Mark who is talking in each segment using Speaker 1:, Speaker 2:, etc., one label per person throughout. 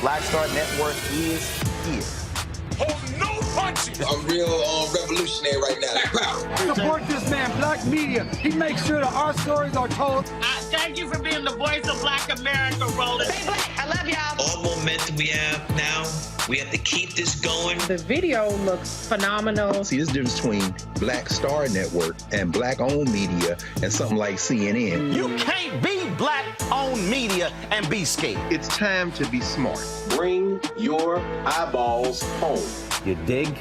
Speaker 1: Black Star Network is here.
Speaker 2: Hold no punches.
Speaker 3: A real
Speaker 1: revolutionary right now. Black power.
Speaker 2: Support this man, Black media. He makes sure that our stories are told.
Speaker 3: Thank you for being the voice of Black America, Roland.
Speaker 4: Stay black. I love y'all.
Speaker 1: All momentum we have now, we have to keep this going.
Speaker 5: The video looks phenomenal.
Speaker 6: See, this difference between Black Star Network and Black-owned media and something like CNN.
Speaker 7: You can't be Black-owned media and be scared.
Speaker 8: It's time to be smart.
Speaker 9: Bring your eyeballs home.
Speaker 7: You dig?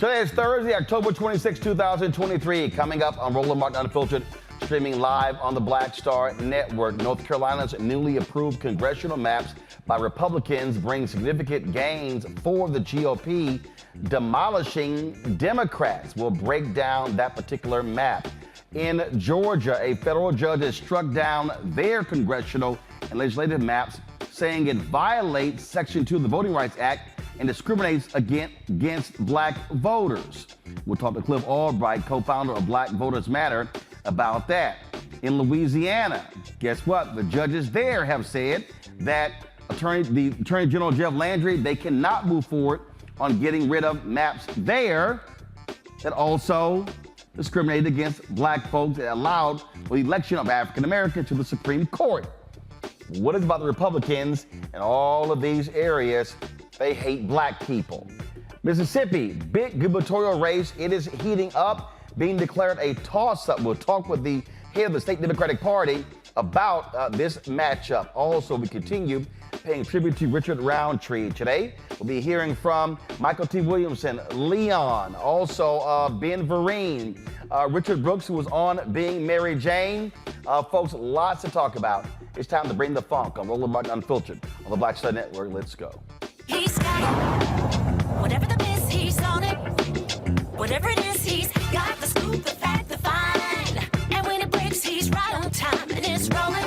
Speaker 7: Today is Thursday, October 26, 2023. Coming up on Roland Martin Unfiltered, streaming live on the Black Star Network. North Carolina's newly approved congressional maps by Republicans bring significant gains for the GOP, demolishing Democrats. We'll break down that particular map. In Georgia, a federal judge has struck down their congressional and legislative maps, saying it violates Section 2 of the Voting Rights Act and discriminates against black voters. We'll talk to Cliff Albright, co-founder of Black Voters Matter. about that. In Louisiana, guess what? The judges there have said that the Attorney General Jeff Landry, they cannot move forward on getting rid of maps there that also discriminated against black folks that allowed the election of African Americans to the Supreme Court. What is about the Republicans in all of these areas? They hate black people. Mississippi, big gubernatorial race. It is heating up, being declared a toss-up. We'll talk with the head of the state Democratic Party about this matchup. Also, we continue paying tribute to Richard Roundtree. Today, we'll be hearing from Michael T. Williamson, Leon, also Ben Vereen, Richard Brooks, who was on Being Mary Jane. Folks, lots to talk about. It's time to bring the funk on Roland Martin Unfiltered on the Black Star Network. Let's go.
Speaker 4: He's got it. Whatever the biz, he's on it. Whatever it is, he's got the scoop, the fact, the find. And when it breaks, he's right on time and it's rolling.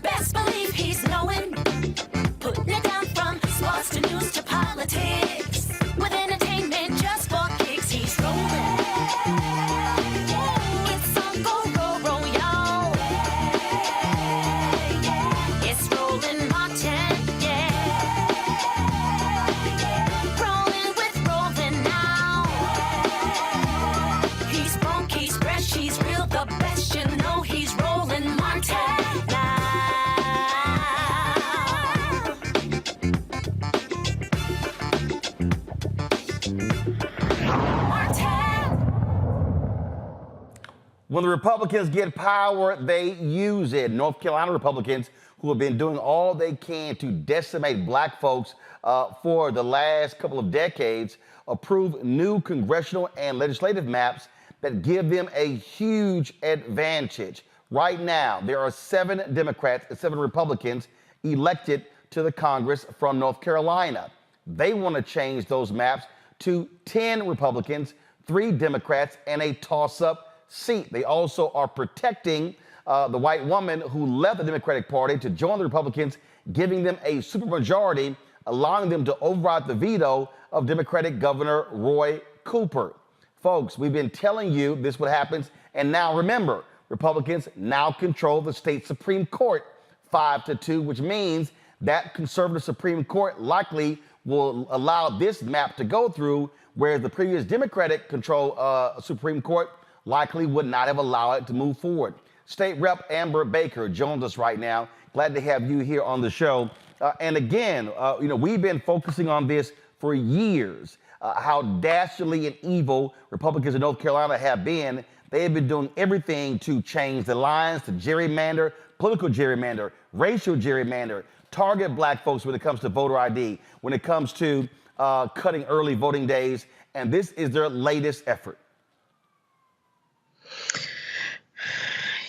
Speaker 4: Best believe he's knowing. Putting it down from sports to news to politics. With entertainment just for kicks, he's rolling. It's on go, roll, y'all. It's Roland Martin, yeah. Rolling with Roland now. He's funk, he's fresh, he's real, the best, you know he's Roland Martin now.
Speaker 7: When the Republicans get power, they use it. North Carolina Republicans, who have been doing all they can to decimate black folks for the last couple of decades, approve new congressional and legislative maps that give them a huge advantage. Right now, there are 7 Democrats and 7 Republicans elected to the Congress from North Carolina. They want to change those maps to 10 Republicans, 3 Democrats, and a toss-up seat. They also are protecting the white woman who left the Democratic Party to join the Republicans, giving them a supermajority, allowing them to override the veto of Democratic Governor Roy Cooper. Folks, we've been telling you this what happens, and now remember, Republicans now control the state Supreme Court 5-2, which means that conservative Supreme Court likely will allow this map to go through, whereas the previous Democratic control Supreme Court likely would not have allowed it to move forward. State Rep Amber Baker joins us right now. Glad to have you here on the show. And again, we've been focusing on this for years, how dastardly and evil Republicans in North Carolina have been. They have been doing everything to change the lines, to gerrymander, political gerrymander, racial gerrymander, target black folks when it comes to voter ID, when it comes to cutting early voting days. And this is their latest effort.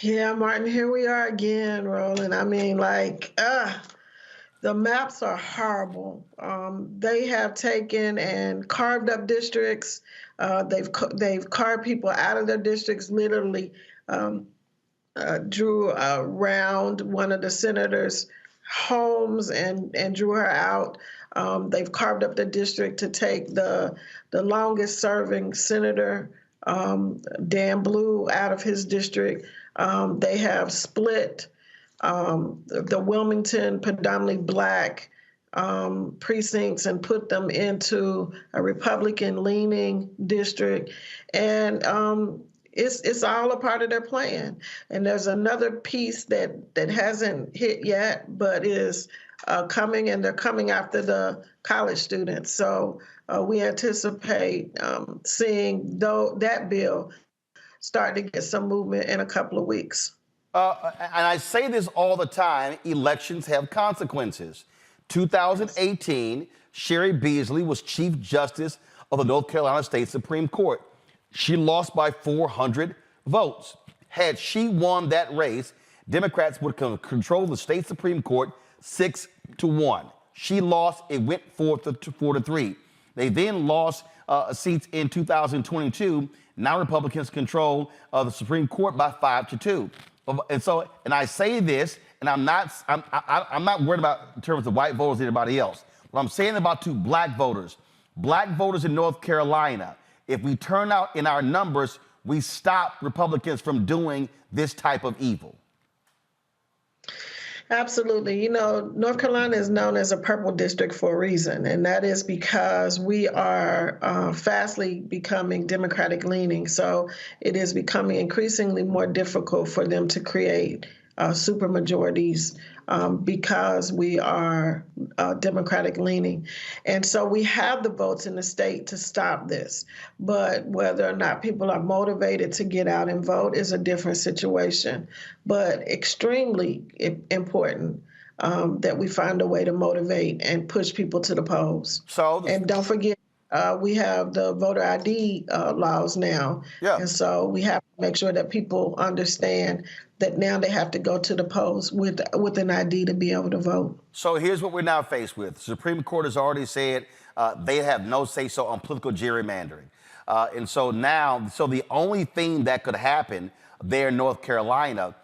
Speaker 8: Yeah, Martin, here we are again, Roland. I mean, the maps are horrible. They have taken and carved up districts. They've carved people out of their districts, literally drew around one of the senators' homes and drew her out. They've carved up the district to take the longest serving senator, Dan Blue, out of his district. They have split the Wilmington predominantly black precincts and put them into a Republican-leaning district. And it's all a part of their plan. And there's another piece that hasn't hit yet, but is coming, and they're coming after the college students. So we anticipate seeing that bill start to get some movement in a couple of weeks.
Speaker 7: And I say this all the time, elections have consequences. 2018, Sherry Beasley was Chief Justice of the North Carolina State Supreme Court. She lost by 400 votes. Had she won that race, Democrats would control the state Supreme Court 6-1. She lost, it went 4-3. They then lost seats in 2022. Now Republicans control the Supreme Court by 5-2. And I say this, and I'm not worried about in terms of white voters or anybody else. What I'm saying about black voters in North Carolina, if we turn out in our numbers, we stop Republicans from doing this type of evil?
Speaker 8: Absolutely. You know, North Carolina is known as a purple district for a reason, and that is because we are fastly becoming Democratic leaning. So it is becoming increasingly more difficult for them to create supermajorities because we are Democratic leaning. And so we have the votes in the state to stop this. But whether or not people are motivated to get out and vote is a different situation. But extremely important that we find a way to motivate and push people to the polls. And don't forget, we have the voter ID laws now.
Speaker 7: Yeah.
Speaker 8: And so we have to make sure that people understand that now they have to go to the polls with an ID to be able to vote.
Speaker 7: So here's what we're now faced with. The Supreme Court has already said they have no say-so on political gerrymandering. And so now, the only thing that could happen there in North Carolina,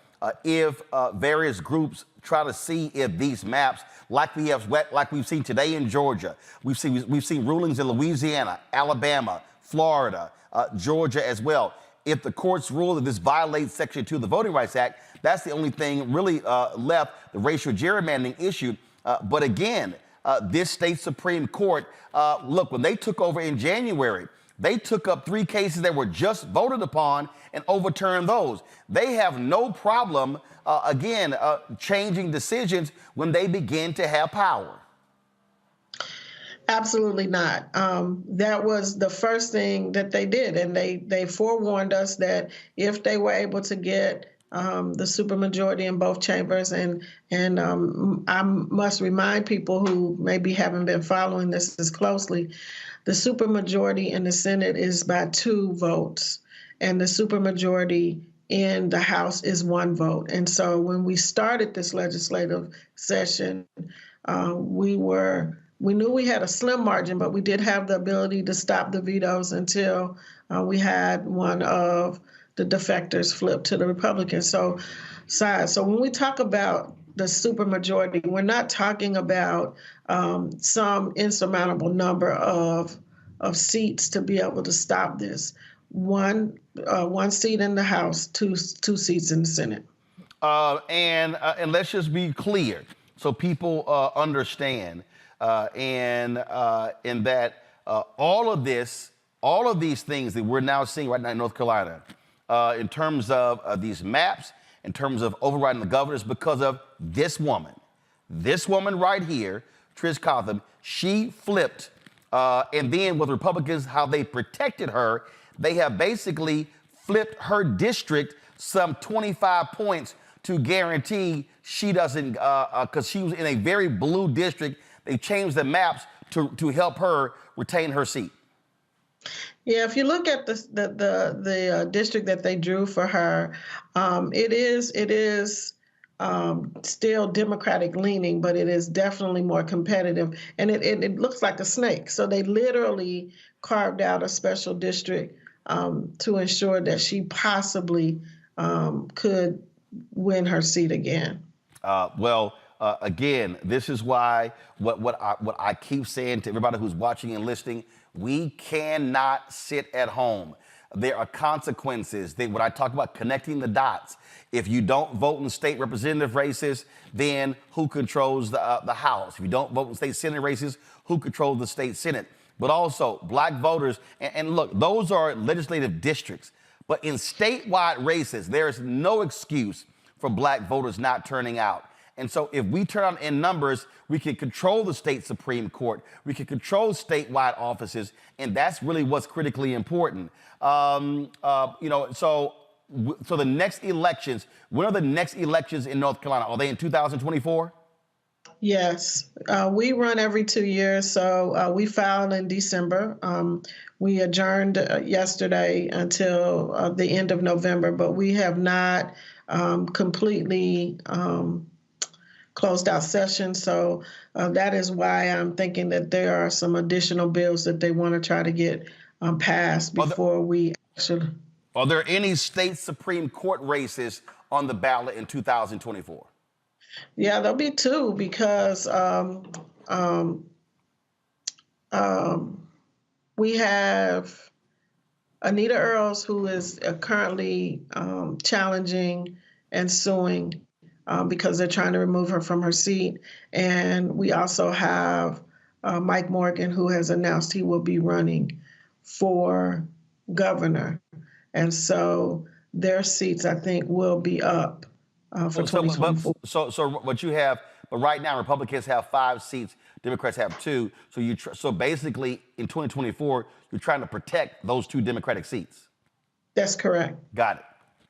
Speaker 7: if various groups try to see if these maps, like we've seen today in Georgia, we've seen rulings in Louisiana, Alabama, Florida, Georgia as well. If the courts rule that this violates Section 2 of the Voting Rights Act, that's the only thing really left, the racial gerrymandering issue. But again, this state Supreme Court, look, when they took over in January, they took up 3 cases that were just voted upon and overturned those. They have no problem, changing decisions when they begin to have power.
Speaker 8: Absolutely not. That was the first thing that they did. And they forewarned us that if they were able to get the supermajority in both chambers, and I must remind people who maybe haven't been following this as closely, the supermajority in the Senate is by 2 votes, and the supermajority in the House is 1 vote. And so when we started this legislative session, we knew we had a slim margin, but we did have the ability to stop the vetoes until we had one of the defectors flip to the Republican side. So when we talk about the supermajority, we're not talking about some insurmountable number of seats to be able to stop this. One seat in the House, two seats in the Senate.
Speaker 7: And let's just be clear so people understand. In that all of these things that we're now seeing right now in North Carolina, in terms of these maps, in terms of overriding the governors, because of this woman right here, Trish Cotham, she flipped, and then with Republicans, how they protected her, they have basically flipped her district some 25 points to guarantee she doesn't, because she was in a very blue district. They changed the maps to help her retain her seat.
Speaker 8: Yeah, if you look at the district that they drew for her, it is still Democratic leaning, but it is definitely more competitive, and it looks like a snake. So they literally carved out a special district to ensure that she possibly could win her seat again. Again, this is why what I keep saying to everybody who's watching and listening, we cannot sit at home. There are consequences. When I talk about connecting the dots, if you don't vote in state representative races, then who controls the House? If you don't vote in state Senate races, who controls the state Senate? But also black voters, and look, those are legislative districts. But in statewide races, there is no excuse for black voters not turning out. And so if we turn out in numbers, we can control the state Supreme Court. We can control statewide offices. And that's really what's critically important. So the next elections, when are the next elections in North Carolina? Are they in 2024? Yes, we run every 2 years. So we filed in December. We adjourned yesterday until the end of November, but we have not completely closed out session. So that is why I'm thinking that there are some additional bills that they want to try to get passed before we actually.
Speaker 7: Are there any state Supreme Court races on the ballot in 2024?
Speaker 8: Yeah, there'll be 2 because we have Anita Earls, who is currently challenging and suing because they're trying to remove her from her seat. And we also have Mike Morgan, who has announced he will be running for governor. And so their seats, I think, will be up for 2024.
Speaker 7: So what you have, but right now Republicans have 5 seats, Democrats have 2. So so basically in 2024, you're trying to protect those 2 Democratic seats.
Speaker 8: That's correct.
Speaker 7: Got it.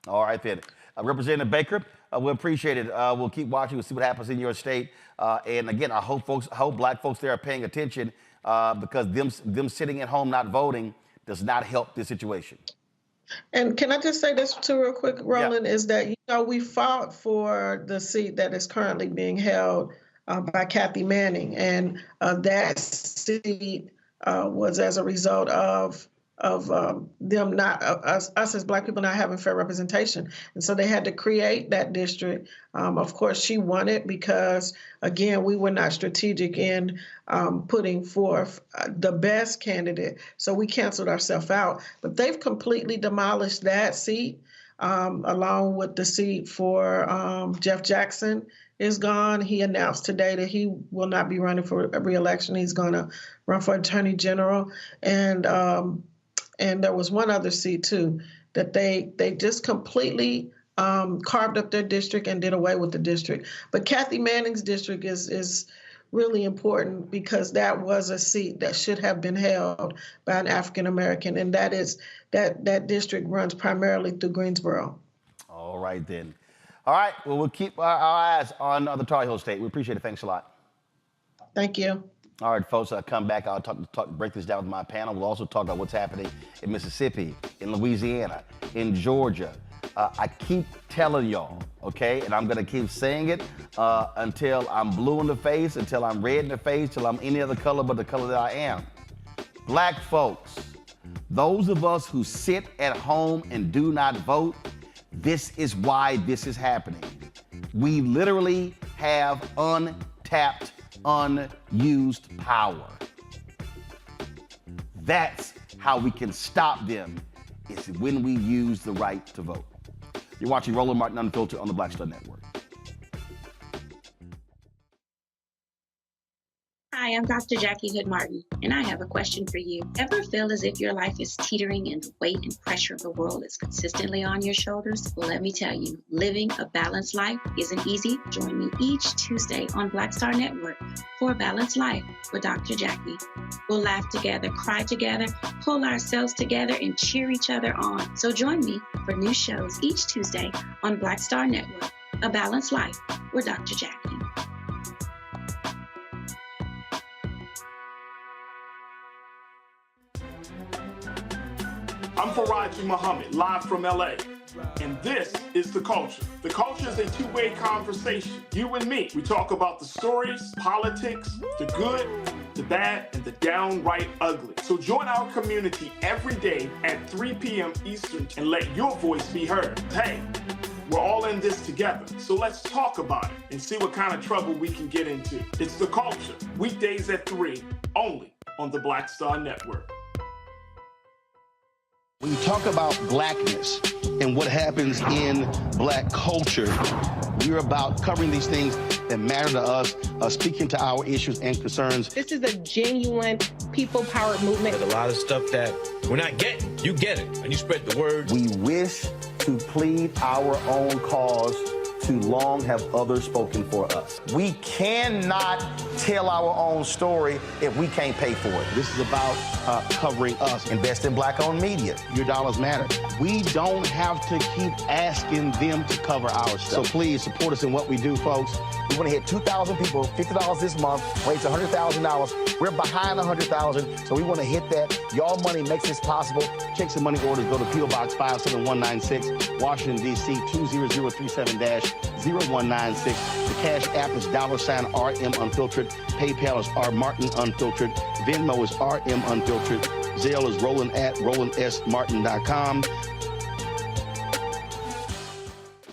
Speaker 7: All right then. Representative Baker, we appreciate it. We'll keep watching. We'll see what happens in your state. And again, I hope black folks there are paying attention because them sitting at home not voting does not help this situation.
Speaker 8: And can I just say this too real quick, Roland, is that, we fought for the seat that is currently being held by Kathy Manning. And that seat was as a result of them not, us as Black people not having fair representation. And so they had to create that district. Of course, she won it because, again, we were not strategic in putting forth the best candidate. So we canceled ourselves out. But they've completely demolished that seat, along with the seat for Jeff Jackson is gone. He announced today that he will not be running for re-election. He's going to run for Attorney General. And there was one other seat, too, that they just completely carved up their district and did away with the district. But Kathy Manning's district is really important because that was a seat that should have been held by an African-American, and that district runs primarily through Greensboro.
Speaker 7: All right, then. All right, well, we'll keep our eyes on the Tar Heel State. We appreciate it. Thanks a lot.
Speaker 8: Thank you.
Speaker 7: All right, folks, I'll come back. I'll break this down with my panel. We'll also talk about what's happening in Mississippi, in Louisiana, in Georgia. I keep telling y'all, okay, and I'm going to keep saying it until I'm blue in the face, until I'm red in the face, till I'm any other color but the color that I am. Black folks, those of us who sit at home and do not vote, this is why this is happening. We literally have untapped, unused power. That's how we can stop them, is when we use the right to vote. You're watching Roland Martin Unfiltered on the Black Star Network.
Speaker 10: Hi, I'm Dr. Jackie Hood Martin, and I have a question for you. Ever feel as if your life is teetering and the weight and pressure of the world is consistently on your shoulders? Well, let me tell you, living a balanced life isn't easy. Join me each Tuesday on Black Star Network for A Balanced Life with Dr. Jackie. We'll laugh together, cry together, pull ourselves together, and cheer each other on. So join me for new shows each Tuesday on Black Star Network, A Balanced Life with Dr. Jackie.
Speaker 11: I'm Faraji Muhammad, live from LA. And this is The Culture. The Culture is a two-way conversation. You and me. We talk about the stories, politics, the good, the bad, and the downright ugly. So join our community every day at 3 p.m. Eastern and let your voice be heard. Hey, we're all in this together. So let's talk about it and see what kind of trouble we can get into. It's The Culture, weekdays at 3, only on the Black Star Network.
Speaker 7: When you talk about blackness and what happens in black culture, we're about covering these things that matter to us, speaking to our issues and concerns.
Speaker 5: This is a genuine people-powered movement.
Speaker 1: There's a lot of stuff that we're not getting. You get it, and you spread the word.
Speaker 7: We wish to plead our own cause. Too long have others spoken for us. We cannot tell our own story if we can't pay for it. This is about covering us. Invest in black-owned media. Your dollars matter. We don't have to keep asking them to cover our stuff. So please support us in what we do, folks. We want to hit 2,000 people, $50 this month, raise $100,000. We're behind 100,000, so we want to hit that. Y'all money makes this possible. Checks and money orders go to P.O. Box 57196, Washington, D.C. 20037-0196. The Cash App is $RM Unfiltered. PayPal is R Martin Unfiltered. Venmo is RM Unfiltered. Zelle is Roland at RolandSMartin.com.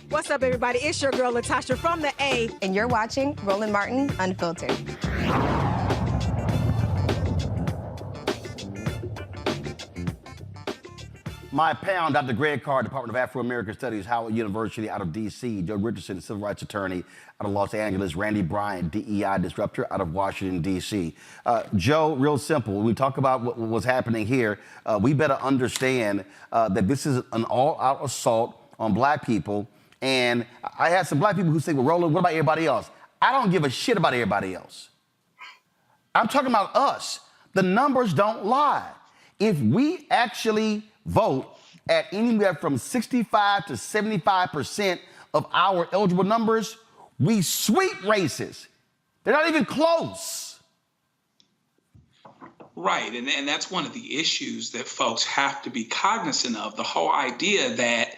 Speaker 12: What's up, everybody? It's your girl, Latasha from the A.
Speaker 13: And you're watching Roland Martin Unfiltered.
Speaker 7: My pound, Dr. Greg Carr, Department of Afro-American Studies, Howard University out of D.C., Joe Richardson, civil rights attorney out of Los Angeles, Randy Bryant, DEI disruptor out of Washington, D.C. Joe, real simple, when we talk about what was happening here, we better understand that this is an all-out assault on black people. And I had some black people who say, well, Roland, what about everybody else? I don't give a shit about everybody else. I'm talking about us. The numbers don't lie. If we actually vote at anywhere from 65 to 75% of our eligible numbers, we sweep races. They're not even close.
Speaker 14: Right, and that's one of the issues that folks have to be cognizant of, the whole idea that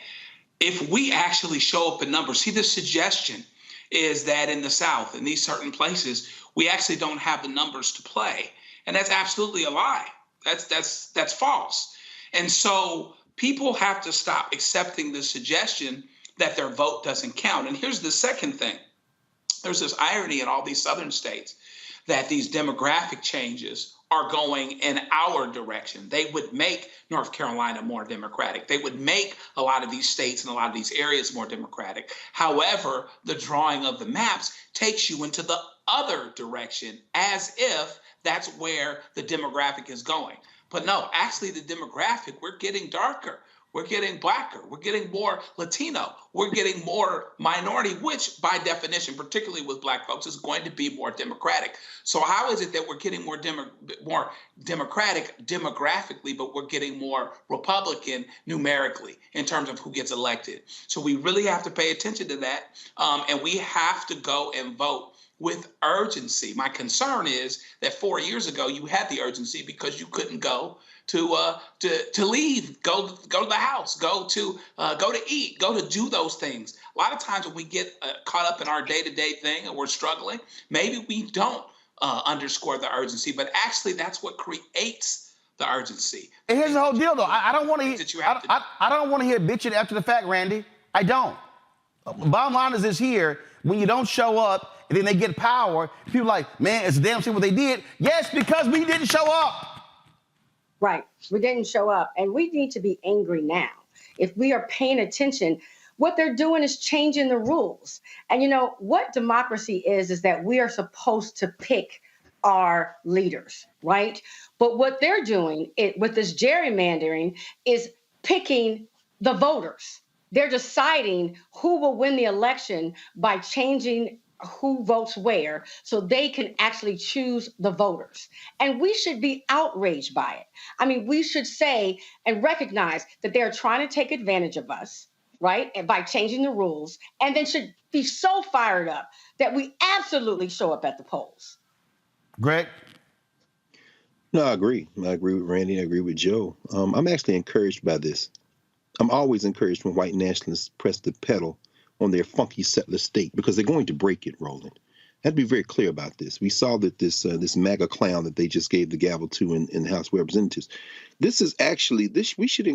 Speaker 14: if we actually show up in numbers, see, the suggestion is that in the South, in these certain places, we actually don't have the numbers to play. And that's absolutely a lie. That's false. And so people have to stop accepting the suggestion that their vote doesn't count. And here's the second thing. There's this irony in all these southern states that these demographic changes are going in our direction. They would make North Carolina more democratic. They would make a lot of these states and a lot of these areas more democratic. However, the drawing of the maps takes you into the other direction as if that's where the demographic is going. But no, actually the demographic, we're getting darker. We're getting blacker. We're getting more Latino. We're getting more minority, which by definition, particularly with black folks, is going to be more democratic. So how is it that we're getting more democratic demographically, but we're getting more Republican numerically in terms of who gets elected? So we really have to pay attention to that. And we have to go and vote with urgency. My concern is that 4 years ago, you had the urgency because you couldn't go to leave, go to the house, go to eat, go to do those things. A lot of times when we get caught up in our day-to-day thing and we're struggling, maybe we don't underscore the urgency, but actually that's what creates the urgency.
Speaker 7: And here's the whole deal, though. I don't want to hear. I don't want to hear bitching after the fact, Randy. I don't. Bottom line is this here: when you don't show up and then they get power, people are like, man, it's a damn shame what they did. Yes, because we didn't show up.
Speaker 15: Right. We didn't show up. And we need to be angry now. If we are paying attention, what they're doing is changing the rules. And you know, what democracy is that we are supposed to pick our leaders, right? But what they're doing with this gerrymandering is picking the voters. They're deciding who will win the election by changing who votes where so they can actually choose the voters. And we should be outraged by it. I mean, we should say and recognize that they're trying to take advantage of us, right? And by changing the rules, and then should be so fired up that we absolutely show up at the polls.
Speaker 7: Greg?
Speaker 6: No, I agree. I agree with Randy. I agree with Joe. I'm actually encouraged by this. I'm always encouraged when white nationalists press the pedal on their funky settler state because they're going to break it, Roland. I have to be very clear about this. We saw that this MAGA clown that they just gave the gavel to in the House of Representatives. This is actually we should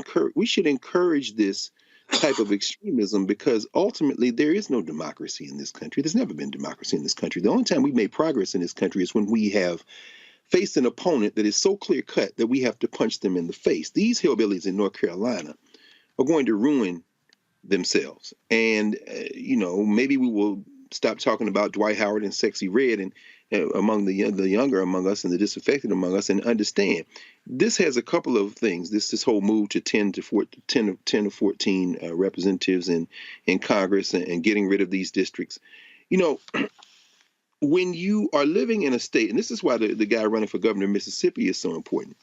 Speaker 6: encourage this type of extremism because ultimately there is no democracy in this country. There's never been democracy in this country. The only time we've made progress in this country is when we have faced an opponent that is so clear cut that we have to punch them in the face. These hillbillies in North Carolina are going to ruin themselves. And, maybe we will stop talking about Dwight Howard and Sexy Red and among the younger among us and the disaffected among us and understand this has a couple of things. This whole move to 10 to 14 representatives in Congress and getting rid of these districts. When you are living in a state, and this is why the guy running for governor of Mississippi is so important.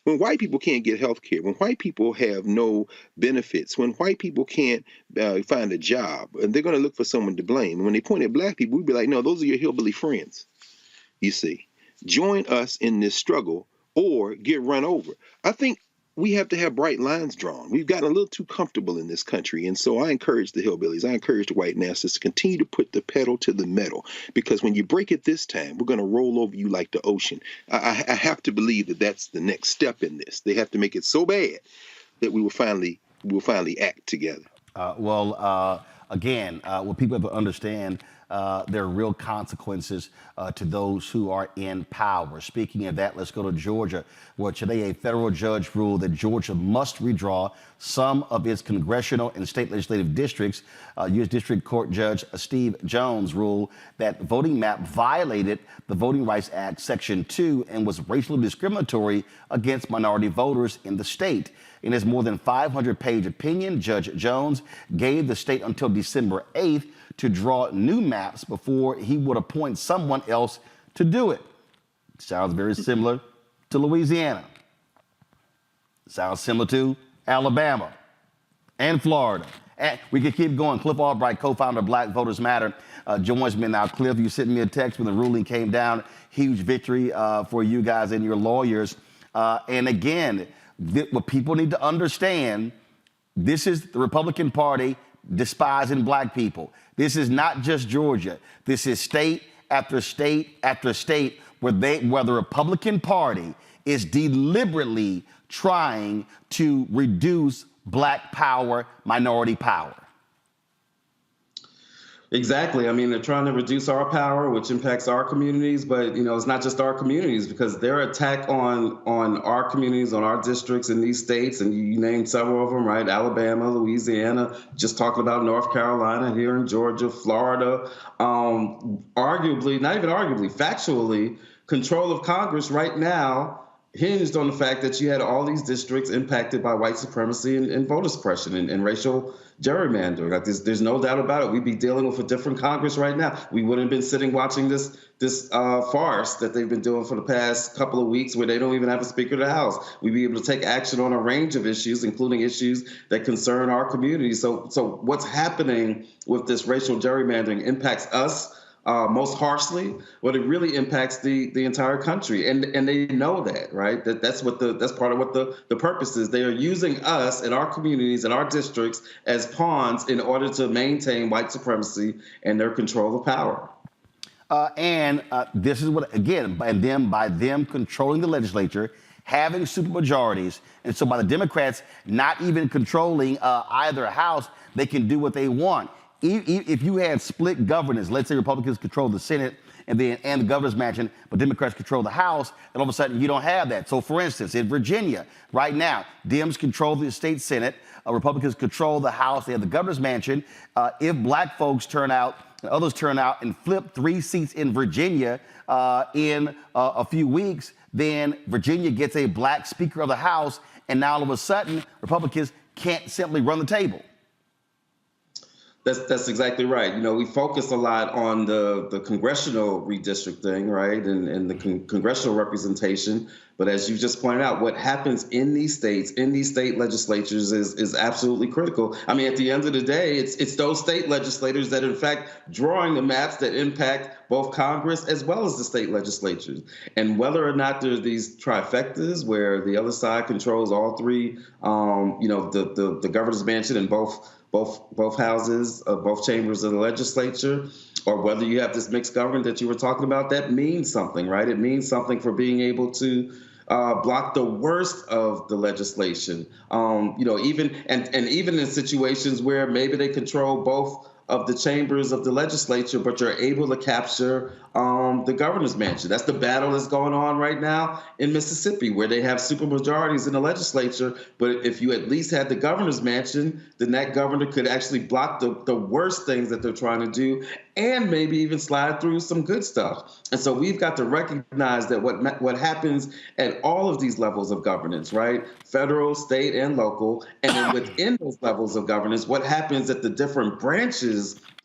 Speaker 6: When white people can't get health care, when white people have no benefits, when white people can't find a job, and they're going to look for someone to blame. And when they point at black people, we'd be like, no, those are your hillbilly friends, you see. Join us in this struggle or get run over. I think we have to have bright lines drawn. We've gotten a little too comfortable in this country. And so I encourage the hillbillies, I encourage the white nationalists to continue to put the pedal to the metal, because when you break it this time, we're going to roll over you like the ocean. I have to believe that that's the next step in this. They have to make it so bad that we will finally act together.
Speaker 7: Again, what people have to understand, there are real consequences to those who are in power. Speaking of that, let's go to Georgia, where today a federal judge ruled that Georgia must redraw some of its congressional and state legislative districts. U.S. District Court Judge Steve Jones ruled that voting map violated the Voting Rights Act Section 2 and was racially discriminatory against minority voters in the state. In his more than 500-page opinion, Judge Jones gave the state until December 8th to draw new maps before he would appoint someone else to do it. Sounds very similar to Louisiana. Sounds similar to Alabama and Florida. And we could keep going. Cliff Albright, co-founder of Black Voters Matter, joins me now. Cliff, you sent me a text when the ruling came down. Huge victory for you guys and your lawyers. And again, what people need to understand, this is the Republican Party despising black people. This is not just Georgia. This is state after state after state where the Republican Party is deliberately trying to reduce black power, minority power.
Speaker 16: Exactly. I mean, they're trying to reduce our power, which impacts our communities, but it's not just our communities, because their attack on our communities, on our districts in these states, and you named several of them, right? Alabama, Louisiana, just talking about North Carolina, here in Georgia, Florida, arguably, not even arguably, factually, control of Congress right now hinged on the fact that you had all these districts impacted by white supremacy and voter suppression and racial gerrymandering. Like there's no doubt about it. We'd be dealing with a different Congress right now. We wouldn't have been sitting watching this farce that they've been doing for the past couple of weeks, where they don't even have a Speaker of the House. We'd be able to take action on a range of issues, including issues that concern our community. So what's happening with this racial gerrymandering impacts us most harshly, but it really impacts the entire country, and they know that, right? That's part of what the purpose is. They are using us and our communities and our districts as pawns in order to maintain white supremacy and their control of power.
Speaker 7: This is what, again, by them controlling the legislature, having supermajorities, and so by the Democrats not even controlling either house, they can do what they want. If you had split governance, let's say Republicans control the Senate and the governor's mansion, but Democrats control the House, and all of a sudden you don't have that. So, for instance, in Virginia, right now, Dems control the state Senate, Republicans control the House, they have the governor's mansion. If black folks turn out, and others turn out and flip 3 seats in Virginia in a few weeks, then Virginia gets a black Speaker of the House, and now all of a sudden Republicans can't simply run the table.
Speaker 16: That's exactly right. We focus a lot on the congressional redistricting, right, and the congressional representation. But as you just pointed out, what happens in these states, in these state legislatures is absolutely critical. I mean, at the end of the day, it's those state legislators that, in fact, drawing the maps that impact both Congress as well as the state legislatures. And whether or not there's these trifectas where the other side controls all three, the governor's mansion and both houses, both chambers of the legislature, or whether you have this mixed government that you were talking about, that means something, right? It means something for being able to block the worst of the legislation. Even in situations where maybe they control both of the chambers of the legislature, but you're able to capture the governor's mansion. That's the battle that's going on right now in Mississippi, where they have supermajorities in the legislature. But if you at least had the governor's mansion, then that governor could actually block the worst things that they're trying to do, and maybe even slide through some good stuff. And so we've got to recognize that what happens at all of these levels of governance, right? Federal, state, and local, and then within those levels of governance, what happens at the different branches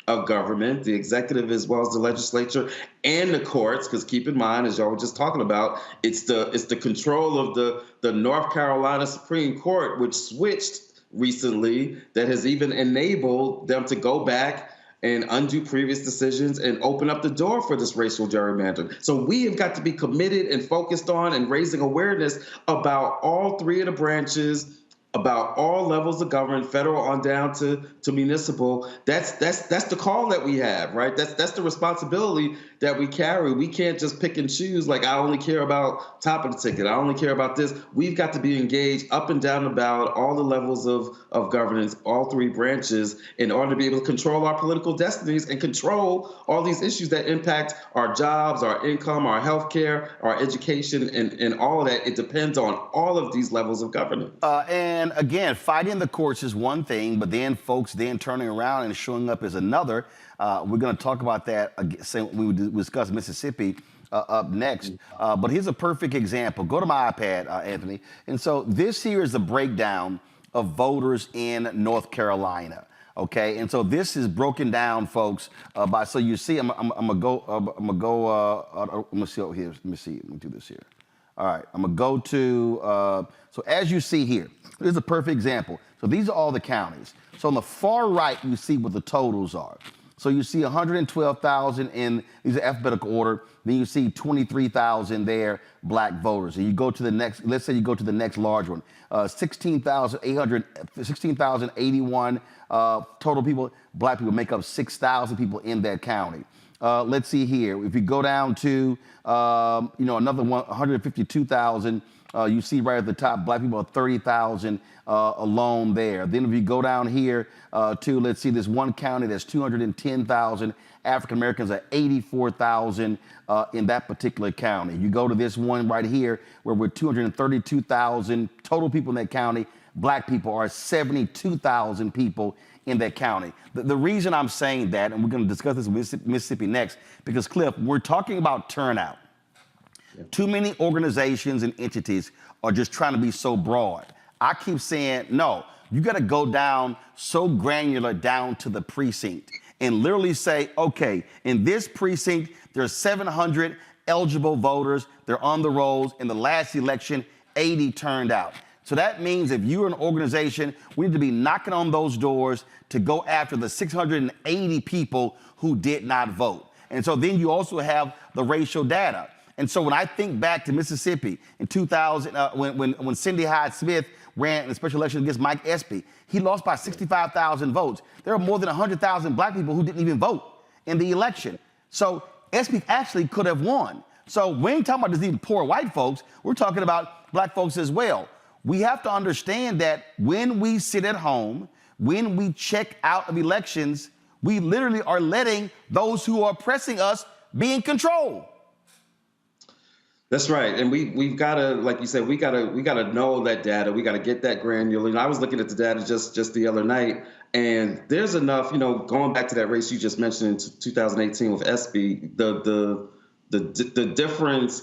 Speaker 16: of government, the executive as well as the legislature and the courts, because keep in mind, as y'all were just talking about, it's the control of the North Carolina Supreme Court, which switched recently, that has even enabled them to go back and undo previous decisions and open up the door for this racial gerrymandering. So we have got to be committed and focused on and raising awareness about all three of the branches about all levels of government, federal on down to municipal. That's the call that we have, right? That's the responsibility that we carry. We can't just pick and choose, like, I only care about top of the ticket, I only care about this. We've got to be engaged up and down the ballot, all the levels of governance, all three branches, in order to be able to control our political destinies and control all these issues that impact our jobs, our income, our health care, our education, and all of that. It depends on all of these levels of governance.
Speaker 7: And again, fighting the courts is one thing, but then folks then turning around and showing up is another. We're going to talk about that. We would discuss Mississippi up next. But here's a perfect example. Go to my iPad, Anthony. And so this here is the breakdown of voters in North Carolina. Okay, and so this is broken down, folks. So you see, I'm gonna see over here. Let me see. Let me do this here. All right, I'm gonna go to. So as you see here, this is a perfect example. So these are all the counties. So on the far right, you see what the totals are. So you see 112,000 in, these are alphabetical order. Then you see 23,000 there, black voters. And you go to the next, let's say you go to the next large one, 16,081 total people. Black people make up 6,000 people in that county. Let's see here. If you go down to, another one, 152,000, you see right at the top, black people are 30,000 alone there. Then if you go down here to, let's see, this one county that's 210,000, African Americans are 84,000 in that particular county. You go to this one right here where we're 232,000 total people in that county. Black people are 72,000 people in that county. The reason I'm saying that, and we're going to discuss this with Mississippi next, because Cliff, we're talking about turnout. Too many organizations and entities are just trying to be so broad. I keep saying, no, you got to go down so granular down to the precinct and literally say, okay, in this precinct, there's 700 eligible voters. They're on the rolls. In the last election, 80 turned out. So that means if you're an organization, we need to be knocking on those doors to go after the 680 people who did not vote. And so then you also have the racial data. And so when I think back to Mississippi in 2000, when Cindy Hyde-Smith ran in a special election against Mike Espy, he lost by 65,000 votes. There are more than 100,000 black people who didn't even vote in the election. So Espy actually could have won. So we ain't talking about these poor white folks. We're talking about black folks as well. We have to understand that when we sit at home, when we check out of elections, we literally are letting those who are oppressing us be in control.
Speaker 16: That's right, and we've got to, like you said, we got to know that data. We got to get that granular. I was looking at the data just the other night, and there's enough. Going back to that race you just mentioned in 2018 with Espy, the difference.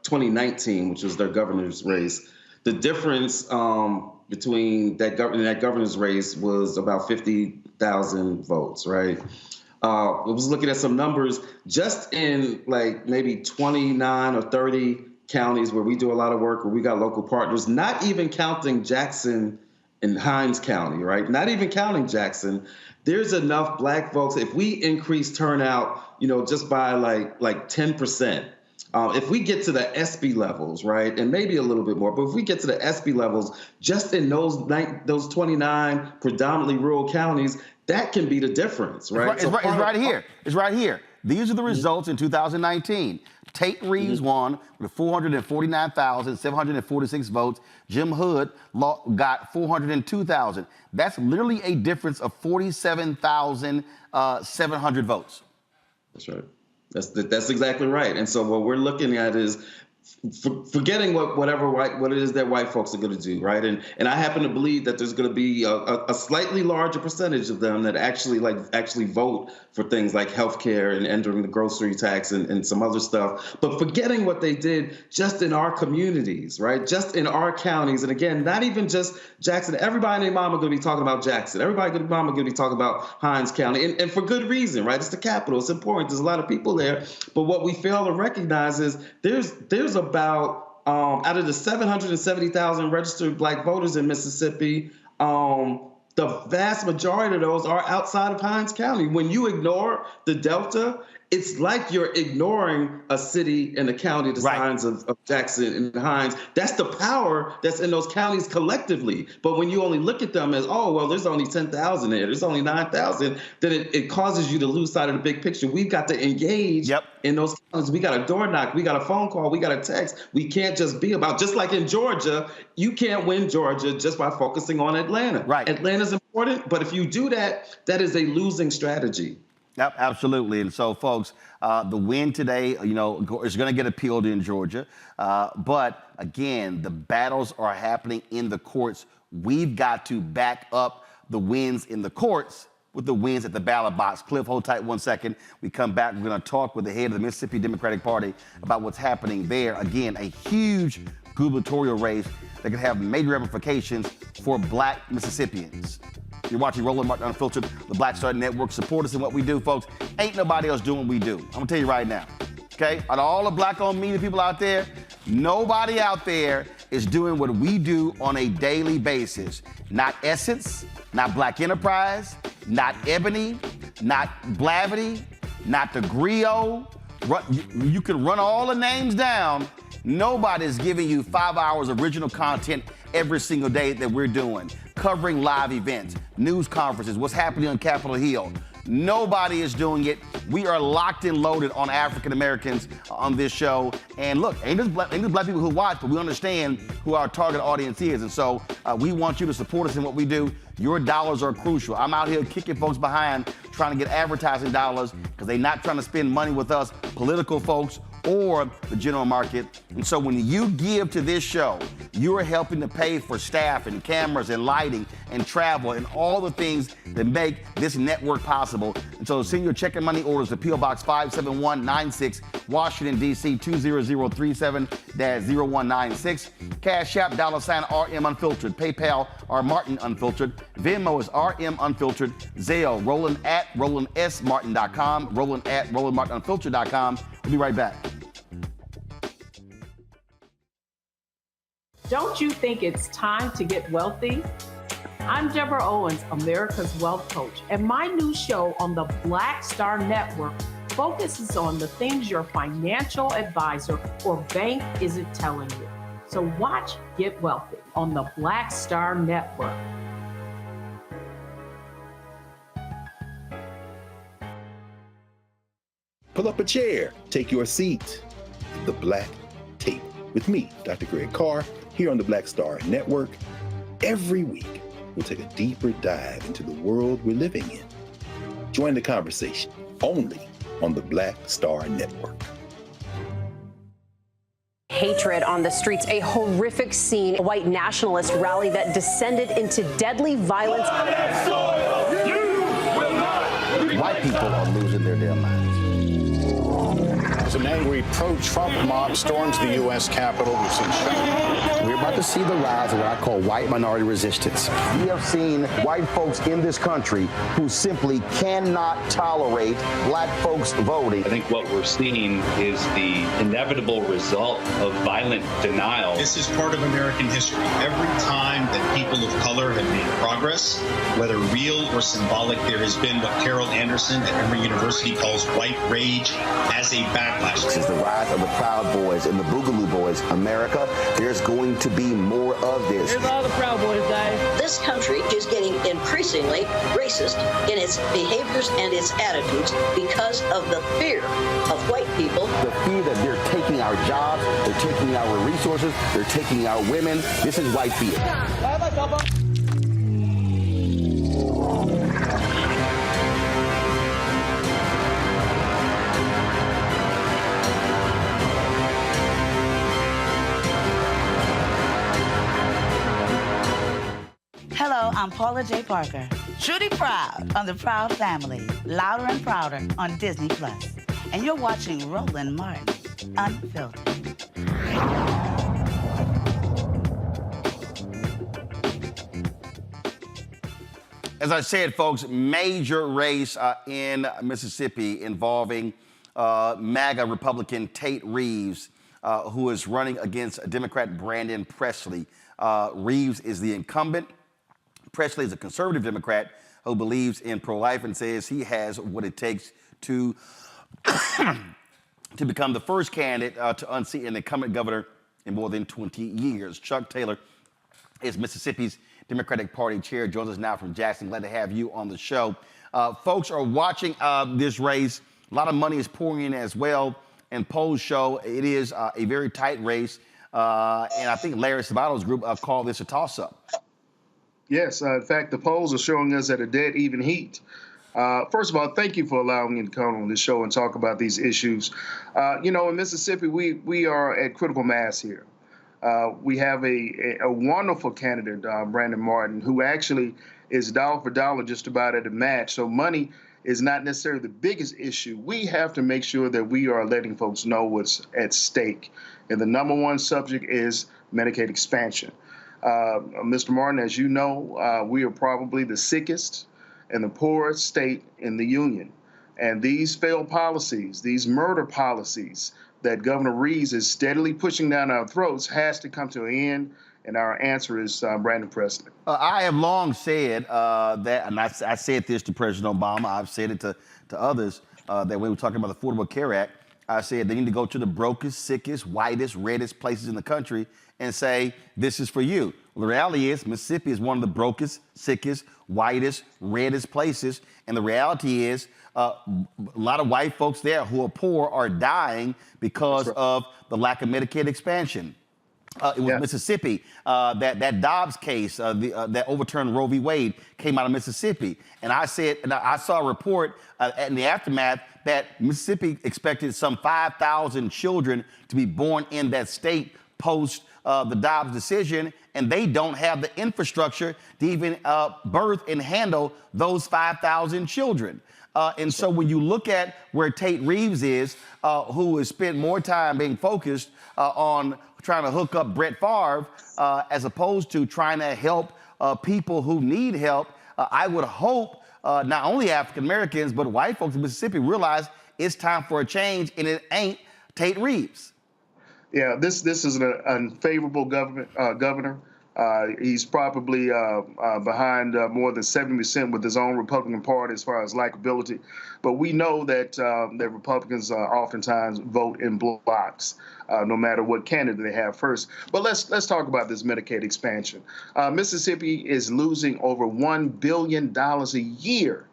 Speaker 16: 2019, which was their governor's race. The difference between that governor's race was about 50,000 votes, right? I was looking at some numbers just in like maybe 29 or 30 counties where we do a lot of work, where we got local partners, not even counting Jackson and Hinds County, right? Not even counting Jackson. There's enough black folks. If we increase turnout, just by like 10%, if we get to the Espy levels, right, and maybe a little bit more, but if we get to the Espy levels, just in those 29 predominantly rural counties, that can be the difference, right?
Speaker 7: It's right here. It's right here. These are the results in 2019. Tate Reeves won with 449,746 votes. Jim Hood got 402,000. That's literally a difference of 47,700 votes.
Speaker 16: That's right. That's exactly right. And so what we're looking at is forgetting what it is that white folks are going to do, right? And I happen to believe that there's going to be a slightly larger percentage of them that actually vote for things like healthcare and entering the grocery tax and some other stuff. But forgetting what they did just in our communities, right? Just in our counties. And again, not even just Jackson. Everybody and their mama going to be talking about Jackson. Everybody and their mama going to be talking about Hinds County, and for good reason, right? It's the capital. It's important. There's a lot of people there. But what we fail to recognize is there's about out of the 770,000 registered black voters in Mississippi, the vast majority of those are outside of Hinds County. When you ignore the Delta it's like you're ignoring a city and a county the size of Jackson and Hines. That's the power that's in those counties collectively. But when you only look at them as, oh, well, there's only 10,000 there, there's only 9,000, then it causes you to lose sight of the big picture. We've got to engage in those counties. We got a door knock, we got a phone call, we got a text. We can't just be about, just like in Georgia, you can't win Georgia just by focusing on Atlanta. Atlanta's important, but if you do that, that is a losing strategy.
Speaker 7: Yep, absolutely. And so, folks, the win today, you know, is going to get appealed in Georgia. But again, the battles are happening in the courts. We've got to back up the wins in the courts with the wins at the ballot box. Cliff, hold tight 1 second. We come back. We're going to talk with the head of the Mississippi Democratic Party about what's happening there. Again, a huge gubernatorial race that could have major ramifications for Black Mississippians. You're watching Roland Martin Unfiltered, the Black Star Network. Support us in what we do, folks. Ain't nobody else doing what we do. I'm going to tell you right now, okay? Out of all the Black-owned media people out there, nobody out there is doing what we do on a daily basis. Not Essence, not Black Enterprise, not Ebony, not Blavity, not the Griot. You can run all the names down. Nobody's giving you 5 hours of original content every single day that we're doing. Covering live events, news conferences, what's happening on Capitol Hill. Nobody is doing it. We are locked and loaded on African Americans on this show. And look, ain't just black people who watch, but we understand who our target audience is. And so we want you to support us in what we do. Your dollars are crucial. I'm out here kicking folks behind trying to get advertising dollars because they're not trying to spend money with us, political folks, or the general market. And so when you give to this show, you are helping to pay for staff and cameras and lighting and travel and all the things that make this network possible. And so send your check and money orders to P.O. Box 57196, Washington, D.C. 20037-0196. Cash App, $RM Unfiltered. PayPal, R Martin Unfiltered. Venmo is RM Unfiltered. Zelle, Roland at RolandSMartin.com. Roland at RolandMartinUnfiltered.com. We'll be right back.
Speaker 17: Don't you think it's time to get wealthy? I'm Deborah Owens, America's Wealth Coach, and my new show on the Black Star Network focuses on the things your financial advisor or bank isn't telling you. So watch Get Wealthy on the Black Star Network.
Speaker 6: Pull up a chair, take your seat. The Black Tape with me, Dr. Greg Carr, here on the Black Star Network. Every week, we'll take a deeper dive into the world we're living in. Join the conversation only on the Black Star Network.
Speaker 18: Hatred on the streets, a horrific scene, a white nationalist rally that descended into deadly violence.
Speaker 7: White people are losing their damn minds.
Speaker 19: An angry pro-Trump mob storms the U.S. Capitol. We've seen
Speaker 7: We're about to see the rise of what I call white minority resistance. We have seen white folks in this country who simply cannot tolerate black folks voting.
Speaker 20: I think what we're seeing is the inevitable result of violent denial.
Speaker 21: This is part of American history. Every time that people of color have made progress, whether real or symbolic, there has been what Carol Anderson at Emory University calls white rage as a backlash.
Speaker 7: This is the rise of the Proud Boys and the Boogaloo Boys. America, there's going to be more of this.
Speaker 22: Here's all the Proud Boys, guys.
Speaker 23: This country is getting increasingly racist in its behaviors and its attitudes because of the fear of white people.
Speaker 7: The fear that they're taking our jobs, they're taking our resources, they're taking our women. This is white fear.
Speaker 24: Hello, I'm Paula J. Parker. Truly proud on the Proud Family, louder and prouder on Disney+. And you're watching Roland Martin Unfiltered.
Speaker 7: As I said, folks, major race in Mississippi involving MAGA Republican Tate Reeves, who is running against Democrat Brandon Presley. Reeves is the incumbent. Presley is a conservative Democrat who believes in pro-life and says he has what it takes to to become the first candidate to unseat an incumbent governor in more than 20 years. Chuck Taylor is Mississippi's Democratic Party chair, joins us now from Jackson. Glad to have you on the show. Folks are watching this race. A lot of money is pouring in as well, and polls show it is a very tight race. And I think Larry Sabato's group called this a toss-up.
Speaker 2: Yes, in fact, the polls are showing us at a dead even heat. First of all, thank you for allowing me to come on this show and talk about these issues. In Mississippi, we are at critical mass here. We have a wonderful candidate, Brandon Martin, who actually is dollar for dollar just about at a match. So money is not necessarily the biggest issue. We have to make sure that we are letting folks know what's at stake. And the number one subject is Medicaid expansion. Mr. Martin, as you know, we are probably the sickest and the poorest state in the union. And these failed policies, these murder policies that Governor Reeves is steadily pushing down our throats has to come to an end. And our answer is Brandon Presley.
Speaker 7: I have long said that, and I said this to President Obama, I've said it to others, that when we were talking about the Affordable Care Act, I said they need to go to the brokest, sickest, whitest, reddest places in the country and say, this is for you. Well, the reality is Mississippi is one of the brokest, sickest, whitest, reddest places. And the reality is a lot of white folks there who are poor are dying because of the lack of Medicaid expansion. It was Mississippi. That Dobbs case that overturned Roe v. Wade came out of Mississippi. And I said, and I saw a report in the aftermath that Mississippi expected some 5,000 children to be born in that state post the Dobbs decision, and they don't have the infrastructure to even birth and handle those 5,000 children. And so when you look at where Tate Reeves is, who has spent more time being focused on trying to hook up Brett Favre as opposed to trying to help people who need help, I would hope not only African Americans, but white folks in Mississippi realize it's time for a change, and it ain't Tate Reeves.
Speaker 2: Yeah, this is an unfavorable governor. He's probably behind more than 70% with his own Republican Party as far as likability. But we know that that Republicans oftentimes vote in blocks, no matter what candidate they have first. But let's talk about this Medicaid expansion. Mississippi is losing over $1 billion a year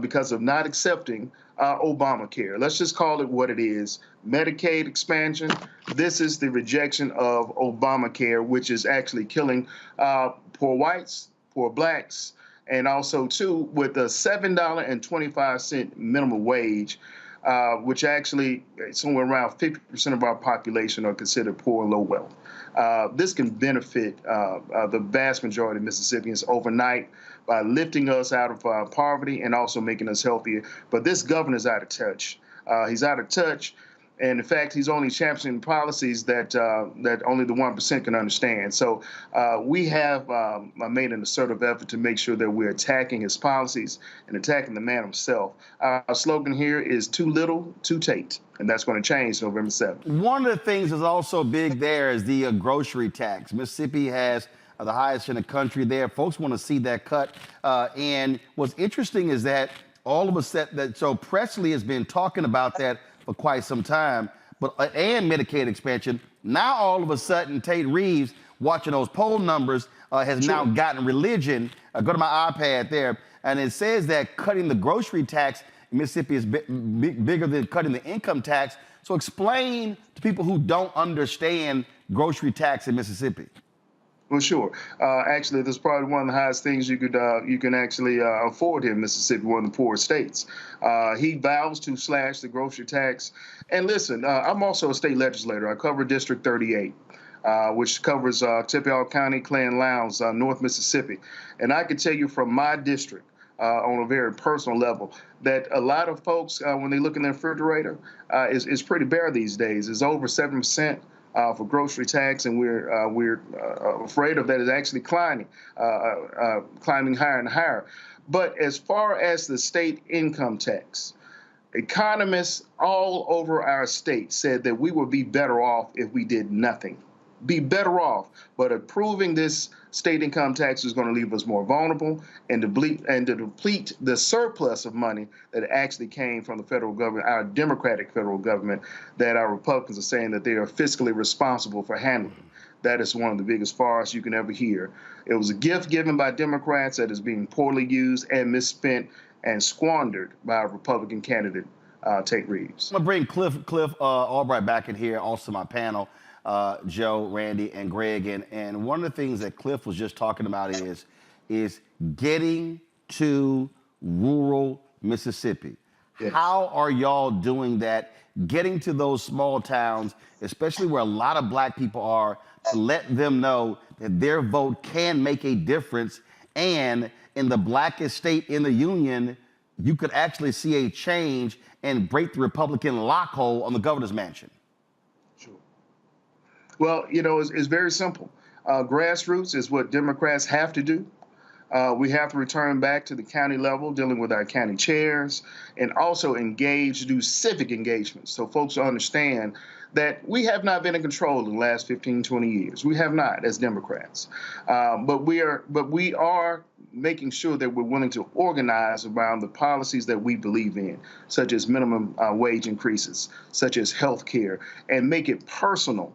Speaker 2: because of not accepting Obamacare. Let's just call it what it is. Medicaid expansion. This is the rejection of Obamacare, which is actually killing poor whites, poor blacks, and also, too, with a $7.25 minimum wage, which actually somewhere around 50% of our population are considered poor and low wealth. This can benefit the vast majority of Mississippians overnight by lifting us out of poverty and also making us healthier. But this governor's out of touch. He's out of touch. And in fact, he's only championing policies that that only the 1% can understand. So we have made an assertive effort to make sure that we're attacking his policies and attacking the man himself. Our slogan here is too little, too Tate, and that's going to change November 7th.
Speaker 7: One of the things that's also big there is the grocery tax. Mississippi has the highest in the country there. Folks want to see that cut. And what's interesting is that all of a sudden, so Presley has been talking about that for quite some time, but and Medicaid expansion. Now all of a sudden, Tate Reeves, watching those poll numbers, has now gotten religion. Go to my iPad there, and it says that cutting the grocery tax in Mississippi is bigger than cutting the income tax. So explain to people who don't understand grocery tax in Mississippi.
Speaker 2: Well, sure. Actually, this is probably one of the highest things you can actually afford here in Mississippi, one of the poorest states. He vows to slash the grocery tax. And listen, I'm also a state legislator. I cover District 38, which covers Tippecanoe County, Clan Lowndes, North Mississippi. And I can tell you from my district, on a very personal level, that a lot of folks, when they look in their refrigerator, is pretty bare these days. It's over 7%. For grocery tax, and we're afraid of that is actually climbing higher and higher. But as far as the state income tax, economists all over our state said that we would be better off if we did nothing. be better off. But approving this state income tax is going to leave us more vulnerable and to deplete the surplus of money that actually came from the federal government, our Democratic federal government, that our Republicans are saying that they are fiscally responsible for handling. That is one of the biggest farce you can ever hear. It was a gift given by Democrats that is being poorly used and misspent and squandered by a Republican candidate, Tate Reeves.
Speaker 7: I'm gonna bring Cliff Albright back in here, also my panel, Joe, Randy, and Greg. And one of the things that Cliff was just talking about is getting to rural Mississippi. Yes. How are y'all doing that, getting to those small towns, especially where a lot of black people are, to let them know that their vote can make a difference, and in the blackest state in the union, you could actually see a change and break the Republican lockhole on the governor's mansion?
Speaker 2: Sure. Well, you know, it's very simple. Grassroots is what Democrats have to do. We have to return back to the county level, dealing with our county chairs, and also do civic engagement, so folks understand that we have not been in control in the last 15, 20 years. We have not, as Democrats. But we are making sure that we're willing to organize around the policies that we believe in, such as minimum wage increases, such as health care, and make it personal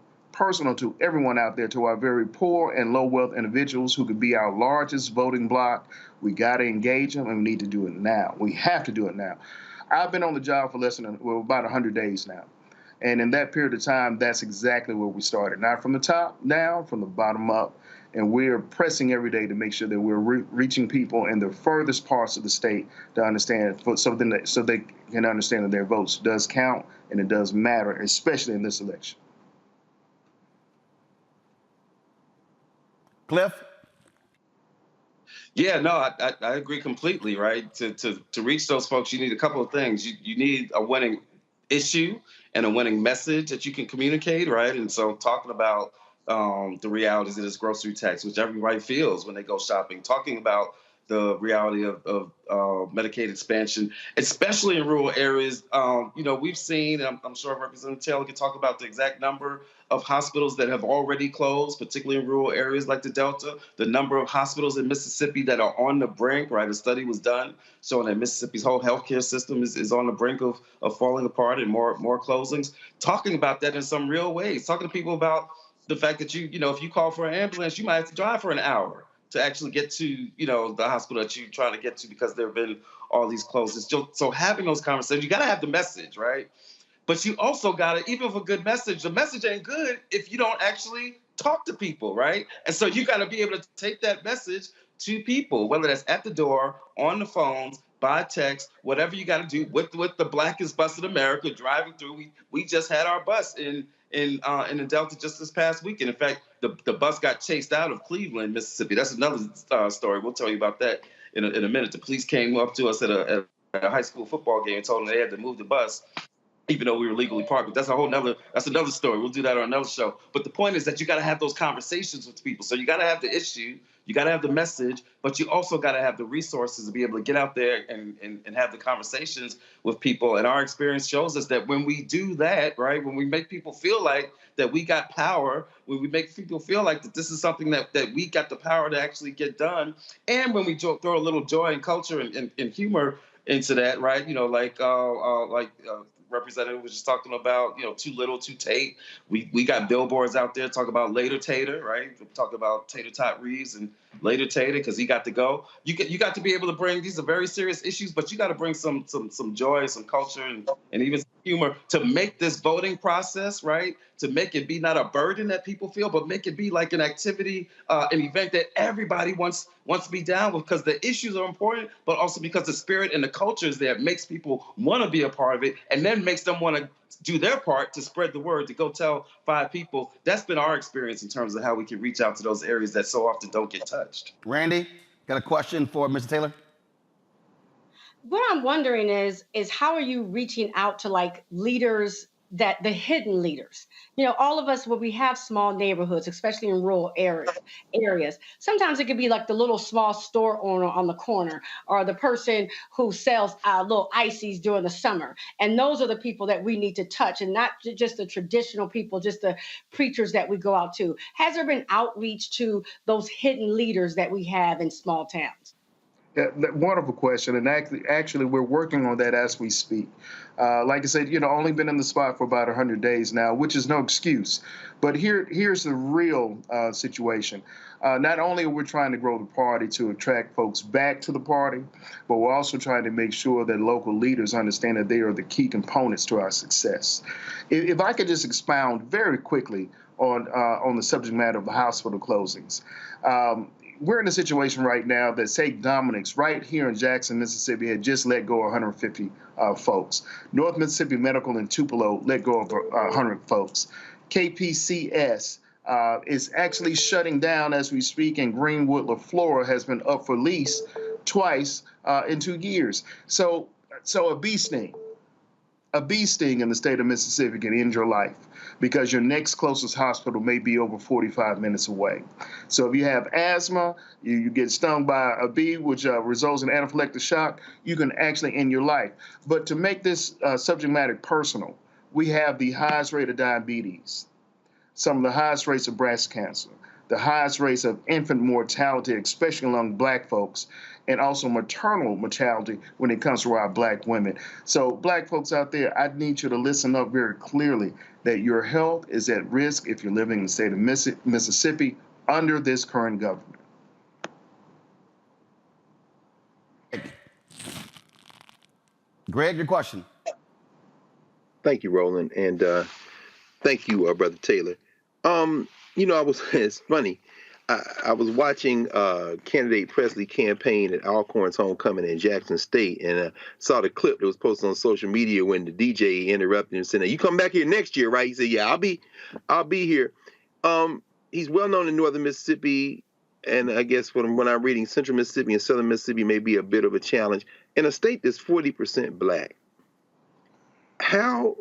Speaker 2: to everyone out there, to our very poor and low wealth individuals who could be our largest voting bloc. We got to engage them, and we need to do it now. We have to do it now. I've been on the job for about 100 days now. And in that period of time, that's exactly where we started. Not from the top down, from the bottom up. And we're pressing every day to make sure that we're reaching people in the furthest parts of the state to understand, so they can understand that their votes does count and it does matter, especially in this election.
Speaker 7: Cliff?
Speaker 16: Yeah, no, I agree completely, right? To reach those folks, you need a couple of things. You need a winning issue and a winning message that you can communicate, right? And so talking about the realities of this grocery tax, which everybody feels when they go shopping, talking about the reality of Medicaid expansion, especially in rural areas. We've seen, and I'm sure Representative Taylor can talk about the exact number of hospitals that have already closed, particularly in rural areas like the Delta, the number of hospitals in Mississippi that are on the brink, right? A study was done showing that Mississippi's whole healthcare system is on the brink of falling apart and more closings. Talking about that in some real ways, talking to people about the fact that if you call for an ambulance, you might have to drive for an hour to actually get to, the hospital that you're trying to get to because there have been all these closures. So having those conversations, you got to have the message, right? But you also got to, even with a good message, the message ain't good if you don't actually talk to people, right? And so you got to be able to take that message to people, whether that's at the door, on the phones, by text, whatever you got to do with the blackest bus in America driving through. We just had our bus in the Delta just this past weekend. In fact, the bus got chased out of Cleveland, Mississippi. That's another story. We'll tell you about that in a minute. The police came up to us at a high school football game and told them they had to move the bus, even though we were legally parked. But that's another story. We'll do that on another show. But the point is that you got to have those conversations with people. So you got to have the issue, you got to have the message, but you also got to have the resources to be able to get out there and have the conversations with people. And our experience shows us that when we do that, right, when we make people feel like that we got power, when we make people feel like that this is something that we got the power to actually get done, and when we throw a little joy and culture and humor into that, right, Representative was just talking about, too little, too Tate. We got billboards out there talking about later Tater, right? We talk about Tater Tot Reeves and later Tater because he got to go. You got to be able to bring, these are very serious issues, but you got to bring some joy, some culture, and even some humor to make this voting process, right? To make it be not a burden that people feel, but make it be like an activity, an event that everybody wants to be down with, because the issues are important, but also because the spirit and the culture is there. It makes people want to be a part of it, and then makes them want to do their part to spread the word, to go tell 5 people. That's been our experience in terms of how we can reach out to those areas that so often don't get touched.
Speaker 7: Randy, got a question for Mr. Taylor?
Speaker 15: What I'm wondering is how are you reaching out to like leaders that the hidden leaders, all of us, when we have small neighborhoods, especially in rural areas, sometimes it could be like the little small store owner on the corner, or the person who sells little ices during the summer. And those are the people that we need to touch, and not just the traditional people, just the preachers that we go out to. Has there been outreach to those hidden leaders that we have in small towns?
Speaker 2: Yeah, wonderful question, and actually, we're working on that as we speak. Like I said, only been in the spot for about 100 days now, which is no excuse. But here's the real situation. Not only are we trying to grow the party to attract folks back to the party, but we're also trying to make sure that local leaders understand that they are the key components to our success. If I could just expound very quickly on the subject matter of the hospital closings. We're in a situation right now that St. Dominic's right here in Jackson, Mississippi, had just let go of 150 folks. North Mississippi Medical in Tupelo let go of 100 folks. KPCS is actually shutting down as we speak, and Greenwood, LaFlora has been up for lease twice in 2 years. So a bee sting in the state of Mississippi can end your life, because your next closest hospital may be over 45 minutes away. So if you have asthma, you get stung by a bee, which results in anaphylactic shock, you can actually end your life. But to make this subject matter personal, we have the highest rate of diabetes, some of the highest rates of breast cancer, the highest rates of infant mortality, especially among Black folks, and also maternal mortality when it comes to our Black women. So Black folks out there, I need you to listen up very clearly that your health is at risk if you're living in the state of Mississippi under this current government.
Speaker 7: Greg, your question.
Speaker 6: Thank you, Roland, and thank you, Brother Taylor. It's funny. I was watching candidate Presley campaign at Alcorn's homecoming in Jackson State, and saw the clip that was posted on social media when the DJ interrupted and said, "You come back here next year, right?" He said, "Yeah, I'll be here." He's well known in northern Mississippi, and I guess when I'm reading, central Mississippi and southern Mississippi may be a bit of a challenge. In a state that's 40% Black, how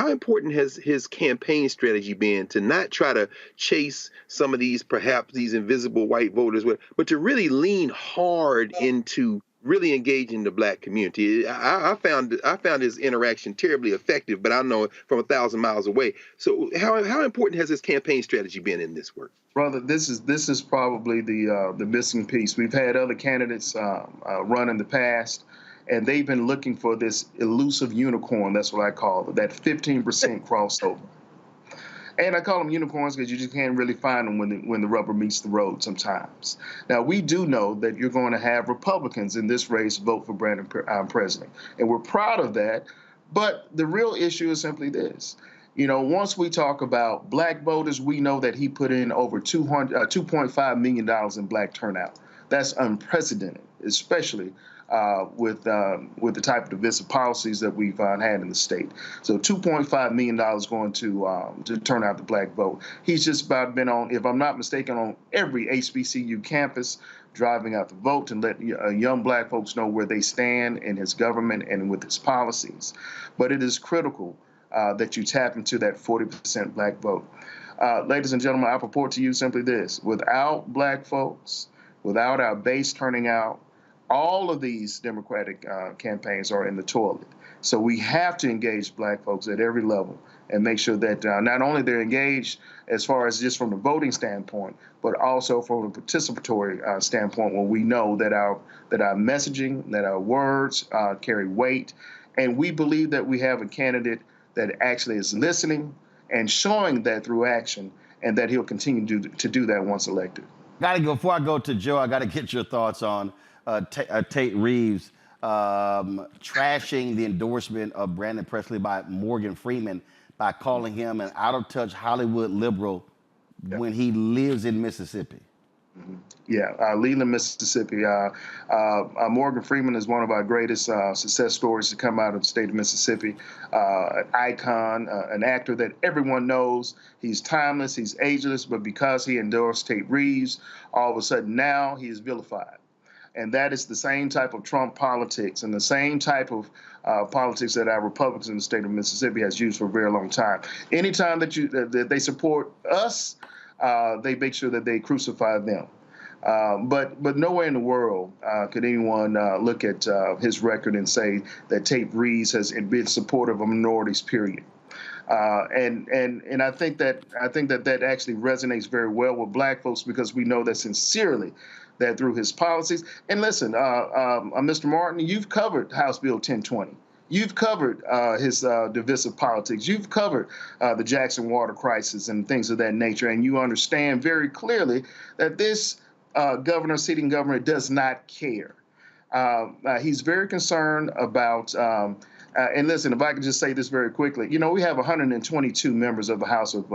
Speaker 6: important has his campaign strategy been to not try to chase some of these, perhaps these invisible white voters, but to really lean hard into really engaging the Black community? I found his interaction terribly effective, but I know it from 1,000 miles away. So how important has his campaign strategy been in this work?
Speaker 2: Brother, this is probably the missing piece. We've had other candidates run in the past, and they've been looking for this elusive unicorn. That's what I call it, that 15% crossover. And I call them unicorns because you just can't really find them when the rubber meets the road sometimes. Now, we do know that you're going to have Republicans in this race vote for Brandon Presley, and we're proud of that. But the real issue is simply this. Once we talk about Black voters, we know that he put in over $2.5 million in Black turnout. That's unprecedented, especially with the type of divisive policies that we've had in the state. So $2.5 million going to turn out the Black vote. He's just about been on, if I'm not mistaken, on every HBCU campus, driving out the vote and let young Black folks know where they stand in his government and with his policies. But it is critical that you tap into that 40% Black vote. Ladies and gentlemen, I purport to you simply this: without Black folks, without our base turning out, all of these Democratic campaigns are in the toilet. So we have to engage Black folks at every level and make sure that not only they're engaged as far as just from the voting standpoint, but also from a participatory standpoint, where we know that our messaging, that our words carry weight. And we believe that we have a candidate that actually is listening and showing that through action, and that he'll continue to do that once elected.
Speaker 7: Before I go to Joe, I got to get your thoughts on Tate Reeves trashing the endorsement of Brandon Presley by Morgan Freeman by calling him an out-of-touch Hollywood liberal when he lives in Mississippi.
Speaker 2: Mm-hmm. Yeah, Leland, Mississippi. Morgan Freeman is one of our greatest success stories to come out of the state of Mississippi. An icon, an actor that everyone knows. He's timeless, he's ageless, but because he endorsed Tate Reeves, all of a sudden now he is vilified. And that is the same type of Trump politics and the same type of politics that our Republicans in the state of Mississippi has used for a very long time. Anytime that they support us, they make sure that they crucify them. But nowhere in the world could anyone look at his record and say that Tate Reeves has been supportive of minorities, period. And I think that actually resonates very well with Black folks, because we know that sincerely that through his policies. And listen, Mr. Martin, you've covered House Bill 1020. You've covered his divisive politics. You've covered the Jackson water crisis and things of that nature. And you understand very clearly that this sitting governor does not care. He's very concerned about, and listen, if I could just say this very quickly, we have 122 members of the House of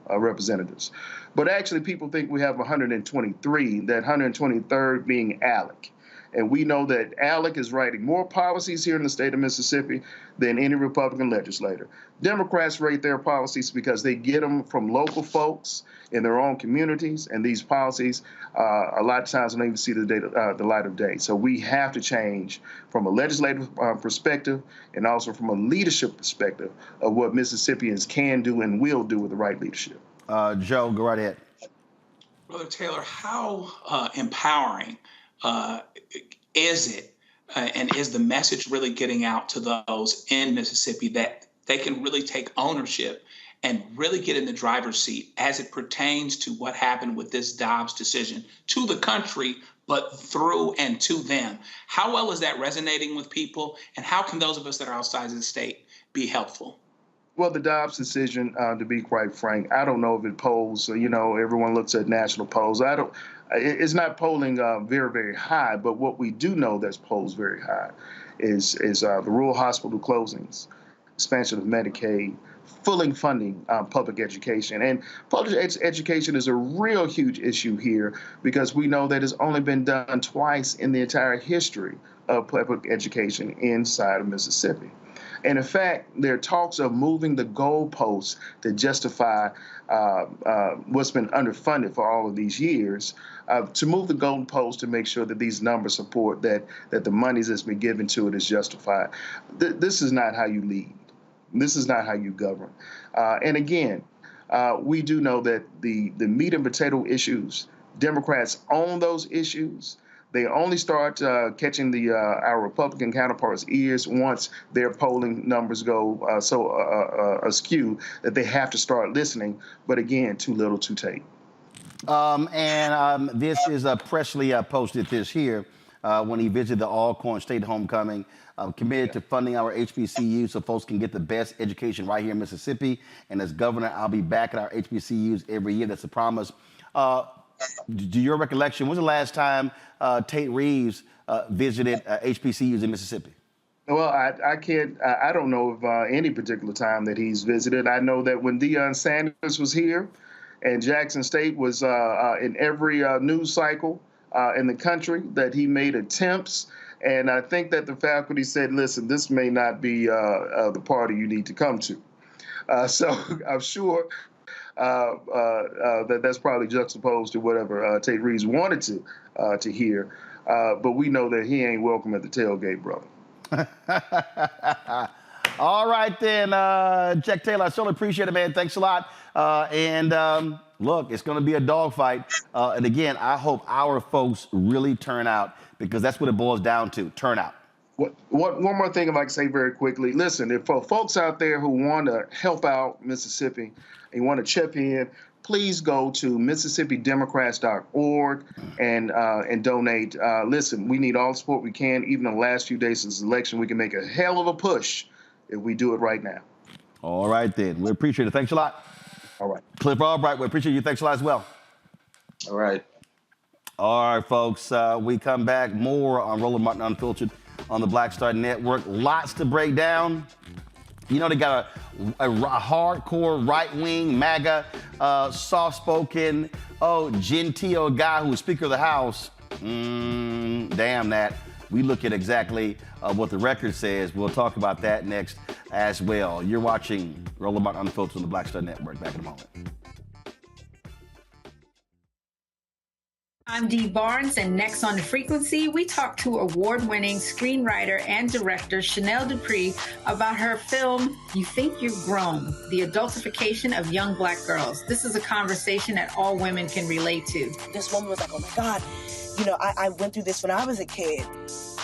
Speaker 2: Representatives, but actually people think we have 123, that 123rd being Alec. And we know that Alec is writing more policies here in the state of Mississippi than any Republican legislator. Democrats rate their policies because they get them from local folks in their own communities, and these policies, a lot of times, don't even see the light of day. So we have to change from a legislative perspective and also from a leadership perspective of what Mississippians can do and will do with the right leadership.
Speaker 7: Joe, go right ahead.
Speaker 14: Brother Taylor, how empowering is it, and is the message really getting out to those in Mississippi that they can really take ownership and really get in the driver's seat as it pertains to what happened with this Dobbs decision to the country, but through and to them? How well is that resonating with people, and how can those of us that are outside of the state be helpful?
Speaker 2: Well, the Dobbs decision, to be quite frank, I don't know if it polls. Everyone looks at national polls. It's not polling very, very high. But what we do know that's polls very high is the rural hospital closings, expansion of Medicaid, fully funding public education. And public education is a real huge issue here, because we know that it's only been done twice in the entire history of public education inside of Mississippi. And in fact, there are talks of moving the goalposts to justify what's been underfunded for all of these years, to move the goalposts to make sure that these numbers support that the monies that's been given to it is justified. This is not how you lead. This is not how you govern. And again, we do know that the meat and potato issues, Democrats own those issues. They only start catching our Republican counterparts' ears once their polling numbers go askew that they have to start listening. But again, too little, too late.
Speaker 7: This is Presley posted this here when he visited the Alcorn State Homecoming. Committed to funding our HBCUs so folks can get the best education right here in Mississippi. And as governor, I'll be back at our HBCUs every year. That's a promise. To your recollection, when's the last time Tate Reeves visited HBCUs in Mississippi?
Speaker 2: Well, I don't know of any particular time that he's visited. I know that when Deion Sanders was here and Jackson State was in every news cycle in the country, that he made attempts. And I think that the faculty said, listen, this may not be the party you need to come to. So I'm sure that's probably juxtaposed to whatever Tate Reeves wanted to hear. But we know that he ain't welcome at the tailgate, brother.
Speaker 7: All right, then, Jack Taylor, I certainly appreciate it, man. Thanks a lot. Look, it's going to be a dogfight. And again, I hope our folks really turn out, because that's what it boils down to, turnout.
Speaker 2: One more thing, if I can say very quickly. Listen, if for folks out there who want to help out Mississippi and want to chip in, please go to MississippiDemocrats.org and donate. Listen, we need all the support we can. Even in the last few days of this election, we can make a hell of a push if we do it right now.
Speaker 7: All right, then. We appreciate it. Thanks a lot.
Speaker 2: All right.
Speaker 7: Cliff Albright, we appreciate you. Thanks a lot as well.
Speaker 16: All right.
Speaker 7: All right, folks. We come back more on Roland Martin Unfiltered on the Black Star Network. Lots to break down. You know, they got a hardcore right-wing, MAGA, soft-spoken, genteel guy who's Speaker of the House. Damn that. We look at exactly what the record says. We'll talk about that next as well. You're watching Roland Martin Unfiltered on the Black Star Network. Back in a moment.
Speaker 3: I'm Dee Barnes, and next on The Frequency, we talk to award-winning screenwriter and director Chanel Dupree about her film, You Think You've Grown, the adultification of young Black girls. This is a conversation that all women can relate to.
Speaker 4: This woman was like, oh my God, you know, I went through this when I was a kid.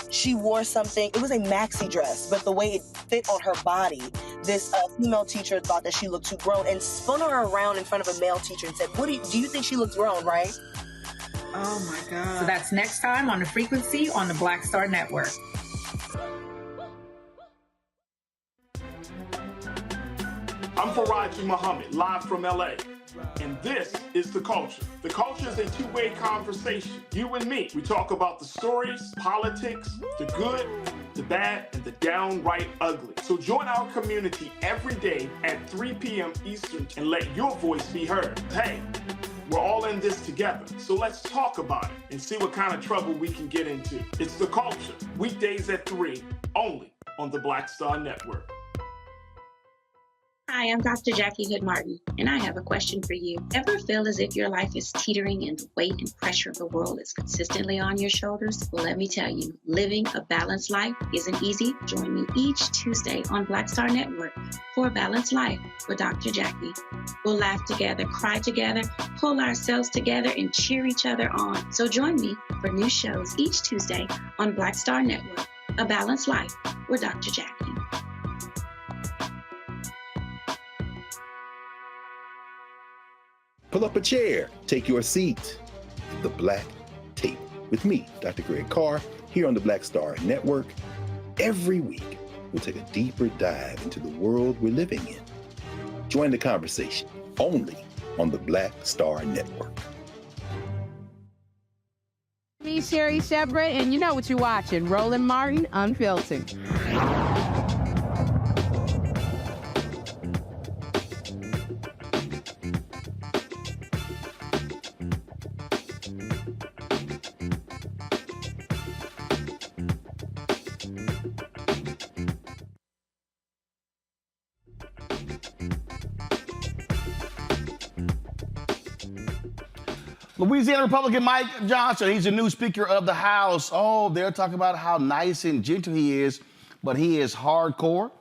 Speaker 4: She wore something, it was a maxi dress, but the way it fit on her body, this female teacher thought that she looked too grown and spun her around in front of a male teacher and said, do you think she looks grown, right?
Speaker 3: Oh my God. So that's next time on The Frequency on the Black Star Network.
Speaker 11: I'm Faraji Muhammad, live from LA. And this is The Culture. The Culture is a two-way conversation. You and me. We talk about the stories, politics, the good, the bad, and the downright ugly. So join our community every day at 3 p.m. Eastern and let your voice be heard. Hey, we're all in this together, so let's talk about it and see what kind of trouble we can get into. It's The Culture, weekdays at 3, only on the Black Star Network.
Speaker 10: Hi, I'm Dr. Jackie Hood Martin, and I have a question for you. Ever feel as if your life is teetering and the weight and pressure of the world is consistently on your shoulders? Well, let me tell you, living a balanced life isn't easy. Join me each Tuesday on Black Star Network for A Balanced Life with Dr. Jackie. We'll laugh together, cry together, pull ourselves together, and cheer each other on. So join me for new shows each Tuesday on Black Star Network, A Balanced Life with Dr. Jackie.
Speaker 6: Pull up a chair, take your seat. The Black Tape with me, Dr. Greg Carr, here on the Black Star Network. Every week, we'll take a deeper dive into the world we're living in. Join the conversation only on the Black Star Network.
Speaker 9: Me, Sherry Shepard, and you know what you're watching, Roland Martin, Unfiltered.
Speaker 7: Louisiana Republican Mike Johnson, he's the new Speaker of the House. Oh, they're talking about how nice and gentle he is, but he is hardcore.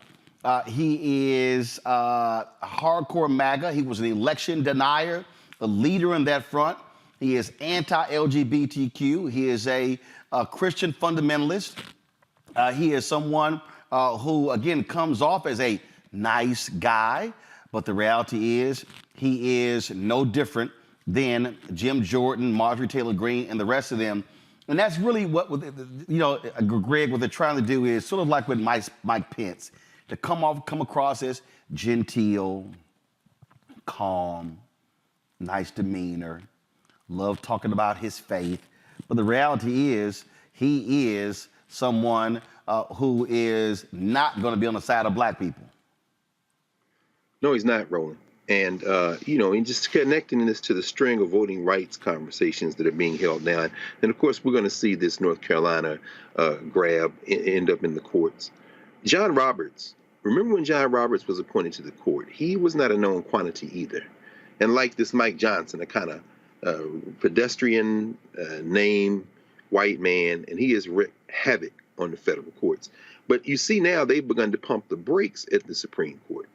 Speaker 7: He is hardcore MAGA. He was an election denier, a leader in that front. He is anti-LGBTQ. He is a Christian fundamentalist. He is someone who, again, comes off as a nice guy, but the reality is he is no different than Jim Jordan, Marjorie Taylor Greene, and the rest of them. And that's really what, you know, Greg, what they're trying to do is sort of like with Mike Pence, to come across as genteel, calm, nice demeanor, love talking about his faith. But the reality is he is someone who is not going to be on the side of Black people.
Speaker 6: No, he's not, Roland. And, you know, and just connecting this to the string of voting rights conversations that are being held down. And, of course, we're going to see this North Carolina grab end up in the courts. John Roberts, remember when John Roberts was appointed to the court? He was not a known quantity either. And like this Mike Johnson, a kind of pedestrian name, white man, and he has wreaked havoc on the federal courts. But you see now they've begun to pump the brakes at the Supreme Court.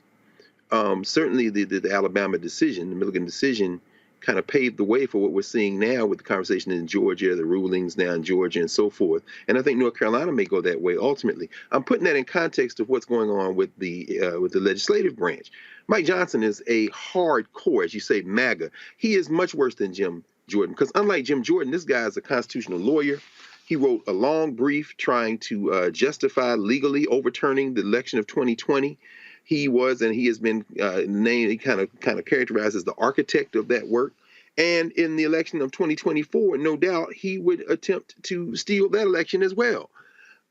Speaker 6: Certainly the Alabama decision, the Milligan decision, kind of paved the way for what we're seeing now with the conversation in Georgia, the rulings now in Georgia, and so forth. And I think North Carolina may go that way ultimately. I'm putting that in context of what's going on with the legislative branch. Mike Johnson is a hardcore, as you say, MAGA. He is much worse than Jim Jordan, because unlike Jim Jordan, this guy is a constitutional lawyer. He wrote a long brief trying to justify legally overturning the election of 2020. He was, and he has been named, he kind of characterized as the architect of that work. And in the election of 2024, no doubt he would attempt to steal that election as well.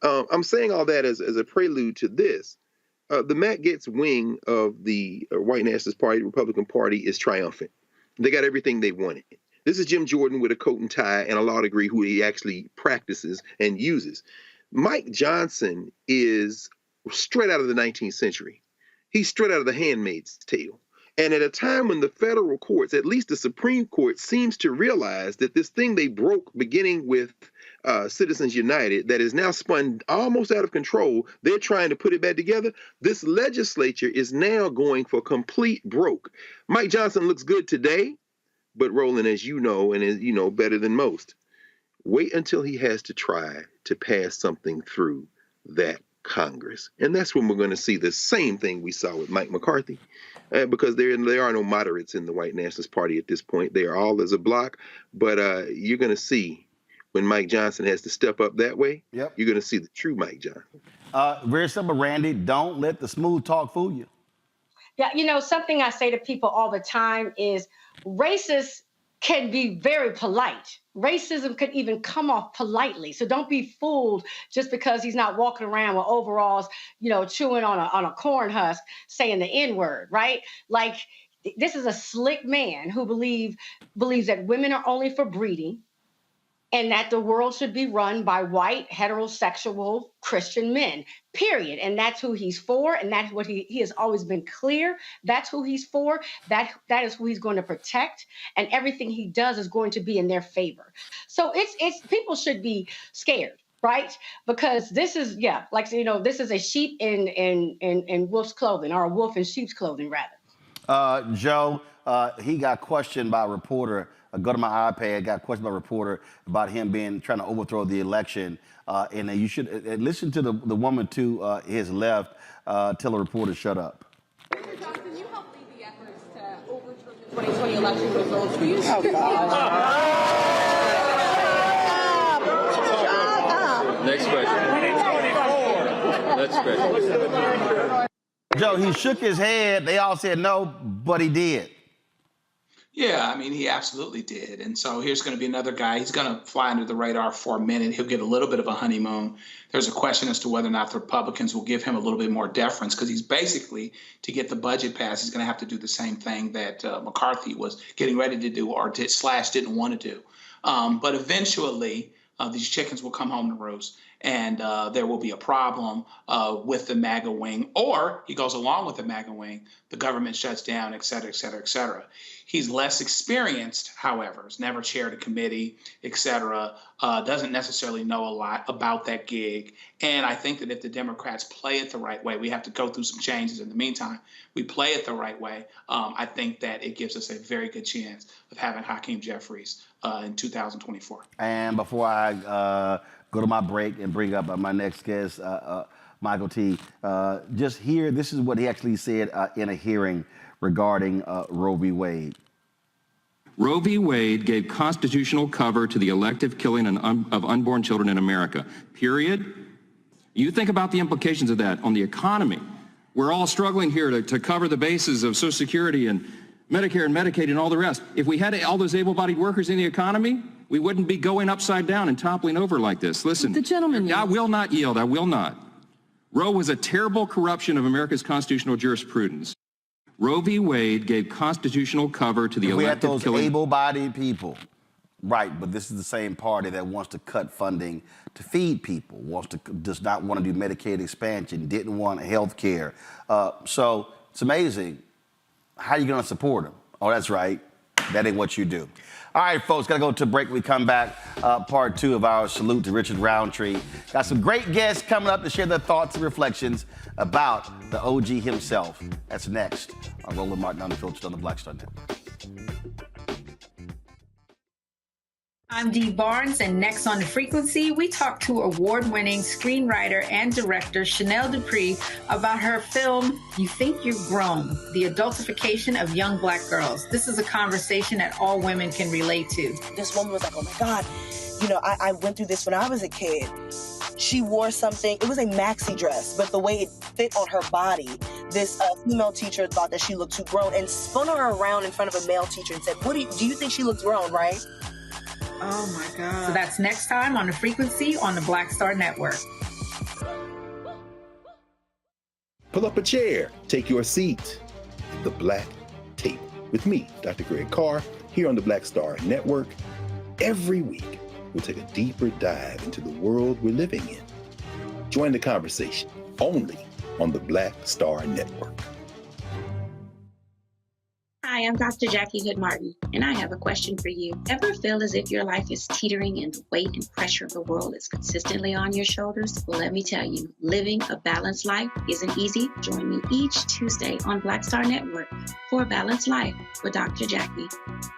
Speaker 6: I'm saying all that as a prelude to this. The Matt Gaetz wing of the White Nationalist Party, the Republican Party, is triumphant. They got everything they wanted. This is Jim Jordan with a coat and tie and a law degree who he actually practices and uses. Mike Johnson is straight out of the 19th century. He's straight out of The Handmaid's Tale. And at a time when the federal courts, at least the Supreme Court, seems to realize that this thing they broke beginning with Citizens United that is now spun almost out of control, they're trying to put it back together. This legislature is now going for complete broke. Mike Johnson looks good today, but Roland, as you know, and as you know better than most, wait until he has to try to pass something through that Congress. And that's when we're going to see the same thing we saw with Mike McCarthy, because there are no moderates in the White Nationalist Party at this point. They are all as a block. But you're going to see when Mike Johnson has to step up that way, you're going to see the true Mike Johnson.
Speaker 7: Very simple, Randy. Don't let the smooth talk fool you.
Speaker 15: Yeah, you know, something I say to people all the time is racists can be very polite. Racism could even come off politely. So don't be fooled just because he's not walking around with overalls, you know, chewing on a corn husk, saying the N-word, right? Like, this is a slick man who believes that women are only for breeding, and that the world should be run by white, heterosexual Christian men, period. And that's who he's for, and that's what he has always been clear. That's who he's for. That is who he's going to protect, and everything he does is going to be in their favor. So it's people should be scared, right? Because this is, like, you know, this is a sheep in wolf's clothing, or a wolf in sheep's clothing, rather.
Speaker 7: Joe, he got questioned by a reporter. Go to my iPad, got questioned by a reporter about him trying to overthrow the election. And you should listen to the woman to his left tell the reporter to shut up.
Speaker 1: Mr. Johnson, you helped lead the efforts to overturn the 2020 election results. Will you
Speaker 5: Oh, God.
Speaker 8: Next question. Next question.
Speaker 7: Joe, he shook his head. They all said no, but he did.
Speaker 14: Yeah, I mean, he absolutely did. And so here's going to be another guy. He's going to fly under the radar for a minute. He'll get a little bit of a honeymoon. There's a question as to whether or not the Republicans will give him a little bit more deference, because he's basically, to get the budget passed, he's going to have to do the same thing that McCarthy was getting ready to do, or didn't want to do. But eventually, these chickens will come home to roost, and there will be a problem with the MAGA wing, or he goes along with the MAGA wing, the government shuts down, et cetera, et cetera, et cetera. He's less experienced, however, has never chaired a committee, et cetera, doesn't necessarily know a lot about that gig. And I think that if the Democrats play it the right way, we have to go through some changes in the meantime. We play it the right way. I think that it gives us a very good chance of having Hakeem Jeffries in 2024.
Speaker 7: And before I go to my break and bring up my next guest, Michael T., just here, this is what he actually said in a hearing regarding Roe v. Wade.
Speaker 22: Roe v. Wade gave constitutional cover to the elective killing of unborn children in America, period. You think about the implications of that on the economy. We're all struggling here to cover the bases of Social Security and Medicare and Medicaid and all the rest. If we had all those able-bodied workers in the economy, we wouldn't be going upside down and toppling over like this. Listen, the gentleman, I will not yield. I will not. Roe was a terrible corruption of America's constitutional jurisprudence. Roe v. Wade gave constitutional cover to the elective
Speaker 7: those able-bodied people. Right, but this is the same party that wants to cut funding to feed people, does not want to do Medicaid expansion, didn't want health care. So it's amazing. How are you going to support them? Oh, that's right. That ain't what you do. All right, folks, got to go to a break. We come back, part 2 of our salute to Richard Roundtree. Got some great guests coming up to share their thoughts and reflections about the OG himself. That's next on Roland Martin Unfiltered on the Black Star Network.
Speaker 3: I'm Dee Barnes, and next on The Frequency, we talk to award-winning screenwriter and director Chanel Dupree about her film, You Think You've Grown, the adultification of young Black girls. This is a conversation that all women can relate to.
Speaker 4: This woman was like, oh my God, you know, I went through this when I was a kid. She wore something, it was a maxi dress, but the way it fit on her body, this female teacher thought that she looked too grown and spun her around in front of a male teacher and said, do you think she looks grown, right?
Speaker 3: Oh my God. So that's next time on The Frequency on the Black Star Network.
Speaker 6: Pull up a chair, take your seat at the Black Table with me, Dr. Greg Carr, here on the Black Star Network. Every week, we'll take a deeper dive into the world we're living in. Join the conversation only on the Black Star Network.
Speaker 10: Hi, I'm Dr. Jackie Hood Martin, and I have a question for you. Ever feel as if your life is teetering and the weight and pressure of the world is consistently on your shoulders? Well, let me tell you, living a balanced life isn't easy. Join me each Tuesday on Black Star Network for A Balanced Life with Dr. Jackie.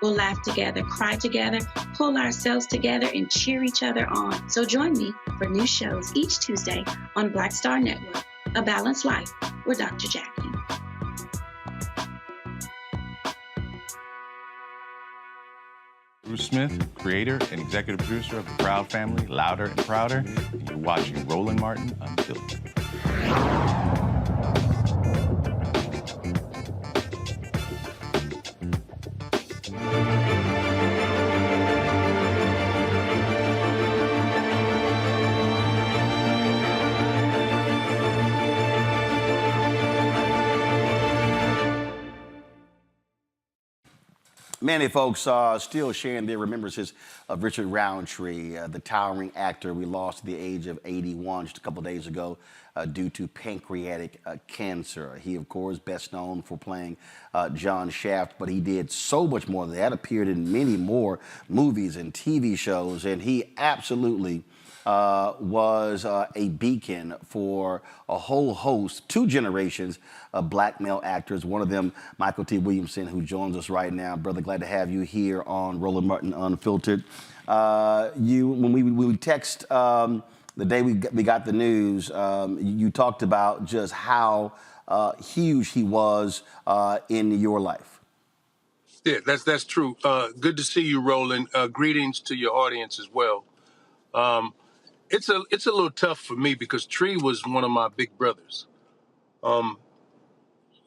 Speaker 10: We'll laugh together, cry together, pull ourselves together, and cheer each other on. So join me for new shows each Tuesday on Black Star Network, A Balanced Life with Dr. Jackie.
Speaker 5: Bruce Smith, creator and executive producer of The Proud Family, Louder and Prouder, and you're watching Roland Martin Unfiltered.
Speaker 7: Many folks still sharing their remembrances of Richard Roundtree, the towering actor we lost at the age of 81 just a couple days ago due to pancreatic cancer. He, of course, best known for playing John Shaft, but he did so much more than that, appeared in many more movies and TV shows, and he absolutely was a beacon for a whole host, two generations of black male actors. One of them, Michael T. Williamson, who joins us right now. Brother, glad to have you here on Roland Martin Unfiltered. When we text the day we got the news, you talked about just how huge he was in your life.
Speaker 12: Yeah, that's true. Good to see you, Roland. Greetings to your audience as well. It's a little tough for me because Tree was one of my big brothers.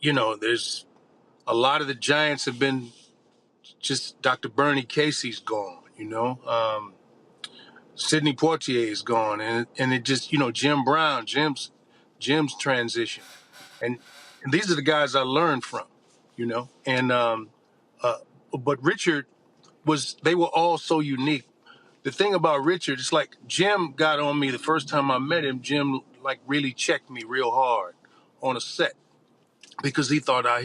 Speaker 12: There's a lot of the giants have been just Dr. Bernie Casey's gone, Sidney Poitier is gone, and it just, Jim Brown, Jim's transition. And these are the guys I learned from, but Richard they were all so unique. The thing about Richard, it's like Jim got on me the first time I met him. Jim really checked me real hard on a set because he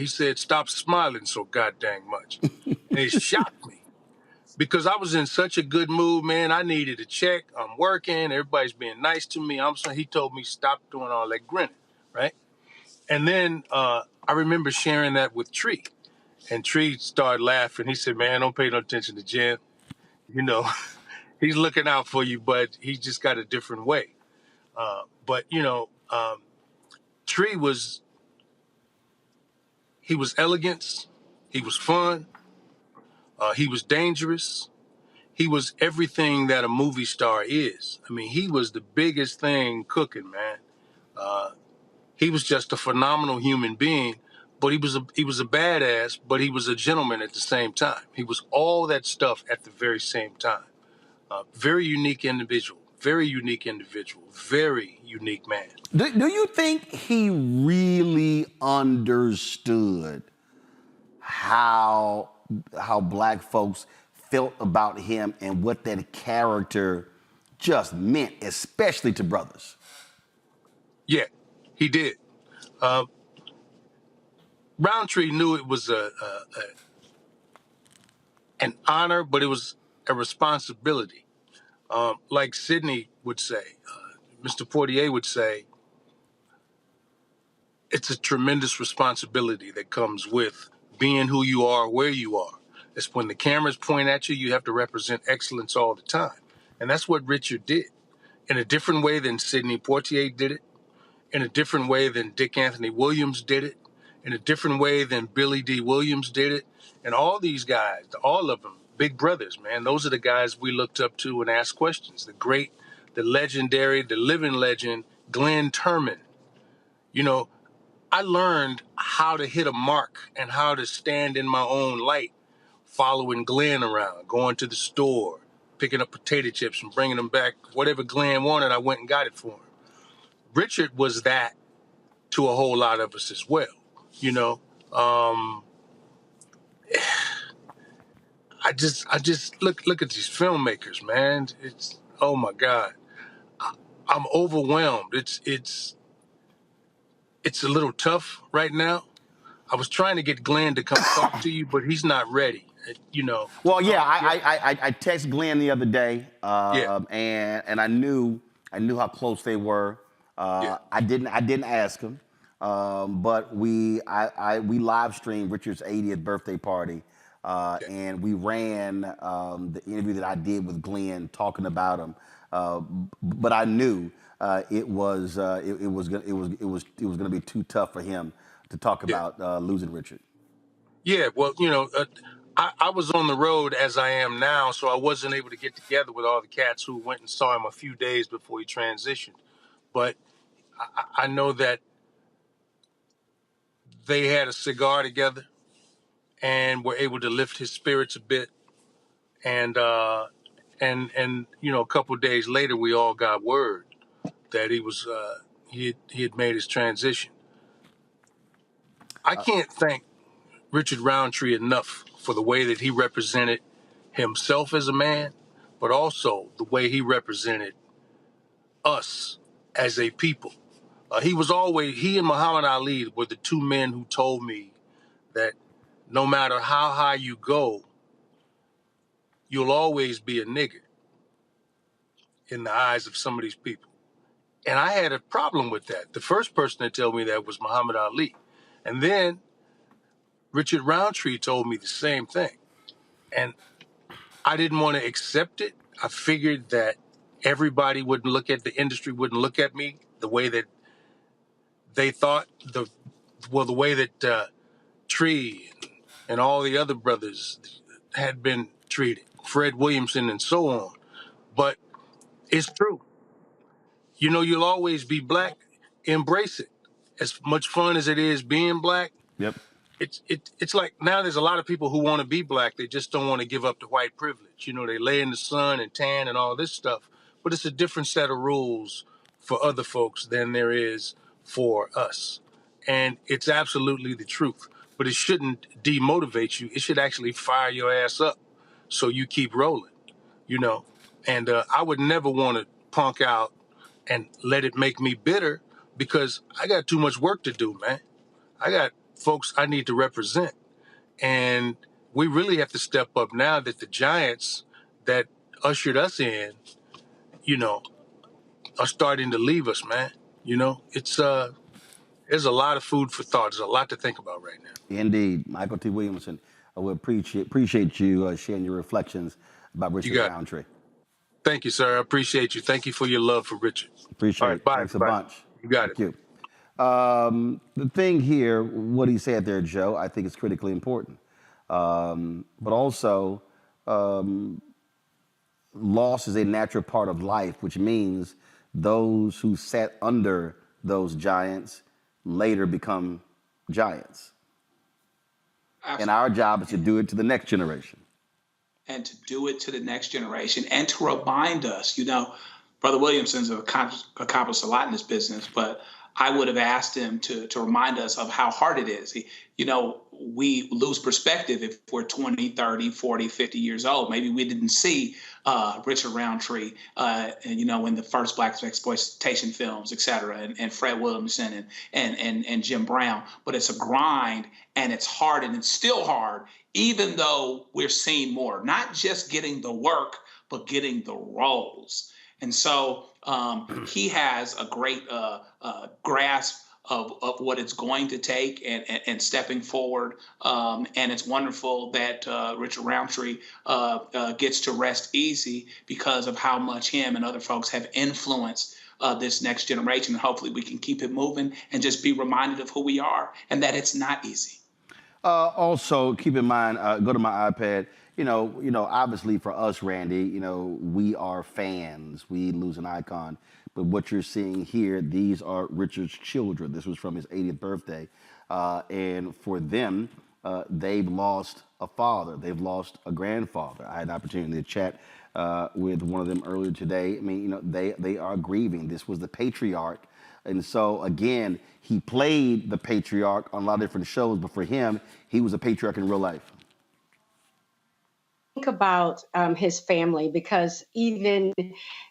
Speaker 12: said, stop smiling so goddamn much. And it shocked me because I was in such a good mood, man. I needed a check. I'm working. Everybody's being nice to me. He told me, stop doing all that grinning, right? And then I remember sharing that with Tree. And Tree started laughing. He said, man, don't pay no attention to Jim. He's looking out for you, but he's just got a different way. Tree was elegance. He was fun. He was dangerous. He was everything that a movie star is. I mean, he was the biggest thing cooking, man. He was just a phenomenal human being, but he was a badass, but he was a gentleman at the same time. He was all that stuff at the very same time. Very unique individual, very unique man.
Speaker 7: Do you think he really understood how black folks felt about him and what that character just meant, especially to brothers?
Speaker 12: Yeah, he did. Roundtree knew it was an honor, but it was a responsibility. Like Sidney would say, Mr. Poitier would say, it's a tremendous responsibility that comes with being who you are, where you are. It's when the cameras point at you, you have to represent excellence all the time. And that's what Richard did in a different way than Sidney Poitier did it, in a different way than Dick Anthony Williams did it, in a different way than Billy D. Williams did it. And all these guys, all of them, big brothers, man. Those are the guys we looked up to and asked questions. The great, the legendary, the living legend, Glenn Turman. I learned how to hit a mark and how to stand in my own light, following Glenn around, going to the store, picking up potato chips and bringing them back. Whatever Glenn wanted, I went and got it for him. Richard was that to a whole lot of us as well. I just look at these filmmakers, man. It's, oh my God. I'm overwhelmed. It's a little tough right now. I was trying to get Glenn to come talk to you, but he's not ready. You know.
Speaker 7: Well, yeah, I texted Glenn the other day, and I knew how close they were. I didn't ask him, but we live streamed Richard's 80th birthday party, and we ran the interview that I did with Glenn talking about him. But I knew it was going to be too tough for him to talk about losing Richard.
Speaker 12: Yeah, well, you know, I was on the road as I am now, so I wasn't able to get together with all the cats who went and saw him a few days before he transitioned. But I know that they had a cigar together and were able to lift his spirits a bit. And you know, a couple of days later, we all got word that he had made his transition. I can't thank Richard Roundtree enough for the way that he represented himself as a man, but also the way he represented us as a people. He and Muhammad Ali were the two men who told me that no matter how high you go, you'll always be a nigger in the eyes of some of these people. And I had a problem with that. The first person to tell me that was Muhammad Ali. And then Richard Roundtree told me the same thing. And I didn't want to accept it. I figured that everybody wouldn't look at the industry, wouldn't look at me the way that they thought, the way that Tree and all the other brothers had been treated, Fred Williamson and so on. But it's true. You know, you'll always be black. Embrace it. As much fun as it is being black,
Speaker 7: Yep.
Speaker 12: It's like now there's a lot of people who want to be black. They just don't want to give up the white privilege. You know, they lay in the sun and tan and all this stuff. But it's a different set of rules for other folks than there is for us. And it's absolutely the truth. But it shouldn't demotivate you. It should actually fire your ass up so you keep rolling, you know. And I would never want to punk out and let it make me bitter because I got too much work to do, man. I got folks I need to represent. And we really have to step up now that the giants that ushered us in, you know, are starting to leave us, man. You know, it's there's a lot of food for thought. There's a lot to think about right now.
Speaker 7: Indeed. Michael T. Williamson, I would appreciate you sharing your reflections about Richard Roundtree.
Speaker 12: Thank you, sir. I appreciate you. Thank you for your love for Richard.
Speaker 7: Appreciate it.
Speaker 12: Bye,
Speaker 7: Thanks a bunch.
Speaker 12: You got
Speaker 7: it. Thank you. The thing here, what he said there, Joe, I think is critically important. But also, loss is a natural part of life, which means those who sat under those giants later become giants. Absolutely. And our job is to do it to the next generation.
Speaker 14: And to do it to the next generation and to remind us, you know, Brother Williamson's accomplished a lot in this business, but I would have asked him to remind us of how hard it is. You know, we lose perspective if we're 20, 30, 40, 50 years old. Maybe we didn't see Richard Roundtree, you know, in the first black exploitation films, et cetera, and Fred Williamson and Jim Brown. But it's a grind and it's hard and it's still hard, even though we're seeing more, not just getting the work, but getting the roles. And so he has a great grasp of what it's going to take and stepping forward. And it's wonderful that Richard Roundtree gets to rest easy because of how much him and other folks have influenced this next generation. And hopefully we can keep it moving and just be reminded of who we are and that it's not easy.
Speaker 7: Also, keep in mind, go to my iPad. You know, obviously for us, Randy, you know, we are fans. We lose an icon. But what you're seeing here, these are Richard's children. This was from his 80th birthday. And for them, they've lost a father. They've lost a grandfather. I had an opportunity to chat with one of them earlier today. I mean, you know, they are grieving. This was the patriarch. And so, again, he played the patriarch on a lot of different shows, but for him, he was a patriarch in real life.
Speaker 15: Think about his family, because even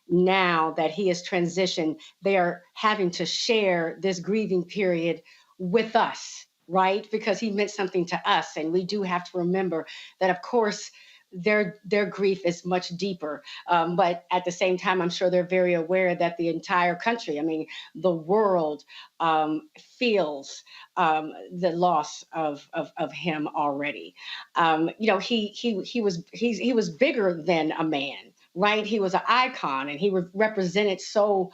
Speaker 15: now that he has transitioned, they are having to share this grieving period with us. right? Because he meant something to us. And we do have to remember that, of course, their grief is much deeper. But at the same time, I'm sure they're very aware that the entire country, I mean, the world feels the loss of him already. You know, he was bigger than a man. Right, he was an icon, and he represented so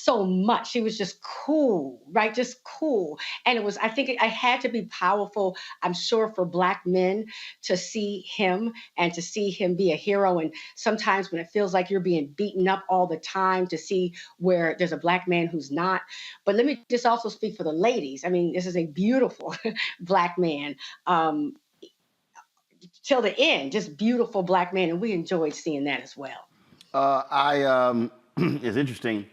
Speaker 15: much. He was just cool, right? Just cool, and it was. I think it had to be powerful. I'm sure for Black men to see him and to see him be a hero. And sometimes when it feels like you're being beaten up all the time, to see where there's a Black man who's not. But let me just also speak for the ladies. I mean, this is a beautiful Black man. Till the end, just beautiful Black man, and we enjoyed seeing that as well.
Speaker 7: It's interesting.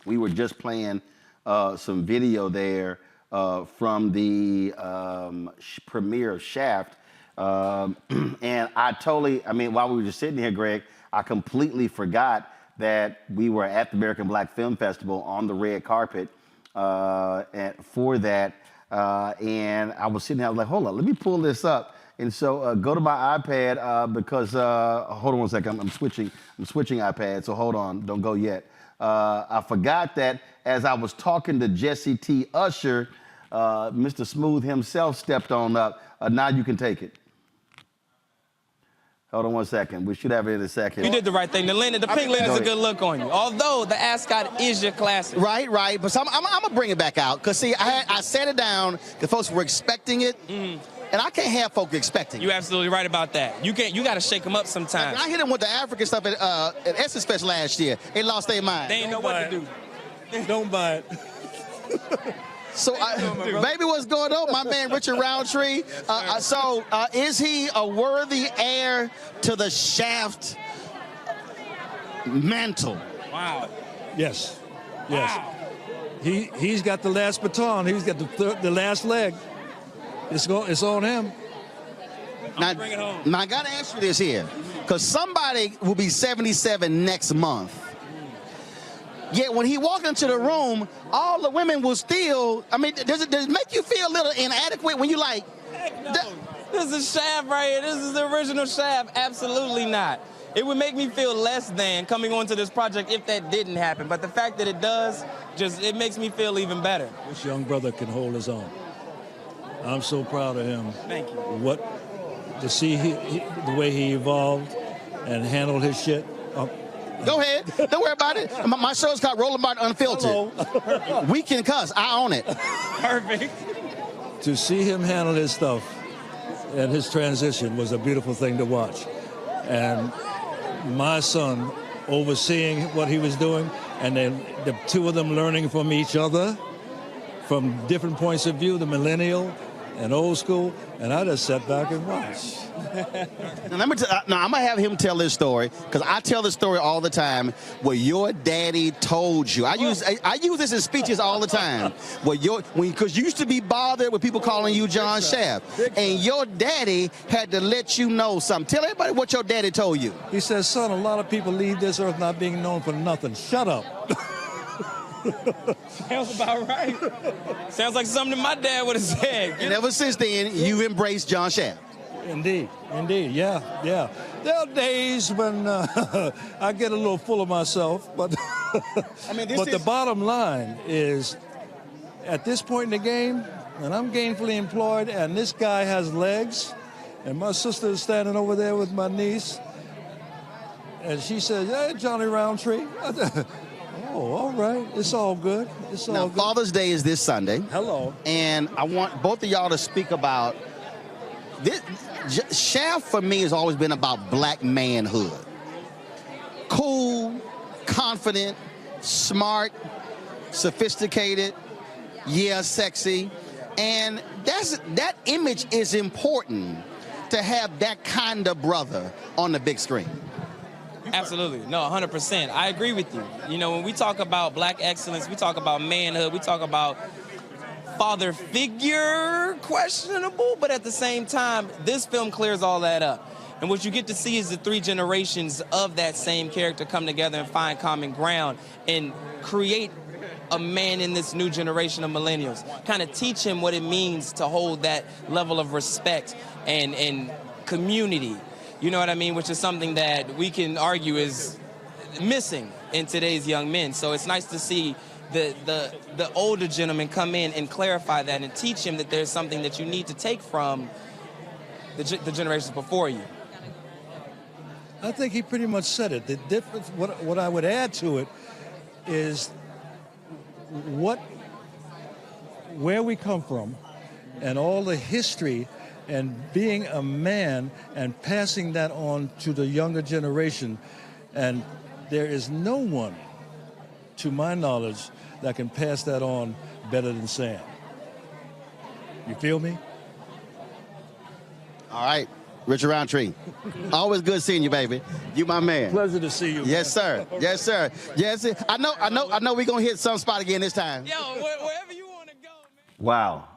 Speaker 7: We were just playing some video there from the premiere of Shaft, and I mean, while we were just sitting here, Greg, I completely forgot that we were at the American Black Film Festival on the red carpet for that, and I was sitting there, I was like, hold on, let me pull this up. And so go to my iPad because hold on one second. I'm switching iPad. So hold on, don't go yet. I forgot that as I was talking to Jesse T. Usher, Mr. Smooth himself stepped on up. Now you can take it. Hold on one second. We should have it in a second.
Speaker 13: You did the right thing. The pink linen is a good look on you. Although the ascot is your classic.
Speaker 17: Right. But so I'm going to bring it back out. Because, see, I sat it down because folks were expecting it. And I can't have folk expecting.
Speaker 13: You're absolutely right about that. You got to shake them up sometimes.
Speaker 17: I hit them with the African stuff at Essence Fest last year. They lost their mind.
Speaker 13: They ain't know what to do.
Speaker 17: Don't buy it. So, baby, what's going on? My man Richard Roundtree. Is he a worthy heir to the Shaft mantle?
Speaker 13: Wow.
Speaker 18: Yes. Wow. He's got the last baton. He's got the last leg. It's on him.
Speaker 17: Now I got to ask you this here, because somebody will be 77 next month. Yet when he walked into the room, all the women will still. I mean, does it make you feel a little inadequate when you like?
Speaker 13: Heck no. This is Shaft right here. This is the original Shaft. Absolutely not. It would make me feel less than coming onto this project if that didn't happen. But the fact that it does, it makes me feel even better.
Speaker 18: This young brother can hold his own. I'm so proud of him.
Speaker 13: Thank you.
Speaker 18: To see the way he evolved and handled his shit.
Speaker 17: Go ahead. Don't worry about it. My show's called Roland Martin Unfiltered. We can cuss. I own it.
Speaker 13: Perfect.
Speaker 18: To see him handle his stuff and his transition was a beautiful thing to watch. And my son overseeing what he was doing, and then the two of them learning from each other from different points of view, the millennial and old school, and I just sat back and watched.
Speaker 17: Now, I'm going to have him tell this story, because I tell this story all the time, where your daddy told you. I use this in speeches all the time. Because you used to be bothered with people calling you John Shaft, and your daddy had to let you know something. Tell everybody what your daddy told you.
Speaker 18: He says, son, a lot of people leave this earth not being known for nothing. Shut up.
Speaker 13: Sounds about right. Sounds like something my dad would have said.
Speaker 17: And ever since then, you've embraced John Shaft.
Speaker 18: Indeed, yeah. There are days when I get a little full of myself, but the bottom line is, at this point in the game, and I'm gainfully employed, and this guy has legs, and my sister is standing over there with my niece, and she says, "Hey, Johnny Roundtree." Oh, all right. It's all good.
Speaker 17: Now, Father's Day is this Sunday.
Speaker 18: Hello.
Speaker 17: And I want both of y'all to speak about this. Shaft, for me, has always been about Black manhood. Cool, confident, smart, sophisticated, sexy. And that image is important to have that kind of brother on the big screen.
Speaker 13: Absolutely. No, 100%. I agree with you. You know, when we talk about Black excellence, we talk about manhood, we talk about father figure, questionable, but at the same time, this film clears all that up. And what you get to see is the three generations of that same character come together and find common ground and create a man in this new generation of millennials. Kind of teach him what it means to hold that level of respect and community. You know what I mean? Which is something that we can argue is missing in today's young men. So it's nice to see the older gentlemen come in and clarify that and teach him that there's something that you need to take from the generations before you.
Speaker 18: I think he pretty much said it. The difference, what I would add to it is where we come from and all the history and being a man and passing that on to the younger generation. And there is no one, to my knowledge, that can pass that on better than Sam. You feel me?
Speaker 17: All right. Richard Roundtree. Always good seeing you, baby. You my man.
Speaker 18: Pleasure to see you.
Speaker 17: Yes, sir. Yes, sir. Yes, sir. I know we're going to hit some spot again this time.
Speaker 13: Yo, wherever you want to go, man.
Speaker 7: Wow.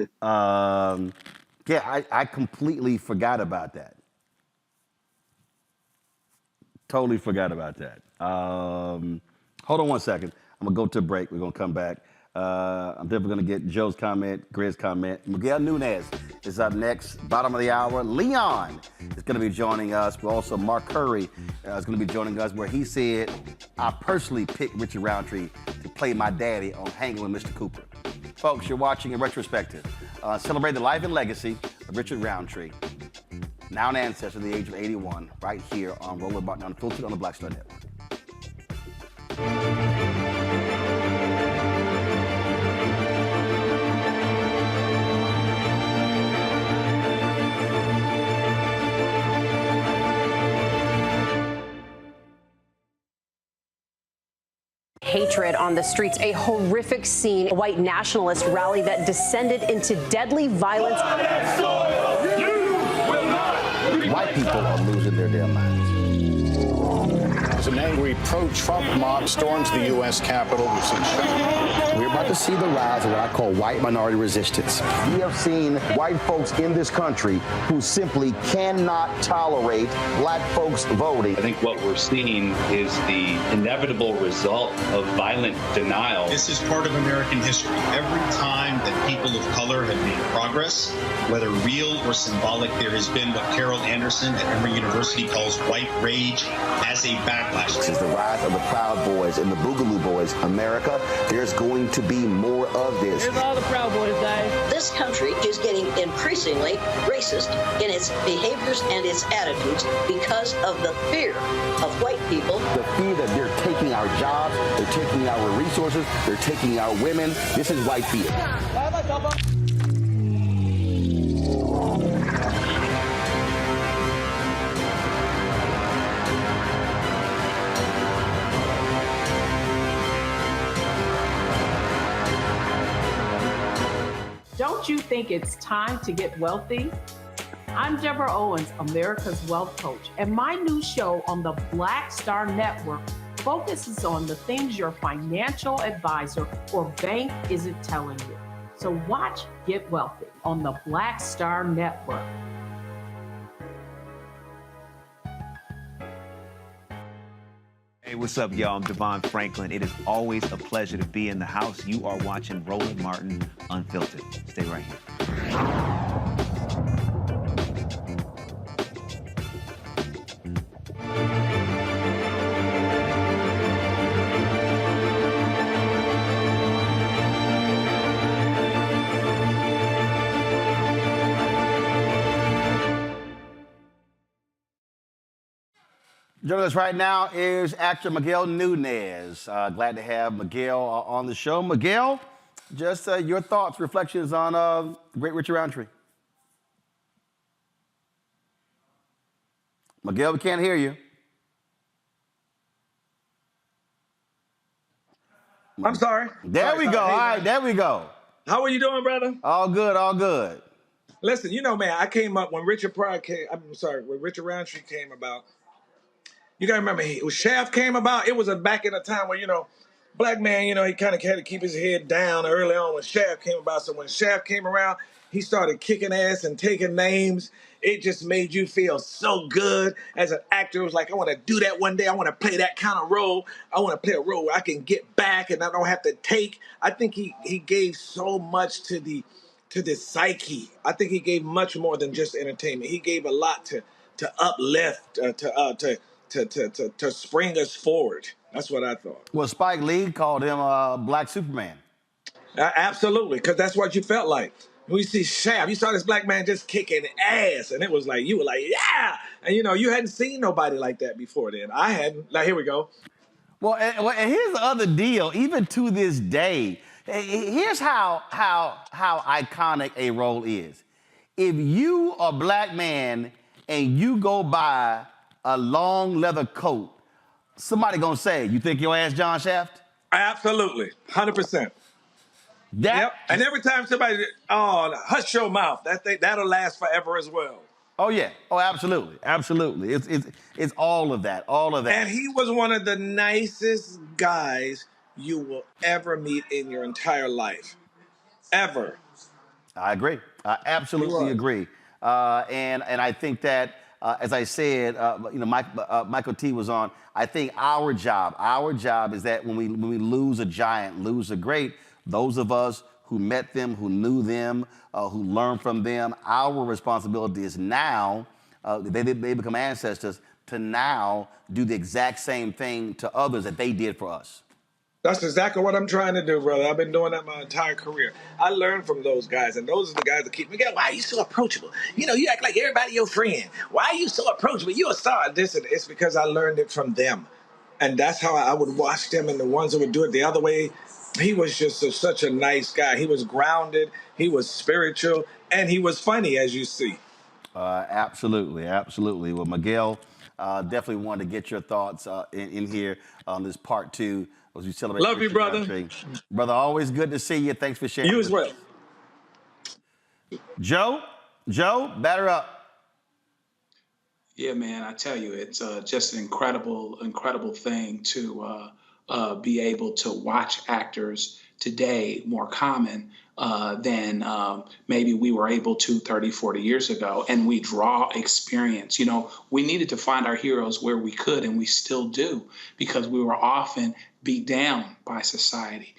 Speaker 7: Yeah, I completely forgot about that. Totally forgot about that. Hold on one second. I'm going to go to a break. We're going to come back. I'm definitely going to get Joe's comment, Griz's comment. Miguel Nunez is up next, bottom of the hour. Leon is going to be joining us, but also Mark Curry is going to be joining us, where he said, I personally picked Richard Roundtree to play my daddy on Hanging with Mr. Cooper. Folks, you're watching in retrospective. Celebrate the life and legacy of Richard Roundtree, now an ancestor at the age of 81, right here on Roland Martin Unfiltered on the Black Star Network.
Speaker 19: Hatred on the streets, a horrific scene, a white nationalist rally that descended into deadly violence.
Speaker 17: White people are losing their damn minds.
Speaker 20: As an angry pro-Trump mob storms the U.S. Capitol,
Speaker 17: We're about to see the rise of what I call white minority resistance. We have seen white folks in this country who simply cannot tolerate black folks voting.
Speaker 21: I think what we're seeing is the inevitable result of violent denial.
Speaker 23: This is part of American history. Every time that people of color have made progress, whether real or symbolic, there has been what Carol Anderson at Emory University calls white rage as a backlash.
Speaker 17: This is the rise of the Proud Boys and the Boogaloo Boys. America, there's going to be more of this.
Speaker 25: Here's all the Proud Boys, guys.
Speaker 26: This country is getting increasingly racist in its behaviors and its attitudes because of the fear of white people.
Speaker 17: The fear that they're taking our jobs, they're taking our resources, they're taking our women. This is white fear.
Speaker 27: Don't you think it's time to get wealthy? I'm Deborah Owens, America's Wealth Coach, and my new show on the Black Star Network focuses on the things your financial advisor or bank isn't telling you. So watch Get Wealthy on the Black Star Network.
Speaker 28: Hey, what's up, y'all? I'm Devon Franklin. It is always a pleasure to be in the house. You are watching Roland Martin Unfiltered. Stay right here.
Speaker 7: Joining us right now is actor Miguel Nunez. Glad to have Miguel on the show. Miguel, just your thoughts, reflections on the great Richard Roundtree. Miguel, we can't hear you.
Speaker 29: I'm sorry.
Speaker 7: There we go. All right, there we go.
Speaker 29: How are you doing, brother?
Speaker 7: All good, all good.
Speaker 29: Listen, you know, man, I came up when Richard Roundtree came about. You gotta remember, when Shaft came about, it was back in a time where, you know, black man, you know, he kind of had to keep his head down early on when Shaft came about. So when Shaft came around, he started kicking ass and taking names. It just made you feel so good as an actor. It was like, I want to do that one day. I want to play that kind of role. I want to play a role where I can get back and I don't have to take. I think he gave so much to the psyche. I think he gave much more than just entertainment. He gave a lot to uplift, to spring us forward. That's what I thought.
Speaker 7: Well, Spike Lee called him Black Superman.
Speaker 29: Absolutely, because that's what you felt like. When you see Shaft, you saw this black man just kicking ass, and it was like, you were like, yeah! And, you know, you hadn't seen nobody like that before then. I hadn't. Like, here we go.
Speaker 7: Well, and here's the other deal. Even to this day, here's how iconic a role is. If you are a black man and you go buy a long leather coat, somebody gonna say, you think your ass John Shaft?
Speaker 29: Absolutely, 100%. Yep. And every time somebody, hush your mouth. That'll last forever as well.
Speaker 7: Oh yeah. Oh, absolutely, absolutely. It's all of that, all of that.
Speaker 29: And he was one of the nicest guys you will ever meet in your entire life, ever.
Speaker 7: I agree. I absolutely agree. And I think that, as I said, Michael T was on. I think our job is that when we lose a giant, lose a great, those of us who met them, who knew them, who learned from them, our responsibility is now, they become ancestors, to now do the exact same thing to others that they did for us.
Speaker 29: That's exactly what I'm trying to do, brother. I've been doing that my entire career. I learned from those guys, and those are the guys that keep me going. Why are you so approachable? You know, you act like everybody your friend. Why are you so approachable? You're a star. It's because I learned it from them. And that's how I would watch them, and the ones that would do it the other way. He was just such a nice guy. He was grounded, he was spiritual, and he was funny, as you see.
Speaker 7: Absolutely, absolutely. Well, Miguel, definitely wanted to get your thoughts in here on this part 2 as we celebrate.
Speaker 29: Love you, brother.
Speaker 7: Roundtree. Brother, always good to see you. Thanks for sharing.
Speaker 29: You as well.
Speaker 7: Joe, batter up.
Speaker 14: Yeah, man, I tell you, it's just an incredible thing to be able to watch actors today more common than maybe we were able to 30, 40 years ago. And we draw experience. You know, we needed to find our heroes where we could, and we still do, because we were often beat down by society,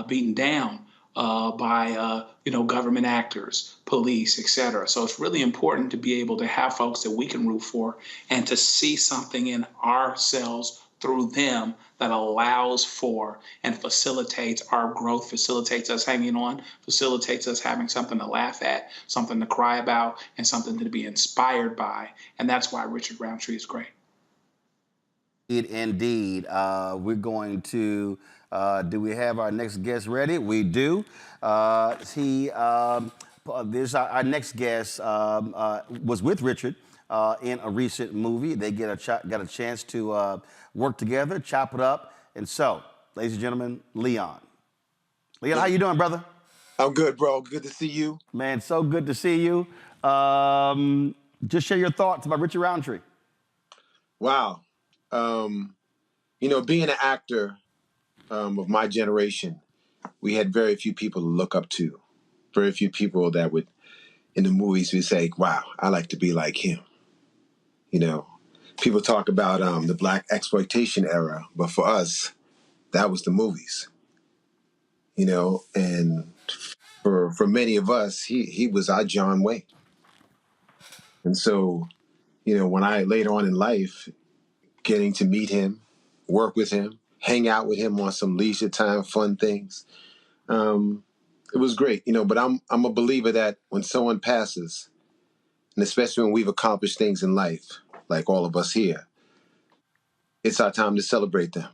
Speaker 14: beaten down by government actors, police, etc. So it's really important to be able to have folks that we can root for and to see something in ourselves through them that allows for and facilitates our growth, facilitates us hanging on, facilitates us having something to laugh at, something to cry about, and something to be inspired by. And that's why Richard Roundtree is great.
Speaker 7: Indeed. We're going to, do we have our next guest ready? We do. Our next guest was with Richard in a recent movie. They got a chance to work together, chop it up. And so, ladies and gentlemen, Leon. Leon, how you doing, brother?
Speaker 1: I'm good, bro. Good to see you.
Speaker 7: Man, so good to see you. Just share your thoughts about Richard Roundtree.
Speaker 1: Wow. Being an actor of my generation, we had very few people to look up to. Very few people that would, in the movies, we say, wow, I like to be like him. You know, people talk about the black exploitation era, but for us, that was the movies. You know, and for many of us, he was our John Wayne. And so, when I later on in life, getting to meet him, work with him, hang out with him on some leisure time, fun things, it was great. But I'm a believer that when someone passes, and especially when we've accomplished things in life, like all of us here, it's our time to celebrate them.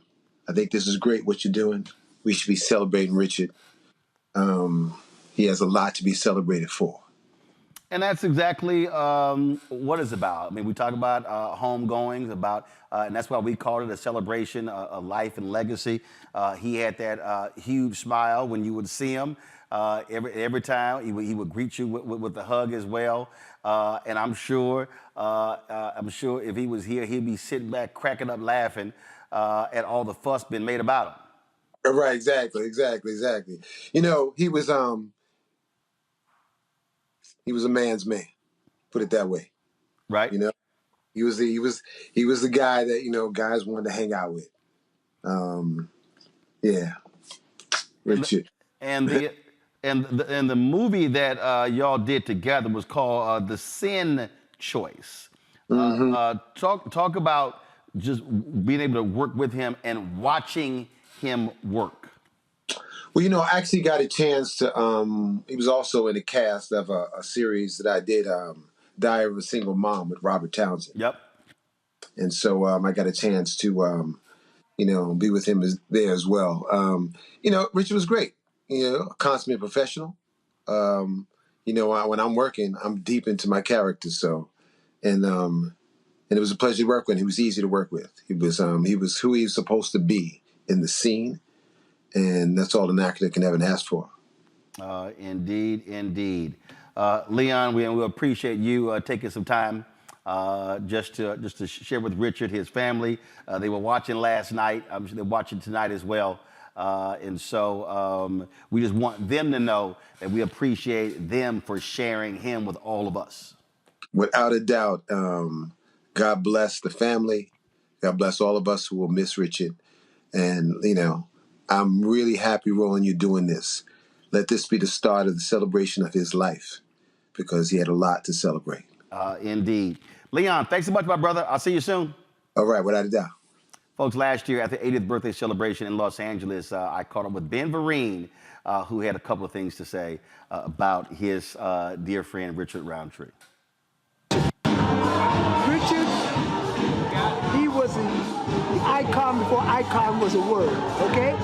Speaker 1: I think this is great what you're doing. We should be celebrating Richard. He has a lot to be celebrated for.
Speaker 7: And that's exactly what it's about. I mean, we talk about homegoings, and that's why we called it a celebration of life and legacy. He had that huge smile when you would see him. Every time he would greet you with a hug as well. And I'm sure if he was here, he'd be sitting back, cracking up, laughing at all the fuss being made about him.
Speaker 1: Right, exactly. You know, he was a man's man. Put it that way.
Speaker 7: Right.
Speaker 1: You know, he was the guy that, you know, guys wanted to hang out with. Yeah, Richard.
Speaker 7: And the movie that y'all did together was called The Sin Choice. Talk about just being able to work with him and watching him work.
Speaker 1: Well, you know, I actually got a chance to. He was also in the cast of a series that I did, Diary of a Single Mom with Robert Townsend.
Speaker 7: Yep.
Speaker 1: And so I got a chance to, you know, be with him there as well. You know, Richard was great. You know, a consummate professional. You know, when I'm working, I'm deep into my character. So, and it was a pleasure to work with him. He was easy to work with. He was who he was supposed to be in the scene. And that's all an actor can ever ask for.
Speaker 7: Indeed. Leon, we appreciate you taking some time just to share with Richard, his family. They were watching last night. I'm sure they're watching tonight as well. And so we just want them to know that we appreciate them for sharing him with all of us.
Speaker 1: Without a doubt, God bless the family. God bless all of us who will miss Richard. And, you know, I'm really happy, Roland, you're doing this. Let this be the start of the celebration of his life, because he had a lot to celebrate.
Speaker 7: Indeed. Leon, thanks so much, my brother. I'll see you soon.
Speaker 1: All right, without a doubt.
Speaker 7: Folks, last year at the 80th birthday celebration in Los Angeles, I caught up with Ben Vereen, who had a couple of things to say about his dear friend, Richard Roundtree.
Speaker 2: Richard, he was the icon before icon was a word, okay?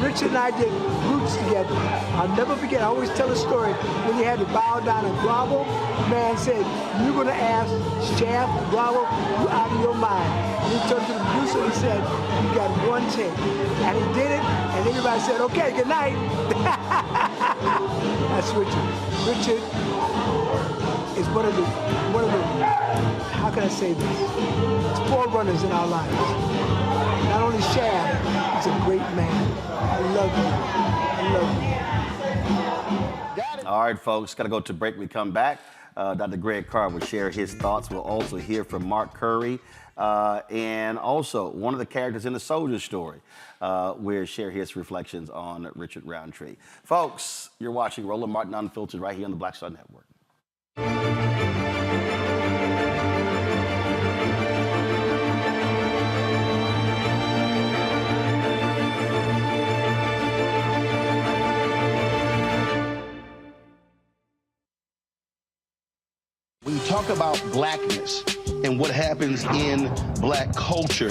Speaker 2: Richard and I did Roots together. I'll never forget, I always tell a story, when he had to bow down and grovel, the man said, "You're gonna ask Shaft to grovel, you out of your mind." And he turned to the producer and he said, "You got one take." And he did it, and everybody said, "Okay, good night." That's Richard. Richard is one of the, how can I say this? It's forerunners in our lives. Not only Shaft, he's a great man. I love you.
Speaker 7: All right, folks, got to go to break. We come back. Dr. Greg Carr will share his thoughts. We'll also hear from Mark Curry and also one of the characters in the Soldier Story will share his reflections on Richard Roundtree. Folks, you're watching Roland Martin Unfiltered right here on the Black Star Network.
Speaker 17: When you talk about blackness and what happens in black culture,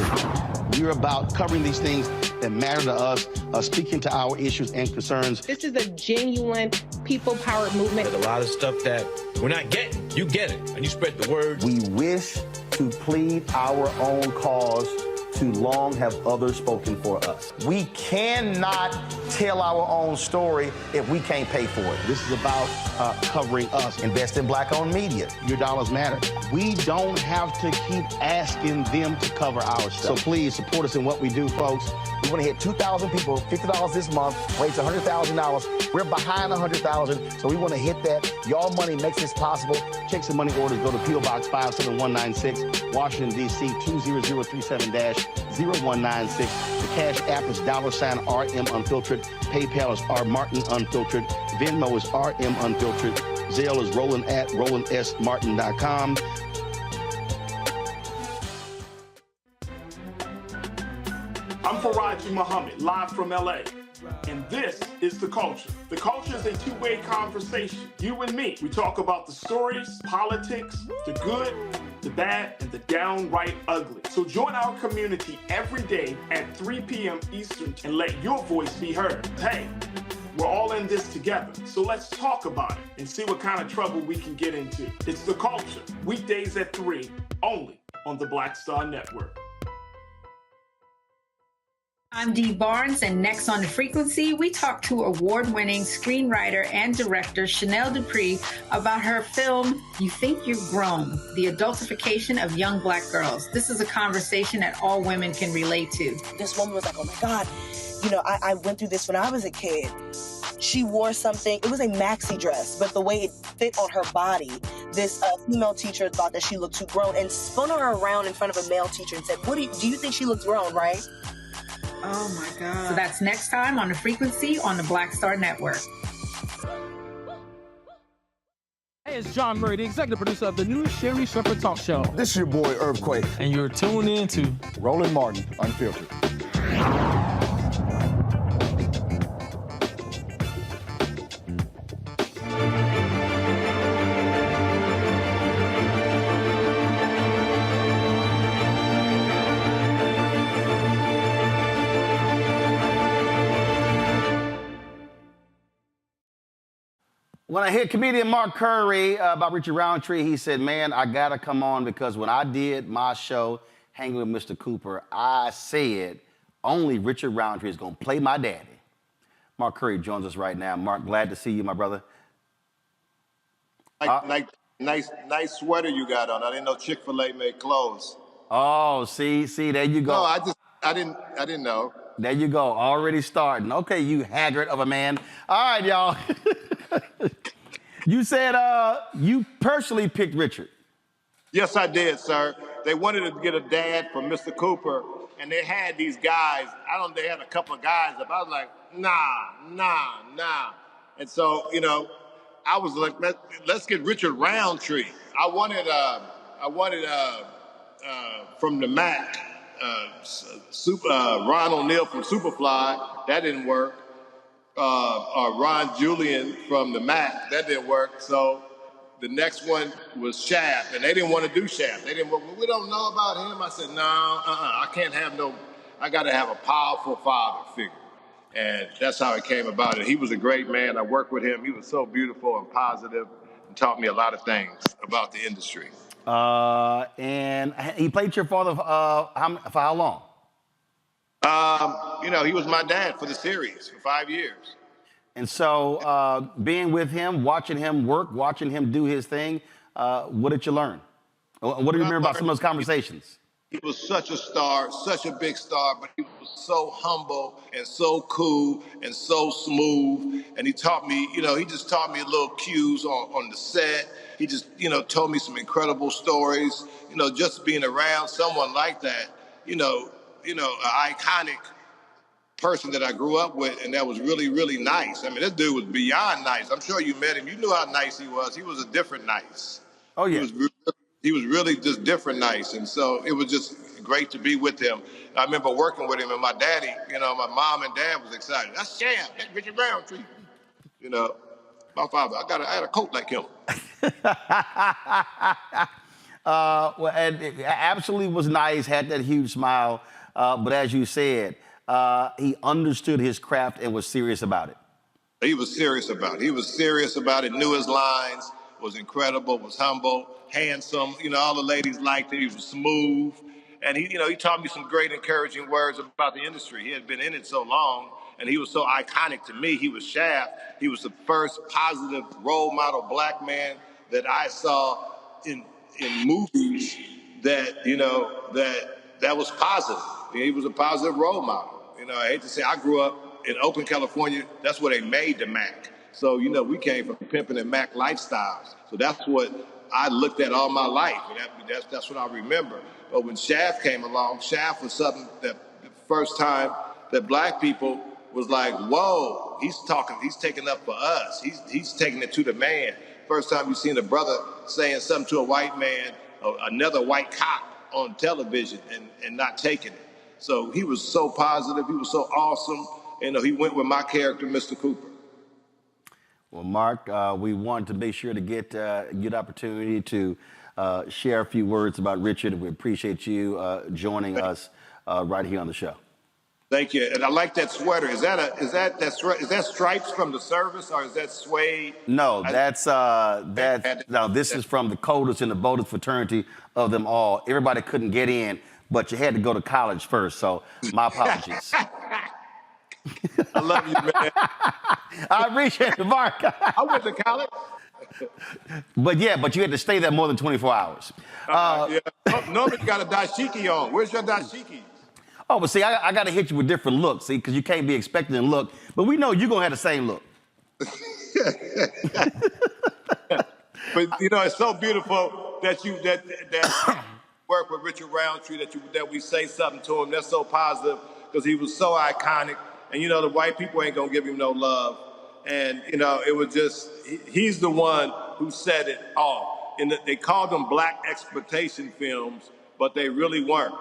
Speaker 17: we're about covering these things that matter to us, speaking to our issues and concerns.
Speaker 3: This is a genuine people-powered movement.
Speaker 4: There's a lot of stuff that we're not getting. You get it, and you spread the word.
Speaker 7: We wish to plead our own cause. Too long have others spoken for us. We cannot tell our own story if we can't pay for it.
Speaker 17: This is about covering us.
Speaker 7: Invest in black-owned media.
Speaker 17: Your dollars matter. We don't have to keep asking them to cover our stuff. So please support us in what we do, folks.
Speaker 7: We want to hit 2,000 people, $50 this month, raise $100,000. We're behind 100,000, so we want to hit that. Y'all money makes this possible.
Speaker 17: Check some money orders. Go to P.O. Box 57196, Washington, D.C. 20037-0196. The Cash App is $RM Unfiltered. PayPal is R Martin Unfiltered. Venmo is RM Unfiltered. Zelle is Roland at RolandSMartin.com.
Speaker 8: I'm Faraji Muhammad, live from LA. And this is The Culture. The Culture is a two-way conversation. You and me. We talk about the stories, politics, the good, the bad, and the downright ugly. So join our community every day at 3 p.m. Eastern and let your voice be heard. Hey, we're all in this together. So let's talk about it and see what kind of trouble we can get into. It's The Culture, weekdays at 3, only on the Black Star Network.
Speaker 9: I'm Dee Barnes, and next on The Frequency, we talk to award-winning screenwriter and director Chanel Dupree about her film, You Think You've Grown, the adultification of young black girls. This is a conversation that all women can relate to.
Speaker 11: This woman was like, oh my God,
Speaker 5: you know, I went through this when I was a kid. She wore something, it was a maxi dress, but the way it fit on her body, this female teacher thought that she looked too grown and spun her around in front of a male teacher and said, do you think she looks grown, right?
Speaker 9: Oh my God. So that's next time on The Frequency on the Black Star Network.
Speaker 6: Hey, it's John Murray, the executive producer of the new Sherry Shepherd Talk Show.
Speaker 10: This is your boy, Earthquake.
Speaker 6: And you're tuned in to
Speaker 10: Roland Martin, Unfiltered.
Speaker 7: When I heard comedian Mark Curry about Richard Roundtree, he said, man, I got to come on because when I did my show, Hanging with Mr. Cooper, I said only Richard Roundtree is going to play my daddy. Mark Curry joins us right now. Mark, glad to see you, my brother.
Speaker 11: Nice sweater you got on. I didn't know Chick-fil-A made clothes.
Speaker 7: Oh, see, there you go.
Speaker 11: No, I didn't know.
Speaker 7: There you go, already starting. Okay, you haggard of a man. All right, y'all. You said you personally picked Richard.
Speaker 11: Yes, I did, sir. They wanted to get a dad for Mr. Cooper, and they had these guys. They had a couple of guys up. I was like, nah. And so, you know, I was like, let's get Richard Roundtree. I wanted from the Mac, Ron O'Neal from Superfly. That didn't work. Ron Julian from the Mac. That didn't work. So the next one was Shaft, and they didn't want to do Shaft. We don't know about him. I said, no, I can't have I got to have a powerful father figure. And that's how it came about. And he was a great man. I worked with him. He was so beautiful and positive and taught me a lot of things about the industry.
Speaker 7: And he played your father for how long?
Speaker 11: You know, he was my dad for the series for 5 years.
Speaker 7: And so being with him, watching him work, watching him do his thing, what did you learn? What do you remember about some of those conversations?
Speaker 11: He was such a star, such a big star, but he was so humble and so cool and so smooth. And he taught me, you know, he just taught me little cues on the set. He just, you know, told me some incredible stories. You know, just being around someone like that, you know, an iconic person that I grew up with, and that was really, really nice. I mean, this dude was beyond nice. I'm sure you met him. You knew how nice he was. He was a different nice.
Speaker 7: Oh, yeah.
Speaker 11: He was really just different nice. And so it was just great to be with him. I remember working with him, and my daddy, you know, my mom and dad was excited. That's Shaft. That's Richard Roundtree. You know, my father, I had a coat like him.
Speaker 7: Well, and it absolutely was nice, had that huge smile. But as you said, he understood his craft and was serious about it.
Speaker 11: He was serious about it. He was serious about it, knew his lines, was incredible, was humble, handsome. You know, all the ladies liked him. He was smooth. And he taught me some great encouraging words about the industry. He had been in it so long, and he was so iconic to me. He was Shaft. He was the first positive role model black man that I saw in movies that, you know, that was positive. He was a positive role model. You know, I hate to say, I grew up in Oakland, California. That's where they made the Mac. So, you know, we came from pimping and Mac lifestyles. So that's what I looked at all my life. And that's what I remember. But when Shaft came along, Shaft was something that the first time that black people was like, whoa, he's taking up for us. He's taking it to the man. First time you seen a brother saying something to a white man, or another white cop on television and not taking it. So he was so positive. He was so awesome. You know, he went with my character, Mr. Cooper.
Speaker 7: Well, Mark, we wanted to make sure to get good opportunity to share a few words about Richard. We appreciate you joining us right here on the show.
Speaker 11: Thank you. And I like that sweater. Is that stripes from the service, or is that suede?
Speaker 7: No, this is from the coldest and the boldest fraternity of them all. Everybody couldn't get in, but you had to go to college first, so my apologies.
Speaker 11: I love you, man.
Speaker 7: I appreciate it, Mark.
Speaker 11: I went to college.
Speaker 7: But you had to stay there more than 24 hours.
Speaker 11: Yeah. Normally you got a dashiki on. Where's your dashiki?
Speaker 7: Oh, but see, I got to hit you with different looks, see, because you can't be expecting a look. But we know you're going to have the same look.
Speaker 11: But you know, it's so beautiful that you work with Richard Roundtree, that we say something to him that's so positive, because he was so iconic. And you know, the white people ain't gonna give him no love. And you know, it was just he's the one who set it off. And they called them black exploitation films, but they really weren't.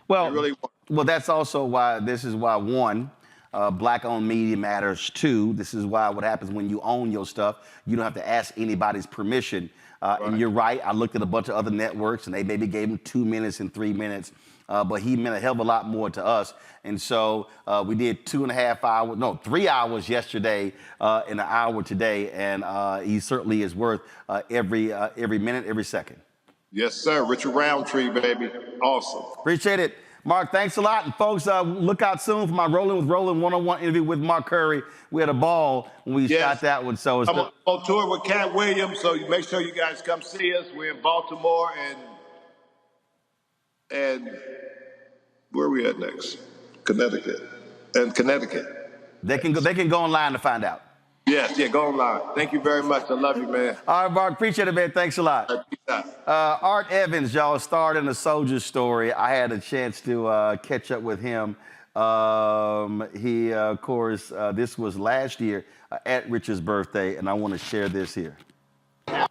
Speaker 7: Well,
Speaker 11: they really weren't.
Speaker 7: Well, that's also why one, black-owned media matters. Two, this is why what happens when you own your stuff, you don't have to ask anybody's permission. And you're right, I looked at a bunch of other networks, and they maybe gave him 2 minutes and 3 minutes, but he meant a hell of a lot more to us. And so we did 3 hours yesterday and an hour today, and he certainly is worth every minute, every second.
Speaker 11: Yes, sir. Richard Roundtree, baby. Awesome.
Speaker 7: Appreciate it. Mark, thanks a lot. And folks, look out soon for my Rolling with Roland one-on-one interview with Mark Curry. We had a ball when we shot that one. So
Speaker 11: I'm on tour with Cat Williams, so you make sure you guys come see us. We're in Baltimore and where are we at next? Connecticut.
Speaker 7: They can go online to find out.
Speaker 11: Yes, go online. Thank you very much. I love you, man.
Speaker 7: All right, Mark, appreciate it, man. Thanks a lot. Art Evans, y'all, starred in a Soldier Story. I had a chance to catch up with him. He, of course, this was last year at Richard's birthday, and I want to share this here.
Speaker 2: Well,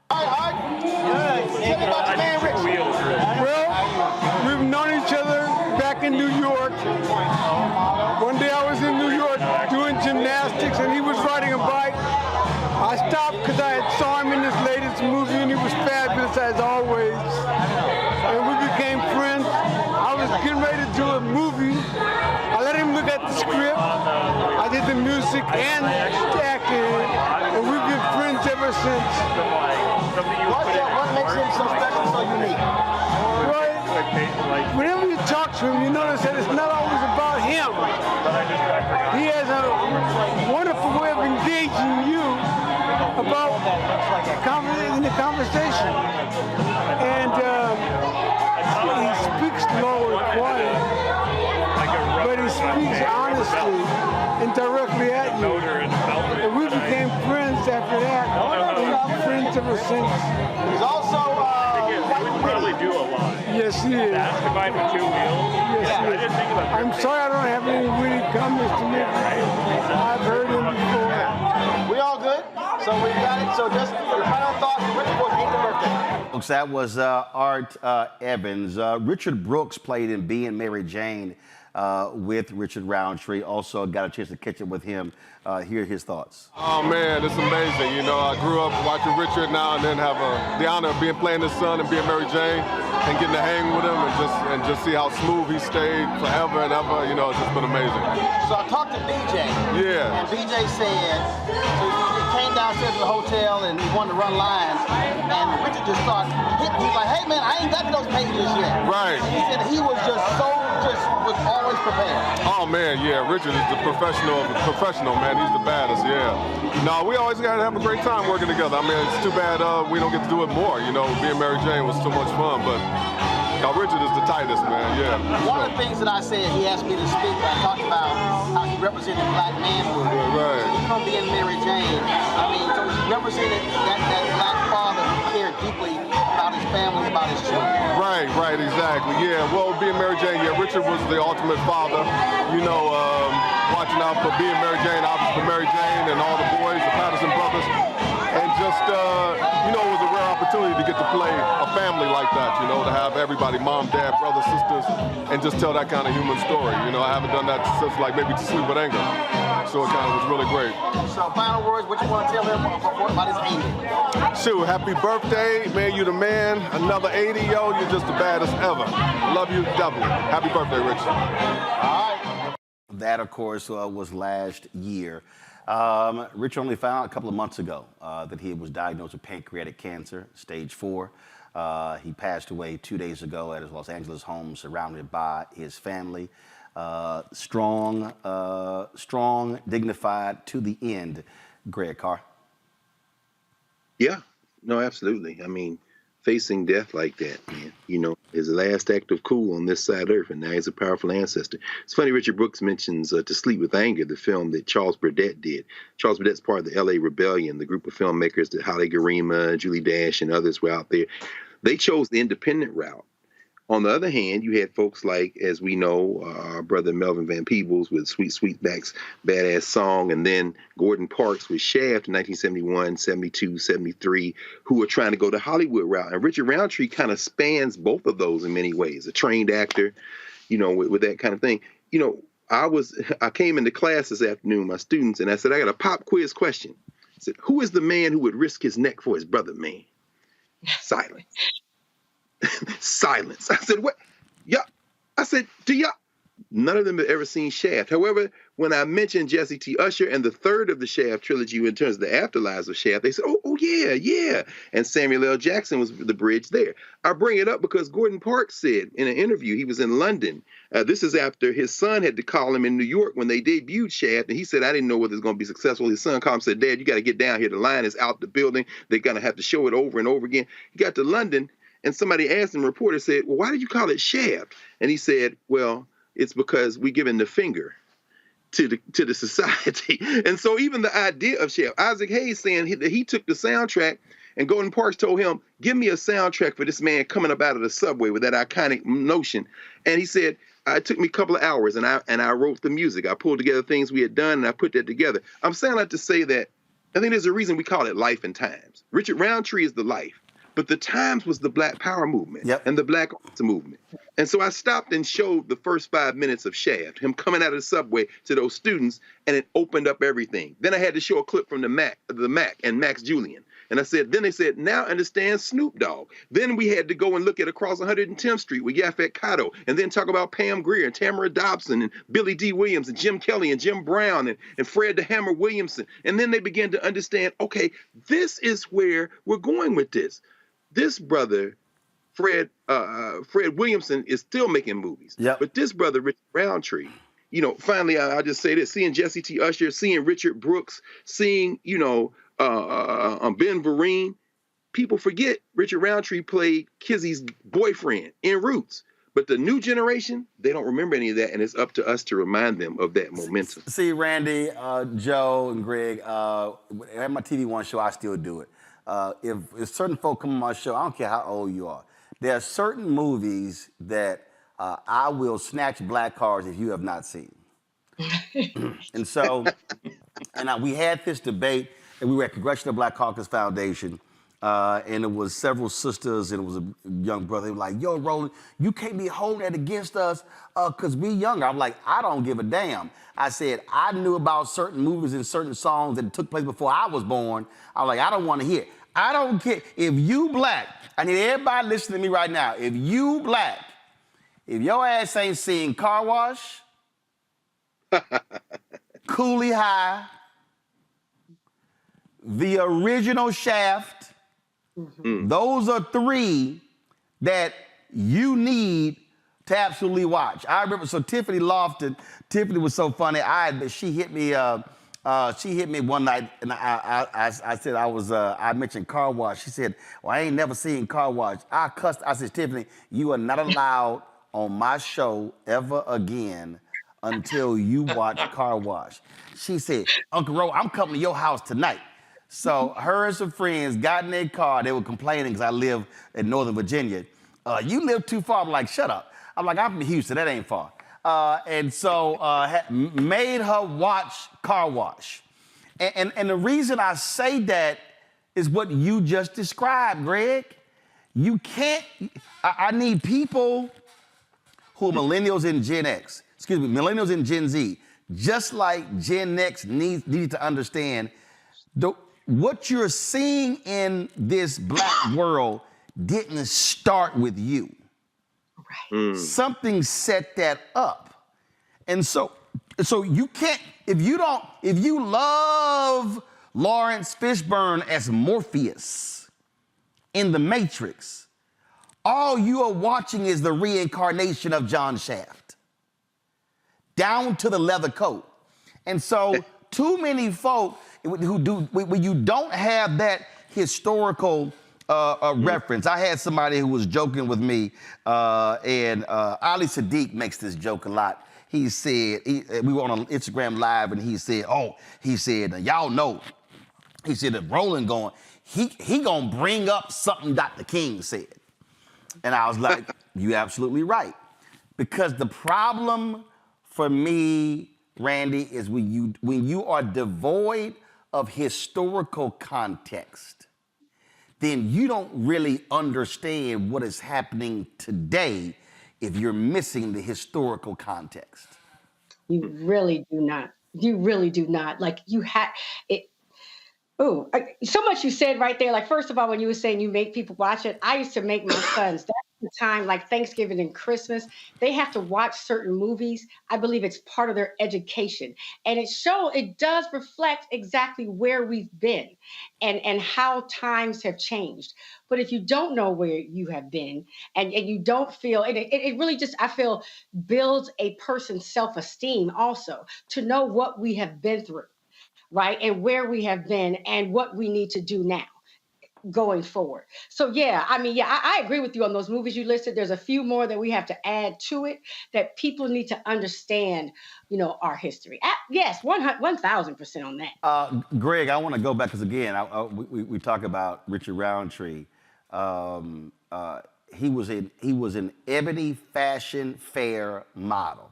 Speaker 2: we've known each other back in New York. One day I was in New York doing gymnastics, and he was riding a bike. I stopped because I saw him in this latest movie, and he was fabulous as always. And we became friends. I was getting ready to do a movie. I let him look at the script. I did the music and the acting, and we've been friends ever since.
Speaker 17: What makes him so special, so unique?
Speaker 2: Well, whenever you talk to him, you notice that it's not always about him. He has a wonderful way of engaging you about in the conversation. And he speaks low and quiet, but he speaks honestly and directly at you. And we became friends after that. We've been friends ever since.
Speaker 17: He's also
Speaker 12: probably do a lot.
Speaker 2: Yes, he is.
Speaker 12: That's combined with 2 wheels.
Speaker 2: Yes, he is. I'm sorry I don't have any witty comments to make. I've heard him before.
Speaker 17: We all good? So we got it. So just your final thoughts. Richard Brooks, happy birthday.
Speaker 7: Folks, that was Art Evans. Richard Brooks played in Being Mary Jane with Richard Roundtree. Also got a chance to catch up with him. Hear his thoughts.
Speaker 13: Oh man, it's amazing. You know, I grew up watching Richard now and then have the honor of playing his son and being Mary Jane and getting to hang with him and just see how smooth he stayed forever and ever. You know, it's just been amazing.
Speaker 17: So I talked to BJ.
Speaker 13: Yeah.
Speaker 17: And BJ said, so he came downstairs to the hotel and he wanted to run lines, and Richard just started hitting. He's like, hey man, I ain't got to those pages yet.
Speaker 13: Right.
Speaker 17: And he said he was was always prepared.
Speaker 13: Oh man, yeah, Richard is the professional man. He's the baddest, yeah. No, we always got to have a great time working together. I mean, it's too bad we don't get to do it more. You know, being Mary Jane was so much fun, but Richard is the tightest, man, yeah.
Speaker 17: One of the things that I said, he asked me to speak, I talked about how he represented black manhood.
Speaker 13: Right.
Speaker 17: So even being Mary Jane, I mean, so he represented that black father who cared deeply about his family, about his children.
Speaker 13: Right, exactly, yeah. Well, being Mary Jane, yeah, Richard was the ultimate father, you know, watching out for being Mary Jane, obviously for Mary Jane and all the boys, the Patterson brothers, and just, you know, it was a rare opportunity to get to play a family like that, you know, to have everybody, mom, dad, brothers, sisters, and just tell that kind of human story. You know, I haven't done that since like maybe To Sleep with Anger. So it kind of was really great.
Speaker 17: So final words, what you want to tell him about his 80?
Speaker 13: Shoot, happy birthday, man, you the man. Another 80, yo, you're just the baddest ever. Love you doubly. Happy birthday, Rich.
Speaker 17: All right.
Speaker 7: That, of course, was last year. Rich only found out a couple of months ago that he was diagnosed with pancreatic cancer, stage 4. He passed away 2 days ago at his Los Angeles home, surrounded by his family. Strong, dignified to the end. Greg Carr.
Speaker 15: Yeah, no, absolutely. I mean,
Speaker 1: facing death like that, man. You know, his last act of cool on this side of Earth, and now he's a powerful ancestor. It's funny, Richard Brooks mentions To Sleep with Anger, the film that Charles Burdett did. Charles Burdett's part of the L.A. Rebellion, the group of filmmakers that Holly Garima, Julie Dash, and others were out there. They chose the independent route. On the other hand, you had folks like, as we know, our brother Melvin Van Peebles with Sweet Sweetback's Badass Song, and then Gordon Parks with Shaft in 1971, 72, 73, who were trying to go the Hollywood route. And Richard Roundtree kind of spans both of those in many ways, a trained actor, you know, with that kind of thing. You know, I came into class this afternoon, my students, and I said, I got a pop quiz question. I said, who is the man who would risk his neck for his brother, man? Silence. Silence. I said, what? Yeah. I said, do y'all? None of them have ever seen Shaft. However, when I mentioned Jesse T. Usher and the third of the Shaft trilogy in terms of the afterlives of Shaft, they said, oh yeah. And Samuel L. Jackson was the bridge there. I bring it up because Gordon Parks said in an interview, he was in London. This is after his son had to call him in New York when they debuted Shaft. And he said, I didn't know whether it was going to be successful. His son called him and said, Dad, you got to get down here. The line is out the building. They're going to have to show it over and over again. He got to London. And somebody asked him, a reporter said, well, why did you call it Shaft? And he said, well, it's because we giving the finger to the society. And so even the idea of Shaft, Isaac Hayes saying he took the soundtrack, and Gordon Parks told him, give me a soundtrack for this man coming up out of the subway with that iconic notion. And he said, it took me a couple of hours, and I wrote the music. I pulled together things we had done, and I put that together. I'm saying that to say that I think there's a reason we call it Life and Times. Richard Roundtree is the life. But the Times was the Black Power movement and the Black Arts movement. And so I stopped and showed the first 5 minutes of Shaft, him coming out of the subway to those students, and it opened up everything. Then I had to show a clip from the Mac and Max Julian. And I said, then they said, now understand Snoop Dogg. Then we had to go and look at Across 110th Street with Yaphet Kotto, and then talk about Pam Grier and Tamara Dobson and Billy D. Williams and Jim Kelly and Jim Brown and Fred the Hammer Williamson. And then they began to understand, okay, this is where we're going with this. This brother, Fred Williamson, is still making movies. But this brother, Richard Roundtree, you know, finally, I'll just say this, seeing Jesse T. Usher, seeing Richard Brooks, seeing, you know, Ben Vereen, people forget Richard Roundtree played Kizzy's boyfriend in Roots. But the new generation, they don't remember any of that, and it's up to us to remind them of that momentum.
Speaker 7: See, Randy, Joe, and Greg, at my TV One show, I still do it. If certain folk come on my show, I don't care how old you are, there are certain movies that I will snatch black cards if you have not seen. And so, we had this debate, and we were at Congressional Black Caucus Foundation, and it was several sisters, and it was a young brother. They were like, yo, Roland, you can't be holding that against us because we younger. I'm like, I don't give a damn. I said, I knew about certain movies and certain songs that took place before I was born. I was like, I don't want to hear it. I don't care. If you black, I need everybody listening to me right now. If you black, if your ass ain't seen Car Wash, Coolie High, the original Shaft, those are three that you need to absolutely watch. I remember, so Tiffany Lofton, Tiffany was so funny. She hit me one night, and I said I mentioned Car Wash. She said, well, I ain't never seen Car Wash. I cussed. I said, Tiffany, you are not allowed on my show ever again until you watch Car Wash. She said, Uncle Ro, I'm coming to your house tonight. So her and some friends got in their car. They were complaining because I live in Northern Virginia. You live too far. I'm like, shut up. I'm like, I'm from Houston. That ain't far. And so made her watch Car Wash. And the reason I say that is what you just described, Greg. You can't, I need people who are millennials and Gen X, millennials and Gen Z, just like Gen X need to understand what you're seeing in this black world didn't start with you. Right. Something set that up. And so you can't, if you love Lawrence Fishburne as Morpheus in The Matrix, all you are watching is the reincarnation of John Shaft, down to the leather coat. And so too many folk when you don't have that historical reference. I had somebody who was joking with me, and Ali Sadiq makes this joke a lot. He said, we were on an Instagram Live, and he said, y'all know, he said, if Roland going, he gonna bring up something Dr. King said. And I was like, you absolutely right. Because the problem for me, Randy, is when you are devoid of historical context, then you don't really understand what is happening today if you're missing the historical context.
Speaker 15: You really do not. You really do not. Like you had it. Oh, so much you said right there. Like, first of all, when you were saying you make people watch it, I used to make my sons. That's the time, like Thanksgiving and Christmas, they have to watch certain movies. I believe it's part of their education. And it does reflect exactly where we've been and how times have changed. But if you don't know where you have been and you don't feel, and it really just, I feel, builds a person's self-esteem also to know what we have been through. Right, and where we have been and what we need to do now going forward. So yeah, I agree with you on those movies you listed. There's a few more that we have to add to it that people need to understand, our history. Yes, 1,000% on that.
Speaker 7: Greg, I want to go back because again, we talk about Richard Roundtree. He was an Ebony Fashion Fair model.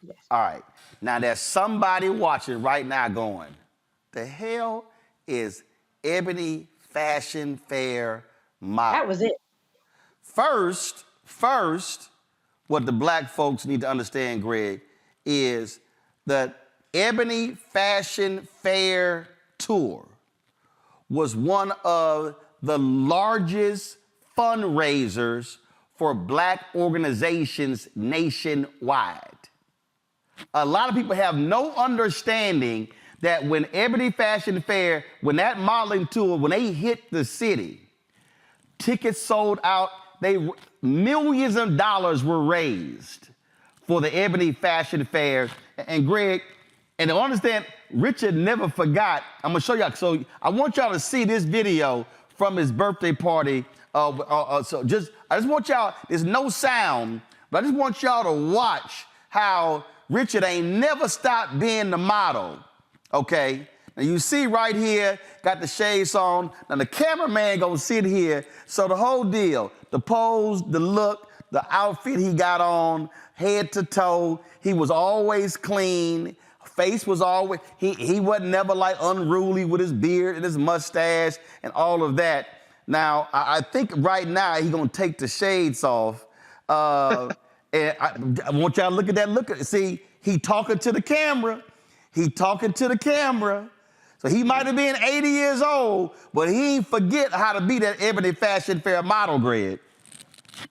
Speaker 15: Yes.
Speaker 7: All right, now there's somebody watching right now going, the hell is Ebony Fashion Fair model?
Speaker 15: That was it.
Speaker 7: First, what the black folks need to understand, Greg, is that Ebony Fashion Fair tour was one of the largest fundraisers for black organizations nationwide. A lot of people have no understanding that when Ebony Fashion Fair, when that modeling tour, when they hit the city, tickets sold out, millions of dollars were raised for the Ebony Fashion Fair. And Greg, and to understand, Richard never forgot. I'm gonna show y'all. So I want y'all to see this video from his birthday party. I just want y'all, there's no sound, but I just want y'all to watch how Richard ain't never stopped being the model. Okay, now you see right here, got the shades on. Now the cameraman gonna sit here. So the whole deal, the pose, the look, the outfit he got on, head to toe, he was always clean. Face was always, he wasn't never like unruly with his beard and his mustache and all of that. Now, I think right now he gonna take the shades off. And I want y'all to look at that. See, he talking to the camera. So he might have been 80 years old, but he ain't forget how to be that Ebony Fashion Fair model, Greg.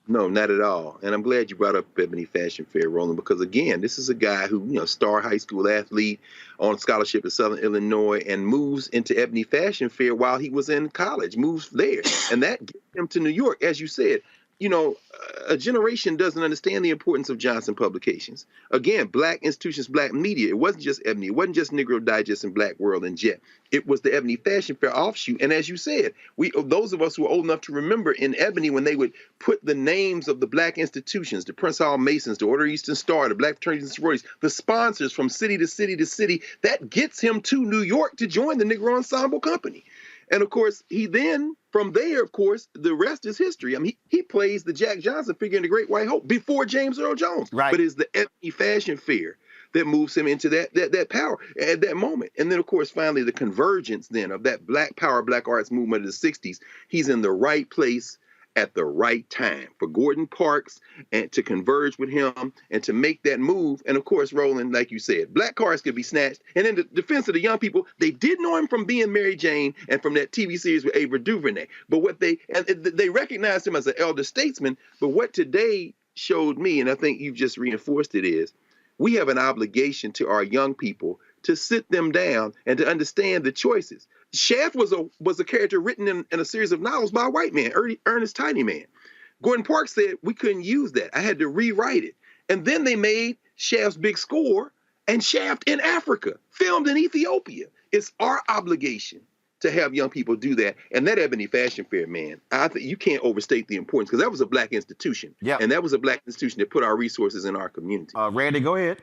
Speaker 16: No, not at all. And I'm glad you brought up Ebony Fashion Fair, Roland, because again, this is a guy who, star high school athlete on scholarship at Southern Illinois and moves into Ebony Fashion Fair while he was in college, moves there. And that gets him to New York, as you said. A generation doesn't understand the importance of Johnson Publications. Again, black institutions, black media. It wasn't just Ebony. It wasn't just Negro Digest and Black World and Jet. It was the Ebony Fashion Fair offshoot. And as you said, those of us who are old enough to remember in Ebony when they would put the names of the black institutions, the Prince Hall Masons, the Order of Eastern Star, the Black Fraternities and Sororities, the sponsors from city to city to city, that gets him to New York to join the Negro Ensemble Company. And of course, he then, from there, of course, the rest is history. I mean, he plays the Jack Johnson figure in The Great White Hope before James Earl Jones.
Speaker 7: Right.
Speaker 16: But it's the Ebony Fashion Fair that moves him into that power at that moment. And then, of course, finally, the convergence then of that Black Power, Black Arts movement of the 60s. He's in the right place at the right time for Gordon Parks and to converge with him and to make that move. And of course, Roland, like you said, black cars could be snatched. And in the defense of the young people, they did know him from being Mary Jane and from that TV series with Ava DuVernay. But they recognized him as an elder statesman. But what today showed me, and I think you've just reinforced it, is we have an obligation to our young people to sit them down and to understand the choices. Shaft was a character written in a series of novels by a white man, Ernest Tinyman. Gordon Parks said we couldn't use that. I had to rewrite it. And then they made Shaft's big score and Shaft in Africa, filmed in Ethiopia. It's our obligation to have young people do that. And that Ebony Fashion Fair, man, I think you can't overstate the importance, because that was a Black institution.
Speaker 7: Yeah.
Speaker 16: And that was a Black institution that put our resources in our community.
Speaker 7: Randy, go ahead.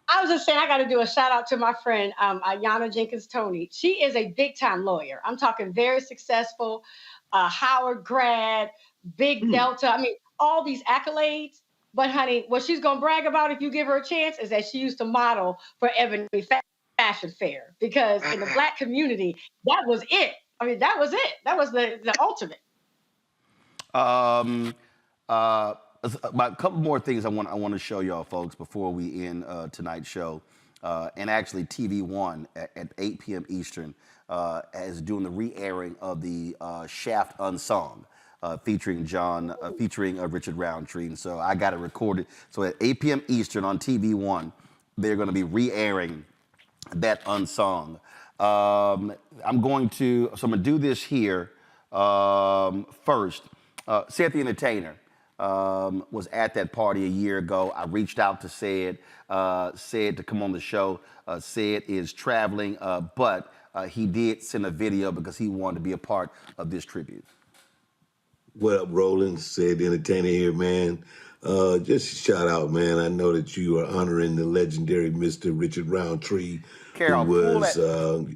Speaker 15: I was just saying, I got to do a shout out to my friend, Ayanna Jenkins Toney. She is a big time lawyer. I'm talking very successful, Howard grad, big Delta. I mean, all these accolades. But honey, what she's going to brag about if you give her a chance is that she used to model for Ebony Fashion Fair, because in the Black community, that was it. I mean, that was it. That was the ultimate.
Speaker 7: About a couple more things I want to show y'all folks before we end tonight's show. And actually TV One at 8 p.m. Eastern is doing the re-airing of the Shaft Unsung, featuring Richard Roundtree. And so I got it recorded. So at 8 p.m. Eastern on TV One, they're going to be re-airing that Unsung. I'm going to do this here first. Seth the Entertainer was at that party a year ago. I reached out to Sid to come on the show. Sid is traveling, but he did send a video because he wanted to be a part of this tribute.
Speaker 18: What up, Roland? Sid the Entertainer here, man. Just a shout out, man. I know that you are honoring the legendary Mr. Richard Roundtree,
Speaker 7: Carol,
Speaker 18: who was,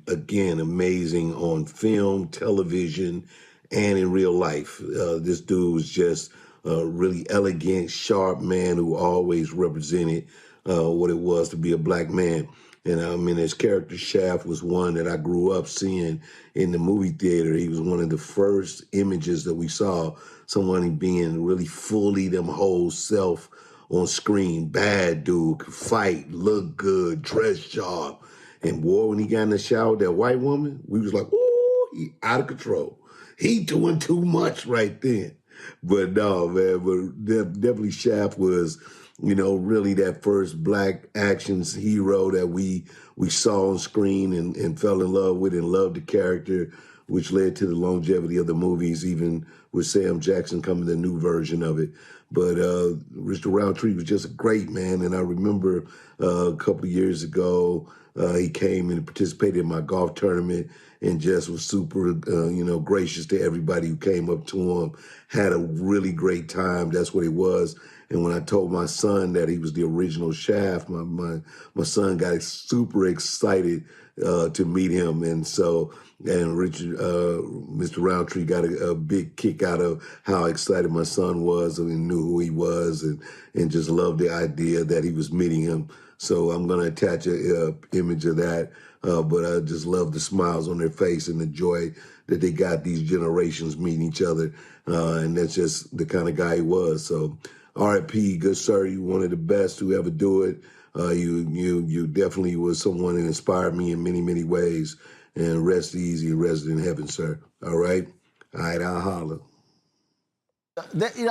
Speaker 18: again, amazing on film, television, and in real life. This dude was just a really elegant, sharp man who always represented what it was to be a Black man. And I mean, his character Shaft was one that I grew up seeing in the movie theater. He was one of the first images that we saw, someone being really fully them whole self on screen. Bad dude, could fight, look good, dress sharp. And boy, when he got in the shower with that white woman, we was like, ooh, he out of control. He doing too much right then. But no, man, but definitely Shaft was, you know, really that first Black actions hero that we saw on screen and fell in love with and loved the character, which led to the longevity of the movies, even with Sam Jackson coming the new version of it. But Richard Roundtree was just a great man, and I remember a couple of years ago, he came and participated in my golf tournament and just was super, gracious to everybody who came up to him, had a really great time. That's what it was. And when I told my son that he was the original Shaft, my son got super excited to meet him. And Richard, Mr. Roundtree got a big kick out of how excited my son was and knew who he was and just loved the idea that he was meeting him. So I'm going to attach an image of that. But I just love the smiles on their face and the joy that they got these generations meeting each other. And that's just the kind of guy he was. So R.I.P., good sir, you one of the best to ever do it. You definitely was someone that inspired me in many, many ways. And rest easy and rest in heaven, sir. All right? All right, I'll holler.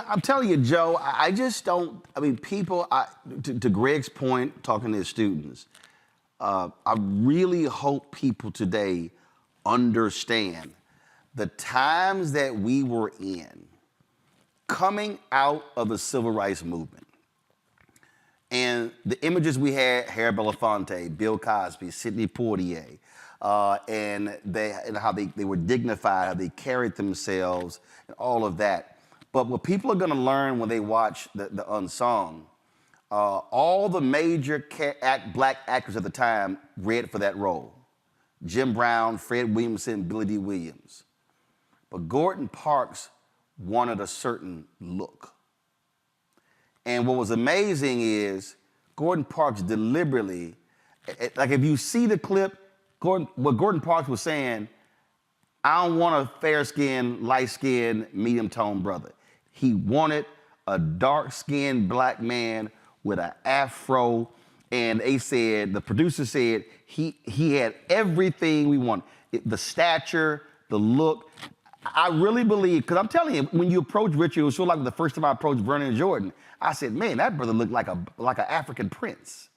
Speaker 7: I'm telling you, Joe, I just don't, people, to Greg's point, talking to his students, I really hope people today understand the times that we were in coming out of the civil rights movement and the images we had, Harry Belafonte, Bill Cosby, Sidney Poitier, and how they were dignified, how they carried themselves, and all of that. But what people are going to learn when they watch the Unsung, all the major Black actors at the time read for that role. Jim Brown, Fred Williamson, Billy D. Williams. But Gordon Parks wanted a certain look. And what was amazing is Gordon Parks deliberately, like if you see the clip, what Gordon Parks was saying, I don't want a fair-skinned, light-skinned, medium-toned brother. He wanted a dark-skinned Black man with an afro, and the producer said he had everything we want. The stature, the look. I really believe, because I'm telling you, when you approach Richard, it was sort of like the first time I approached Vernon Jordan, I said, man, that brother looked like an African prince.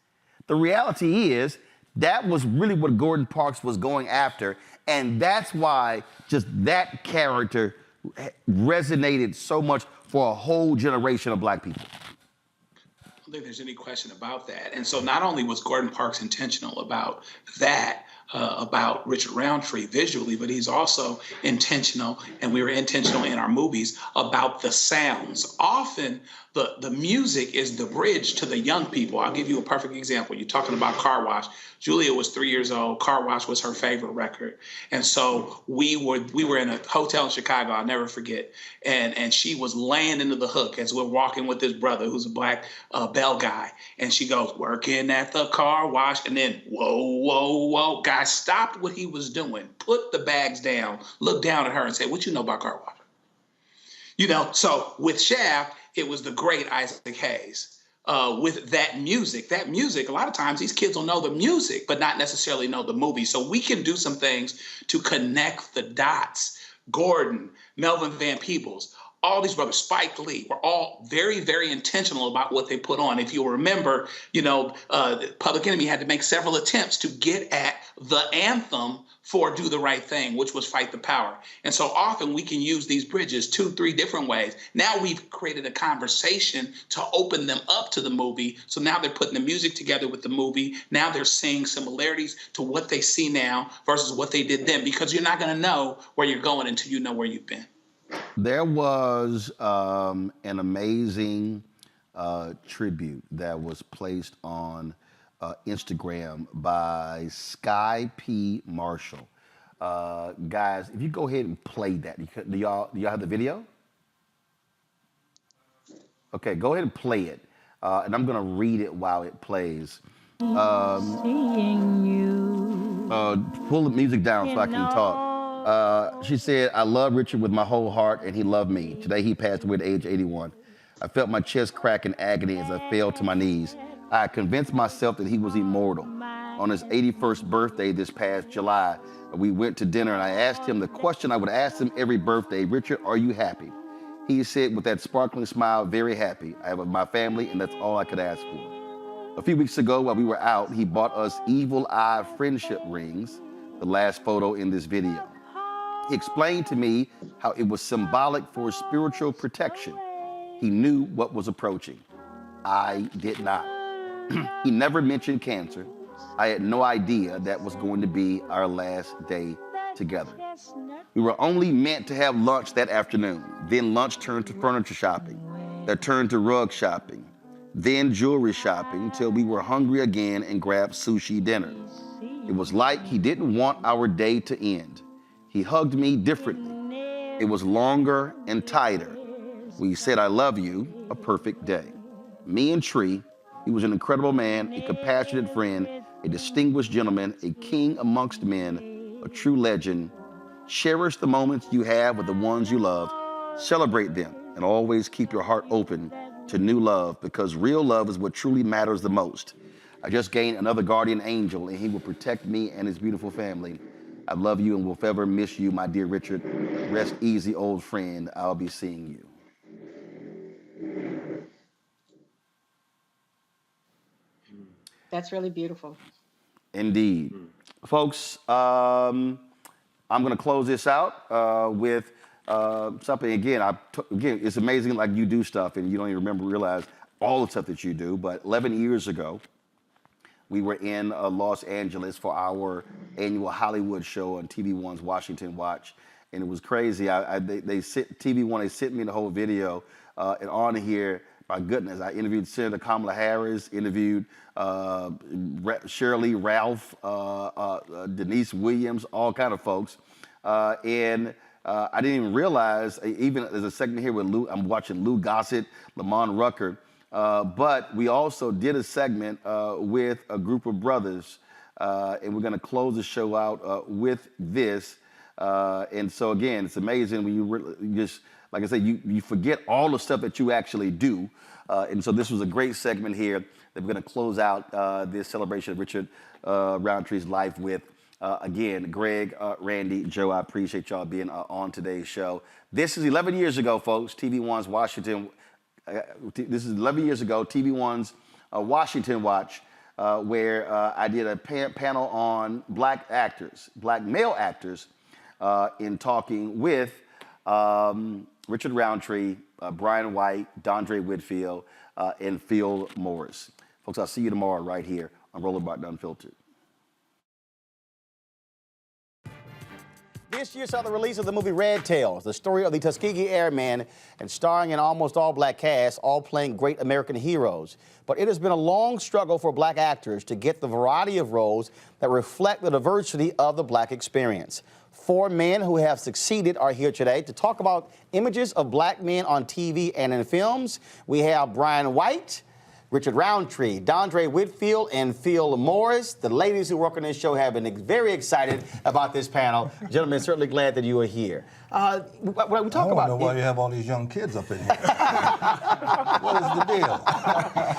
Speaker 7: The reality is, that was really what Gordon Parks was going after, and that's why just that character resonated so much for a whole generation of Black people.
Speaker 14: think there's any question about that. And so not only was Gordon Parks intentional about that, about Richard Roundtree visually, but he's also intentional, and we were intentional in our movies about the sounds. Often the music is the bridge to the young people. I'll give you a perfect example. You're talking about Car Wash. Julia was 3 years old. Car Wash was her favorite record. And so we were in a hotel in Chicago, I'll never forget. And she was laying into the hook as we're walking with this brother who's a black bell guy. And she goes, working at the car wash. And then, whoa, whoa, whoa. Guy stopped what he was doing, put the bags down, looked down at her and said, what you know about car wash? You know, so with Shaft, it was the great Isaac Hayes. With that music, a lot of times these kids will know the music, but not necessarily know the movie. So we can do some things to connect the dots. Gordon, Melvin Van Peebles, all these brothers, Spike Lee, were all very, very intentional about what they put on. If you'll remember, Public Enemy had to make several attempts to get at the anthem for Do the Right Thing, which was Fight the Power. And so often we can use these bridges 2-3 different ways. Now we've created a conversation to open them up to the movie. So now they're putting the music together with the movie. Now they're seeing similarities to what they see now versus what they did then, because you're not going to know where you're going until you know where you've been.
Speaker 7: There was an amazing tribute that was placed on Instagram by Sky P. Marshall. Guys, if you go ahead and play that, do y'all have the video? Okay, go ahead and play it. And I'm gonna read it while it plays. Seeing you. Pull the music down so I can talk. She said, I love Richard with my whole heart, and he loved me. Today he passed away at age 81. I felt my chest crack in agony as I fell to my knees. I convinced myself that he was immortal. On his 81st birthday this past July, we went to dinner and I asked him the question I would ask him every birthday, Richard, are you happy? He said with that sparkling smile, very happy. I have my family and that's all I could ask for. A few weeks ago while we were out, he bought us Evil Eye friendship rings, the last photo in this video. He explained to me how it was symbolic for spiritual protection. He knew what was approaching. I did not. He never mentioned cancer. I had no idea that was going to be our last day together. We were only meant to have lunch that afternoon. Then lunch turned to furniture shopping. That turned to rug shopping. Then jewelry shopping till we were hungry again and grabbed sushi dinner. It was like he didn't want our day to end. He hugged me differently. It was longer and tighter. We said, I love you, a perfect day. Me and Tree, he was an incredible man, a compassionate friend, a distinguished gentleman, a king amongst men, a true legend. Cherish the moments you have with the ones you love. Celebrate them and always keep your heart open to new love because real love is what truly matters the most. I just gained another guardian angel and he will protect me and his beautiful family. I love you and will forever miss you, my dear Richard. Rest easy, old friend. I'll be seeing you.
Speaker 15: That's really beautiful.
Speaker 7: Indeed. Folks, I'm going to close this out with something. Again, it's amazing like you do stuff and you don't even realize all the stuff that you do. But 11 years ago, we were in Los Angeles for our annual Hollywood show on TV1's Washington Watch. And it was crazy. TV1, they sent me the whole video. And on here, my goodness, I interviewed Senator Kamala Harris, interviewed Shirley Ralph, Denise Williams, all kind of folks. And I didn't even realize, even there's a segment here with I'm watching Lou Gossett, Lamont Rucker. But we also did a segment with a group of brothers. And we're going to close the show out with this. And so, again, it's amazing when you just, like I said, you forget all the stuff that you actually do. And so this was a great segment here that we're going to close out this celebration of Richard Roundtree's life with. Again, Greg, Randy, Joe, I appreciate y'all being on today's show. This is 11 years ago, folks, TV1's Washington. This is 11 years ago, TV1's Washington Watch, where I did a panel on black actors, black male actors, in talking with Richard Roundtree, Brian White, Dondre Whitfield, and Phil Morris. Folks, I'll see you tomorrow right here on Roland Martin Unfiltered. This year saw the release of the movie Red Tails, the story of the Tuskegee Airmen, and starring an almost all-black cast, all playing great American heroes. But it has been a long struggle for black actors to get the variety of roles that reflect the diversity of the black experience. 4 men who have succeeded are here today to talk about images of black men on TV and in films. We have Brian White, Richard Roundtree, Dondre Whitfield, and Phil Morris. The ladies who work on this show have been very excited about this panel. Gentlemen, certainly glad that you are here. What we talk about? I don't know why
Speaker 19: you have all these young kids up in here. What is the deal?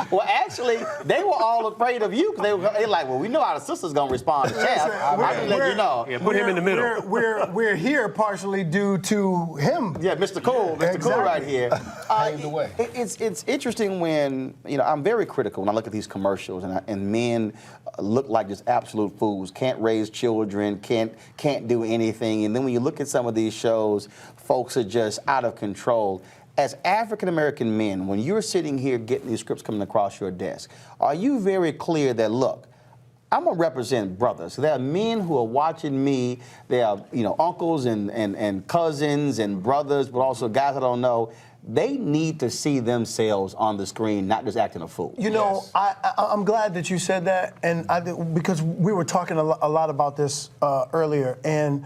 Speaker 7: Well, actually, they were all afraid of you because they were like, well, we know how the sister's going to respond to Chad. I can let you know.
Speaker 19: Yeah, put him in the middle. We're here partially due to him.
Speaker 7: Yeah, Mr. Cool, Mr. Cool right here.
Speaker 19: Paved the way.
Speaker 7: It's interesting when, I'm very critical when I look at these commercials and men look like just absolute fools, can't raise children, can't do anything. And then when you look at some of these shows, folks are just out of control. As African-American men, when you're sitting here getting these scripts coming across your desk, are you very clear that, look, I'm going to represent brothers. There are men who are watching me. There are, uncles and cousins and brothers, but also guys I don't know. They need to see themselves on the screen, not just acting a fool.
Speaker 19: I'm glad that you said that, and because we were talking a lot about this earlier. And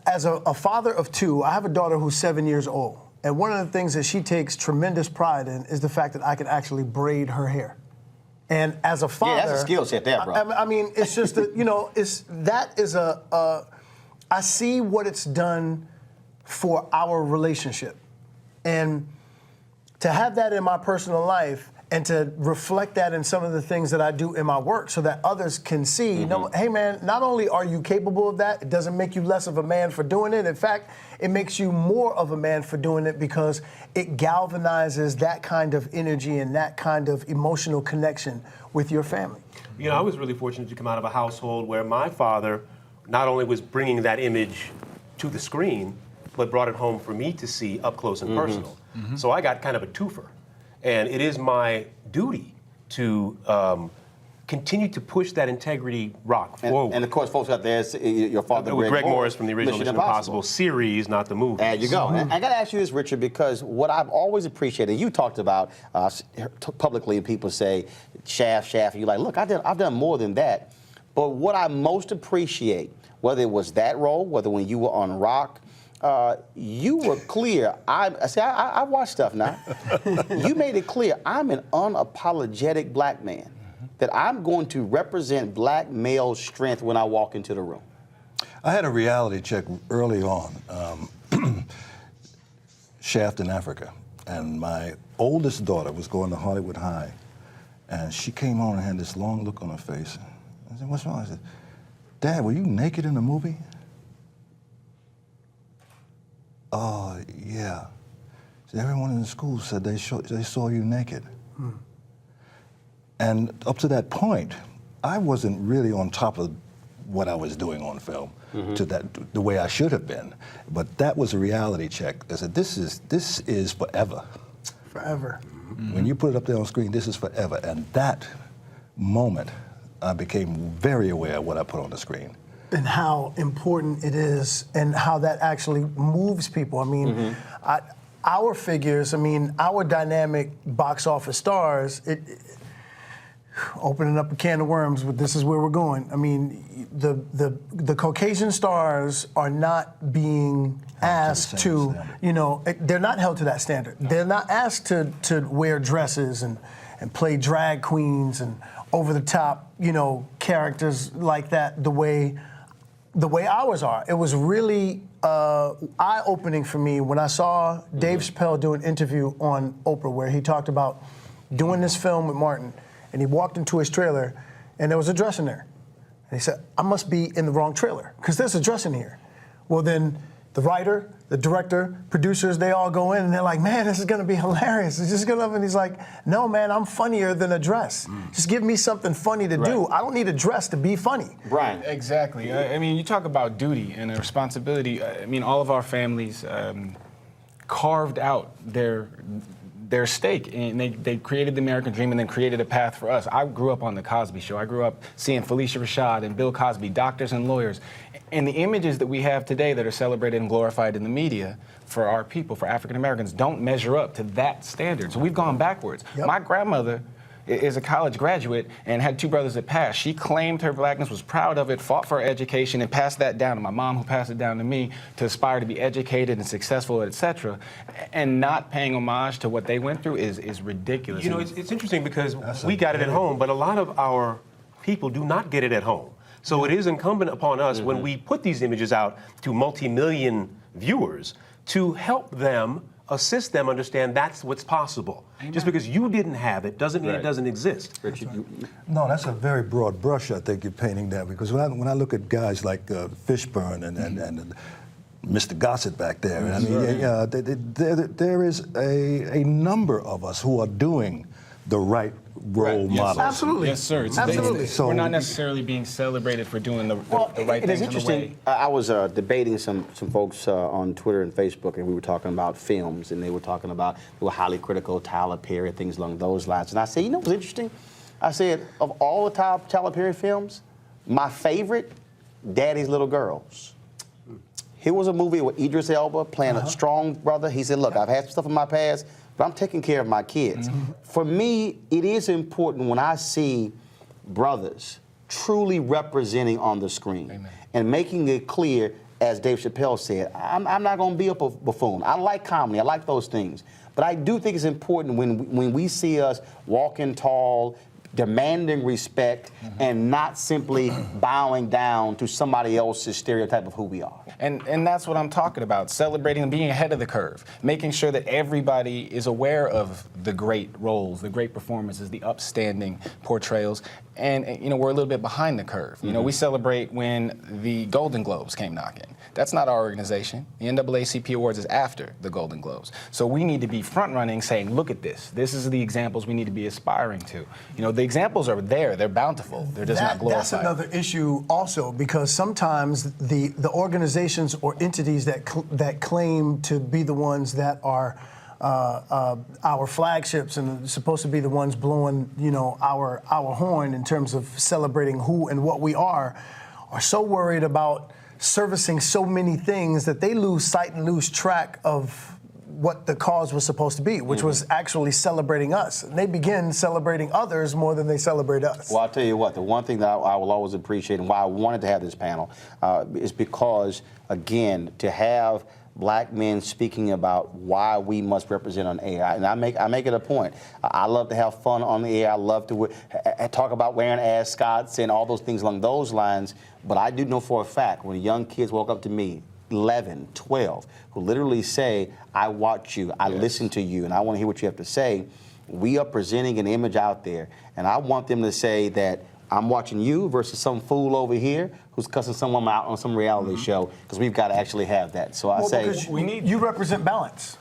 Speaker 19: as a father of 2, I have a daughter who's 7 years old. And one of the things that she takes tremendous pride in is the fact that I can actually braid her hair. And as a father,
Speaker 7: yeah, that's a skill set there, bro.
Speaker 19: I mean, it's just that, I see what it's done for our relationship. And to have that in my personal life and to reflect that in some of the things that I do in my work so that others can see, hey man, not only are you capable of that, it doesn't make you less of a man for doing it. In fact, it makes you more of a man for doing it because it galvanizes that kind of energy and that kind of emotional connection with your family.
Speaker 20: I was really fortunate to come out of a household where my father not only was bringing that image to the screen, but brought it home for me to see up close and personal. So I got kind of a twofer. And it is my duty to continue to push that integrity rock forward.
Speaker 7: And of course, folks out there, your father,
Speaker 20: Greg Morris from the original Mission Impossible series, not the movie.
Speaker 7: There you go. I got to ask you this, Richard, because what I've always appreciated, you talked about publicly, and people say, Shaft, and you're like, look, I've done more than that. But what I most appreciate, whether it was that role, whether when you were on Rock, you were clear. I watch stuff now. You made it clear, I'm an unapologetic black man, that I'm going to represent black male strength when I walk into the room.
Speaker 19: I had a reality check early on, Shaft in Africa, and my oldest daughter was going to Hollywood High, and she came on and had this long look on her face. I said, what's wrong? I said, Dad, were you naked in the movie? Oh, yeah. So everyone in the school said they saw you naked. And up to that point, I wasn't really on top of what I was doing on film to the way I should have been. But that was a reality check. I said, this is forever. Forever. When you put it up there on screen, this is forever. And that moment, I became very aware of what I put on the screen. And how important it is and how that actually moves people. I mean, our figures, our dynamic box office stars, opening up a can of worms, but this is where we're going. I mean, the Caucasian stars are not being asked to, they're not held to that standard. No. They're not asked to wear dresses and play drag queens and over-the-top, characters like that the way ours are. It was really eye-opening for me when I saw Dave Chappelle do an interview on Oprah where he talked about doing this film with Martin, and he walked into his trailer, and there was a dress in there. And he said, I must be in the wrong trailer, because there's a dress in here. Well, then the writer, the director, producers, they all go in, and they're like, man, this is going to be hilarious. It's just going to, and he's like, no, man, I'm funnier than a dress. Just give me something funny to do. I don't need a dress to be funny.
Speaker 7: Brian.
Speaker 21: Exactly. I mean, you talk about duty and a responsibility. I mean, all of our families,
Speaker 6: carved out their stake, and they created the American dream and then created a path for us. I grew up on The Cosby Show. I grew up seeing Felicia Rashad and Bill Cosby, doctors and lawyers. And the images that we have today that are celebrated and glorified in the media for our people, for African Americans, don't measure up to that standard. So we've gone backwards. Yep. My grandmother is a college graduate and had 2 brothers that passed. She claimed her blackness, was proud of it, fought for her education, and passed that down to my mom, who passed it down to me, to aspire to be educated and successful, etc. And not paying homage to what they went through is ridiculous.
Speaker 20: You know, it's interesting because we got it at home, but a lot of our people do not get it at home. So it is incumbent upon us when we put these images out to multi-million viewers to help them, assist them understand that's what's possible. Amen. Just because you didn't have it doesn't mean it doesn't exist.
Speaker 10: No, that's a very broad brush I think you're painting there, because when I look at guys like Fishburne and Mr. Gossett back there, I mean, there is a number of us who are doing the right role models.
Speaker 19: Absolutely.
Speaker 6: Yes, sir.
Speaker 19: Absolutely.
Speaker 6: So we're not necessarily being celebrated for doing the right thing.
Speaker 21: It is interesting. I was debating some folks on Twitter and Facebook, and we were talking about films, and they were talking about, they were highly critical, Tyler Perry, things along those lines. And I said, you know what's interesting? I said, of all the Tyler Perry films, my favorite, Daddy's Little Girls. Here was a movie with Idris Elba playing a strong brother. He said, look, I've had some stuff in my past, but I'm taking care of my kids. For me, it is important when I see brothers truly representing on the screen and making it clear, as Dave Chappelle said, I'm not going to be a buffoon. I like comedy. I like those things. But I do think it's important when we see us walking tall, demanding respect, and not simply bowing down to somebody else's stereotype of who we are.
Speaker 6: And that's what I'm talking about, celebrating and being ahead of the curve, making sure that everybody is aware of the great roles, the great performances, the upstanding portrayals, and you know, we're a little bit behind the curve. You know, we celebrate when the Golden Globes came knocking. That's not our organization. The NAACP Awards is after the Golden Globes. So we need to be front-running, saying, look at this. This is the examples we need to be aspiring to. You know, the examples are there. They're bountiful. They're just not glorified.
Speaker 19: That's another issue also, because sometimes the organizations or entities that claim to be the ones that are our flagships and supposed to be the ones blowing, you know, our horn in terms of celebrating who and what we are so worried about servicing so many things that they lose sight and lose track of what the cause was supposed to be, which was actually celebrating us. And they begin celebrating others more than they celebrate us.
Speaker 21: Well, I'll tell you what, the one thing that I will always appreciate and why I wanted to have this panel is because, again, to have black men speaking about why we must represent on AI. And I make it a point. I love to have fun on the air. I love to talk about wearing ascots and all those things along those lines. But I do know for a fact, when young kids walk up to me, 11, 12, who literally say, I watch you, I listen to you, and I want to hear what you have to say, we are presenting an image out there. And I want them to say that I'm watching you versus some fool over here who's cussing someone out on some reality show, because we've got to actually have that. So I say,
Speaker 19: you represent balance.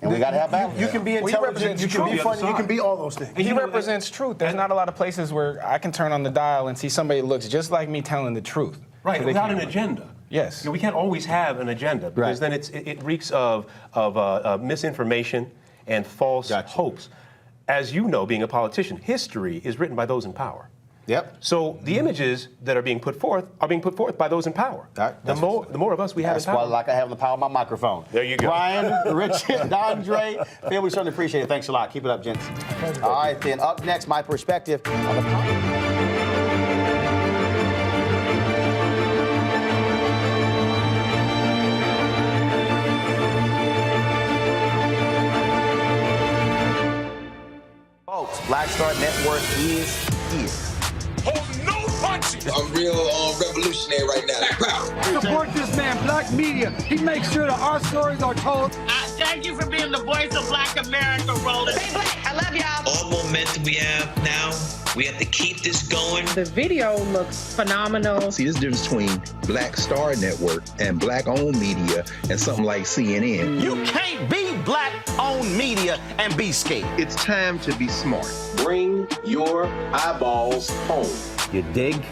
Speaker 21: And we got to have balance.
Speaker 19: You can be intelligent, you can be funny, you can be all those things.
Speaker 6: And he represents truth. There's not a lot of places where I can turn on the dial and see somebody that looks just like me telling the truth.
Speaker 20: Right, so without an agenda.
Speaker 6: Yes.
Speaker 20: You know, we can't always have an agenda, because then it reeks of misinformation and false hopes. As you know, being a politician, history is written by those in power.
Speaker 21: Yep.
Speaker 20: So the images that are being put forth by those in power. The more of us we have in power.
Speaker 21: That's why, like I have the power of my microphone.
Speaker 20: There you go.
Speaker 21: Brian, Richard, Andre, Phil, we certainly appreciate it. Thanks a lot. Keep it up, gents. All right, then up next, my perspective on the Black Star Network is here.
Speaker 22: Hold no punches! I'm real revolutionary right now.
Speaker 2: Support this man, Black Media. He makes sure that our stories are told.
Speaker 23: Thank you for being the voice of Black America, Roland. Stay black. I love y'all.
Speaker 24: All momentum we have now, we have to keep this going.
Speaker 3: The video looks phenomenal.
Speaker 16: See, this difference between Black Star Network and black-owned media and something like CNN.
Speaker 17: You can't be black-owned media and be scared.
Speaker 16: It's time to be smart.
Speaker 22: Bring your eyeballs home.
Speaker 17: You dig?